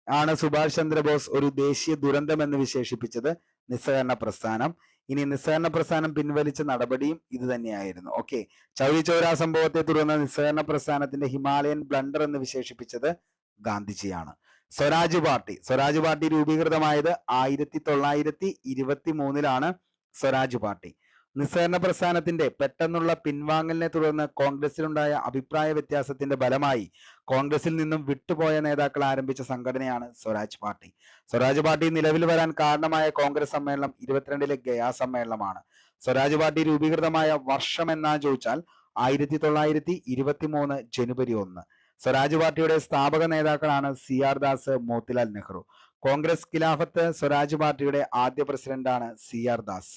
ആണ് സുഭാഷ് ചന്ദ്രബോസ് ഒരു ദേശീയ ദുരന്തം എന്ന് വിശേഷിപ്പിച്ചത്? നിസ്സഹരണ പ്രസ്ഥാനം. ഇനി നിസ്സഹരണ പ്രസ്ഥാനം പിൻവലിച്ച നടപടിയും ഇത് തന്നെയായിരുന്നു. ചൗരി ചൗര സംഭവത്തെ തുടർന്ന് നിസ്സഹരണ പ്രസ്ഥാനത്തിന്റെ ഹിമാലയൻ ബ്ലണ്ടർ എന്ന് വിശേഷിപ്പിച്ചത് ഗാന്ധിജിയാണ്. സ്വരാജ് പാർട്ടി രൂപീകൃതമായത് 1923 സ്വരാജ് പാർട്ടി നിസ്സഹകരണ പ്രസ്ഥാനത്തിന്റെ പെട്ടെന്നുള്ള പിൻവാങ്ങലിനെ തുടർന്ന് കോൺഗ്രസിലുണ്ടായ അഭിപ്രായ വ്യത്യാസത്തിന്റെ ഫലമായി കോൺഗ്രസിൽ നിന്നും വിട്ടുപോയ നേതാക്കൾ ആരംഭിച്ച സംഘടനയാണ് സ്വരാജ് പാർട്ടി. സ്വരാജ് പാർട്ടി നിലവിൽ വരാൻ കാരണമായ കോൺഗ്രസ് സമ്മേളനം 22 ഗയാ സമ്മേളനമാണ്. സ്വരാജ് പാർട്ടി രൂപീകൃതമായ വർഷം എന്നാ ചോദിച്ചാൽ 1923 ജനുവരി 1. സ്വരാജ് പാർട്ടിയുടെ സ്ഥാപക നേതാക്കളാണ് CR ദാസ്, മോത്തിലാൽ നെഹ്റു. കോൺഗ്രസ് ഖിലാഫത്ത് സ്വരാജ് പാർട്ടിയുടെ ആദ്യ പ്രസിഡന്റാണ് CR ദാസ്.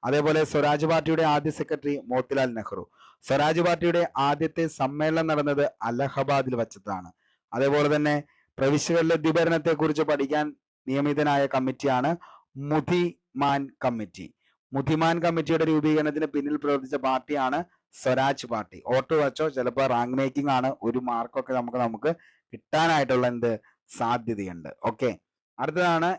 അതേപോലെ സ്വരാജ് പാർട്ടിയുടെ ആദ്യ സെക്രട്ടറി മോത്തിലാൽ നെഹ്റു. സ്വരാജ് പാർട്ടിയുടെ ആദ്യത്തെ സമ്മേളനം നടന്നത് അലഹബാദിൽ വച്ചതാണ്. അതേപോലെ തന്നെ പ്രവിശ്യകളിലെ ദ്വിഭരണത്തെ കുറിച്ച് പഠിക്കാൻ നിയമിതനായ കമ്മിറ്റിയാണ് മുധിമാൻ കമ്മിറ്റി. മുധിമാൻ കമ്മിറ്റിയുടെ രൂപീകരണത്തിന് പിന്നിൽ പ്രവർത്തിച്ച പാർട്ടിയാണ് സ്വരാജ് പാർട്ടി. ഓർത്ത് വച്ചോ, ചിലപ്പോൾ റാങ്ക് മേക്കിംഗ് ആണ്, ഒരു മാർക്കൊക്കെ നമുക്ക് കിട്ടാനായിട്ടുള്ള സാധ്യതയുണ്ട്. ഓക്കെ, അടുത്തതാണ്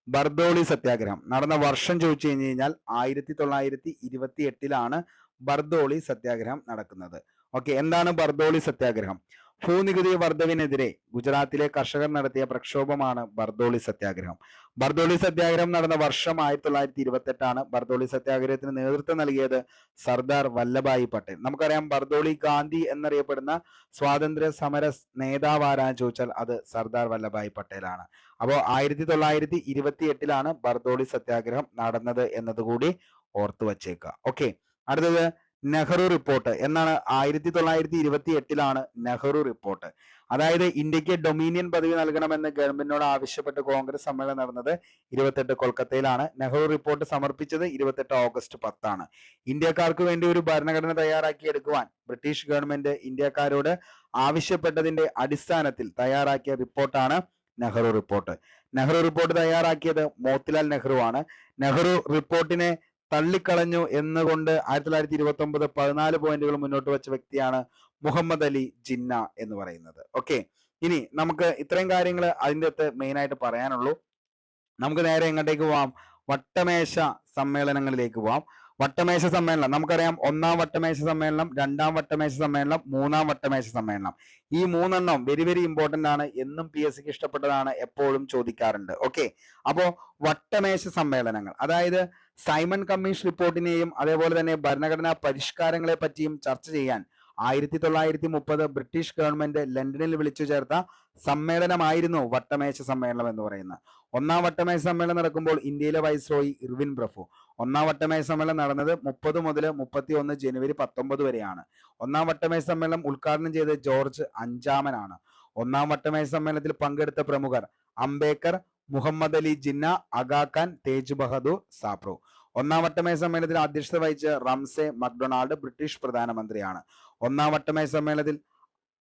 ബർദോളി സത്യാഗ്രഹം നടന്ന വർഷം ചോദിച്ചു കഴിഞ്ഞാൽ 1928 ബർദോളി സത്യാഗ്രഹം നടക്കുന്നത്. ഓക്കെ, എന്താണ് ബർദോളി സത്യാഗ്രഹം? ഭൂനികുതി വർധവിനെതിരെ ഗുജറാത്തിലെ കർഷകർ നടത്തിയ പ്രക്ഷോഭമാണ് ബർദോളി സത്യാഗ്രഹം. ബർദോളി സത്യാഗ്രഹം നടന്ന വർഷം 1928. ബർദോളി സത്യാഗ്രഹത്തിന് നേതൃത്വം നൽകിയത് സർദാർ വല്ലഭായി പട്ടേൽ. നമുക്കറിയാം, ബർദോളി ഗാന്ധി എന്നറിയപ്പെടുന്ന സ്വാതന്ത്ര്യ സമര നേതാവ് ആരാന്ന് ചോദിച്ചാൽ അത് സർദാർ വല്ലഭായി പട്ടേലാണ്. അപ്പോൾ 1928 ബർദോളി സത്യാഗ്രഹം നടന്നത് എന്നതുകൂടി ഓർത്തു വച്ചേക്കുക. ഓക്കെ, അടുത്തത് നെഹ്റു റിപ്പോർട്ട് എന്നാണ്. 1928 നെഹ്റു റിപ്പോർട്ട്. അതായത് ഇന്ത്യക്ക് ഡൊമീനിയൻ പദവി നൽകണമെന്ന് ഗവൺമെന്റിനോട് ആവശ്യപ്പെട്ട് കോൺഗ്രസ് സമ്മേളനം നടന്നത് 28 കൊൽക്കത്തയിലാണ്. നെഹ്റു റിപ്പോർട്ട് സമർപ്പിച്ചത് 28 ഓഗസ്റ്റ് 10. ഇന്ത്യക്കാർക്ക് വേണ്ടി ഒരു ഭരണഘടന തയ്യാറാക്കിയെടുക്കുവാൻ ബ്രിട്ടീഷ് ഗവൺമെന്റ് ഇന്ത്യക്കാരോട് ആവശ്യപ്പെട്ടതിന്റെ അടിസ്ഥാനത്തിൽ തയ്യാറാക്കിയ റിപ്പോർട്ടാണ് നെഹ്റു റിപ്പോർട്ട്. നെഹ്റു റിപ്പോർട്ട് തയ്യാറാക്കിയത് മോത്തിലാൽ നെഹ്റു ആണ്. നെഹ്റു റിപ്പോർട്ടിനെ തള്ളിക്കളഞ്ഞു എന്നുകൊണ്ട് 1929 14 പോയിന്റുകൾ മുന്നോട്ട് വെച്ച വ്യക്തിയാണ് മുഹമ്മദ് അലി ജിന്ന എന്ന് പറയുന്നത്. ഓക്കെ, ഇനി നമുക്ക് ഇത്രയും കാര്യങ്ങൾ അതിൻ്റെ അകത്ത് മെയിൻ ആയിട്ട് പറയാനുള്ളൂ. നമുക്ക് നേരെ എങ്ങോട്ടേക്ക് പോവാം? വട്ടമേശ സമ്മേളനങ്ങളിലേക്ക് പോവാം. വട്ടമേശ സമ്മേളനം നമുക്കറിയാം, 1-ാം വട്ടമേശ സമ്മേളനം, 2-ാം വട്ടമേശ സമ്മേളനം, 3-ാം വട്ടമേശ സമ്മേളനം. ഈ 3 വെരി വെരി ഇമ്പോർട്ടന്റ് ആണ്. എന്നും PSC ഇഷ്ടപ്പെട്ടതാണ്, എപ്പോഴും ചോദിക്കാറുണ്ട്. ഓക്കെ, അപ്പോ വട്ടമേശ സമ്മേളനങ്ങൾ അതായത് സൈമൺ കമ്മീഷൻ റിപ്പോർട്ടിനെയും അതേപോലെ തന്നെ ഭരണഘടനാ പരിഷ്കാരങ്ങളെ പറ്റിയും ചർച്ച ചെയ്യാൻ 1930 ബ്രിട്ടീഷ് ഗവൺമെന്റ് ലണ്ടനിൽ വിളിച്ചു ചേർത്ത സമ്മേളനമായിരുന്നു വട്ടമേശ സമ്മേളനം എന്ന് പറയുന്നത്. 1-ാം വട്ടമേശ സമ്മേളനം നടക്കുമ്പോൾ ഇന്ത്യയിലെ വൈസ്രോയി ഇർവിൻ പ്രഭു. 1-ാം വട്ടമേശ സമ്മേളനം നടന്നത് 30 മുതൽ 31 ജനുവരി 19 വരെയാണ്. 1-ാം വട്ടമേശ സമ്മേളനം ഉദ്ഘാടനം ചെയ്തത് ജോർജ് അഞ്ചാമനാണ്. 1-ാം വട്ടമേശ സമ്മേളനത്തിൽ പങ്കെടുത്ത പ്രമുഖർ അംബേദ്കർ, മുഹമ്മദ് അലി ജിന്ന, അഗാഖാൻ, തേജ് ബഹദൂർ സാപ്രോ. 1-ാം വട്ടമേശ സമ്മേളനത്തിൽ അധ്യക്ഷത വഹിച്ച റംസെ മക്ഡൊണാൾഡ് ബ്രിട്ടീഷ് പ്രധാനമന്ത്രിയാണ്. 1-ാം വട്ടമേശ സമ്മേളനത്തിൽ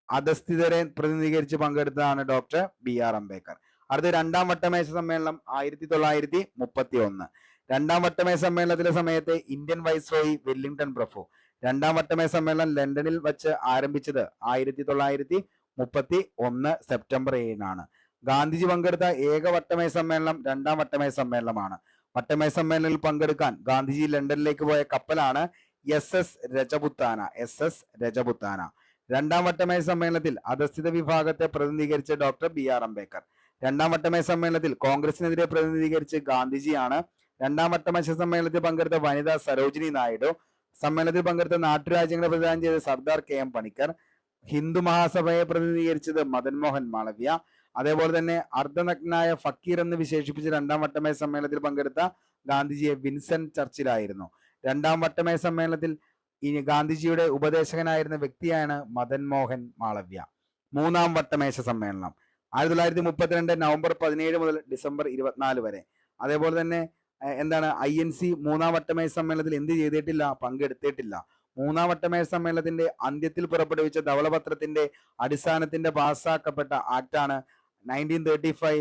അധസ്ഥിതരെ പ്രതിനിധീകരിച്ച് പങ്കെടുത്തതാണ് ഡോക്ടർ BR അംബേദ്കർ. അടുത്ത 2-ാം വട്ടമേശ സമ്മേളനം 1931. 2-ാം വട്ടമേശ സമ്മേളനത്തിലെ സമയത്ത് ഇന്ത്യൻ വൈസ്രോയി വെല്ലിംഗ്ടൺ പ്രഭു. 2-ാം വട്ടമേശ സമ്മേളനം ലണ്ടനിൽ വെച്ച് ആരംഭിച്ചത് 1931 സെപ്റ്റംബർ 7. ഗാന്ധിജി പങ്കെടുത്ത ഏക വട്ടമേശ സമ്മേളനം 2-ാം വട്ടമേശ സമ്മേളനമാണ്. വട്ടമേശ സമ്മേളനത്തിൽ പങ്കെടുക്കാൻ ഗാന്ധിജി ലണ്ടനിലേക്ക് പോയ കപ്പലാണ് SS രജപുത്താന. 2-ാം വട്ടമേശ സമ്മേളനത്തിൽ അധസ്ഥിത വിഭാഗത്തെ പ്രതിനിധീകരിച്ച ഡോക്ടർ BR അംബേദ്കർ. 2-ാം വട്ടമേശ സമ്മേളനത്തിൽ കോൺഗ്രസിനെതിരെ പ്രതിനിധീകരിച്ച് ഗാന്ധിജിയാണ്. 2-ാം വട്ടമേശ സമ്മേളനത്തിൽ പങ്കെടുത്ത വനിത സരോജിനി നായിഡു. സമ്മേളനത്തിൽ പങ്കെടുത്ത നാട്ടുരാജ്യങ്ങളെ പ്രതിദാനം ചെയ്ത സർദാർ KM പണിക്കർ. ഹിന്ദു മഹാസഭയെ പ്രതിനിധീകരിച്ചത് മദൻ മോഹൻ മാളവ്യ. അതേപോലെ തന്നെ അർദ്ധനഗ്നായ ഫക്കീർ എന്ന് വിശേഷിപ്പിച്ച് 2-ാം വട്ടമേശ സമ്മേളനത്തിൽ പങ്കെടുത്ത ഗാന്ധിജിയെ വിൻസെന്റ് ചർച്ചിലായിരുന്നു. 2-ാം വട്ടമേശ സമ്മേളനത്തിൽ ഗാന്ധിജിയുടെ ഉപദേശകനായിരുന്ന വ്യക്തിയാണ് മദൻ മോഹൻ മാളവ്യ. 3-ാം വട്ടമേശ സമ്മേളനം 1932 നവംബർ 17 മുതൽ ഡിസംബർ 24 വരെ. അതേപോലെ തന്നെ INC 3-ാം വട്ടമേശ സമ്മേളനത്തിൽ എന്ത് ചെയ്തിട്ടില്ല? പങ്കെടുത്തിട്ടില്ല. 3-ാം വട്ടമേശ സമ്മേളനത്തിന്റെ അന്ത്യത്തിൽ പുറപ്പെടുവിച്ച ധവളപത്രത്തിന്റെ അടിസ്ഥാനത്തിന്റെ പാസ്സാക്കപ്പെട്ട ആക്ടാണ് 1935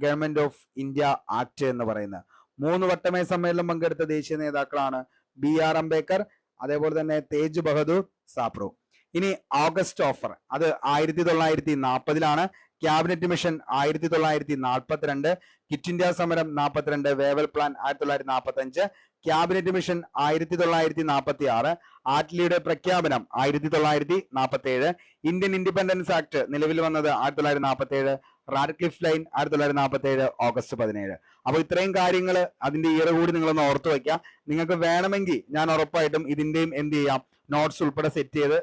ഗവൺമെന്റ് ഓഫ് ഇന്ത്യ ആക്ട് എന്ന് പറയുന്നത്. 3 വട്ടമേശ സമ്മേളനം പങ്കെടുത്ത ദേശീയ നേതാക്കളാണ് BR അംബേദ്കർ, അതേപോലെ തന്നെ തേജ് ബഹദൂർ സാപ്രോ. ഇനി ഓഗസ്റ്റ് ഓഫർ അത് 1940 ക്യാബിനറ്റ് മിഷൻ 1942, ക്വിറ്റ് ഇന്ത്യ സമരം 42, വേവൽ പ്ലാൻ 1945, ക്യാബിനറ്റ് മിഷൻ 1946, ആറ്റ്ലിയുടെ പ്രഖ്യാപനം 1947, ഇന്ത്യൻ ഇൻഡിപെൻഡൻസ് ആക്ട് നിലവിൽ വന്നത് 1947, റാഡ്ക്ലിഫ് ലൈൻ 1947 ഓഗസ്റ്റ് 17. അപ്പോൾ ഇത്രയും കാര്യങ്ങൾ അതിന്റെ ഇയർ കൂടി നിങ്ങളൊന്ന് ഓർത്തു വെക്കുക. നിങ്ങൾക്ക് വേണമെങ്കിൽ ഞാൻ ഉറപ്പായിട്ടും ഇതിന്റെയും എന്ത് ചെയ്യാം, നോട്ട്സ് ഉൾപ്പെടെ സെറ്റ് ചെയ്ത്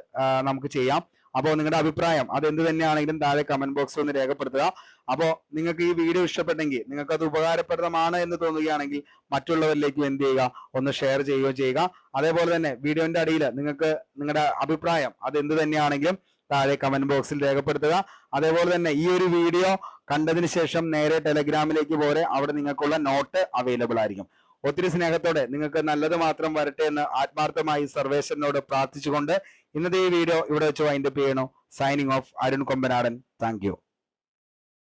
നമുക്ക് ചെയ്യാം. അപ്പോൾ നിങ്ങളുടെ അഭിപ്രായം അത് എന്ത് തന്നെയാണെങ്കിലും താഴെ കമന്റ് ബോക്സിൽ ഒന്ന് രേഖപ്പെടുത്തുക. അപ്പോൾ നിങ്ങൾക്ക് ഈ വീഡിയോ ഇഷ്ടപ്പെട്ടെങ്കിൽ, നിങ്ങൾക്ക് അത് ഉപകാരപ്രദമാണ് എന്ന് തോന്നുകയാണെങ്കിൽ മറ്റുള്ളവരിലേക്കും എന്ത് ചെയ്യുക, ഒന്ന് ഷെയർ ചെയ്യുകയോ ചെയ്യുക. അതേപോലെ തന്നെ വീഡിയോന്റെ അടിയിൽ നിങ്ങൾക്ക് നിങ്ങളുടെ അഭിപ്രായം അത് എന്ത് തന്നെയാണെങ്കിലും താഴെ കമന്റ് ബോക്സിൽ രേഖപ്പെടുത്തുക. അതേപോലെ തന്നെ ഈ ഒരു വീഡിയോ കണ്ടതിന് ശേഷം നേരെ ടെലഗ്രാമിലേക്ക് പോരെ, അവിടെ നിങ്ങൾക്കുള്ള നോട്ട് അവൈലബിൾ ആയിരിക്കും. ഒത്തിരി സ്നേഹത്തോടെ നിങ്ങൾക്ക് നല്ലത് മാത്രം വരട്ടെ എന്ന് ആത്മാർത്ഥമായി സർവേശ്വരനോട് പ്രാർത്ഥിച്ചുകൊണ്ട് ഇന്നത്തെ ഈ വീഡിയോ ഇവിടെ വെച്ച് വൈൻഡപ്പ് ചെയ്യണു. Signing off, Arun Kombanadan. Thank you.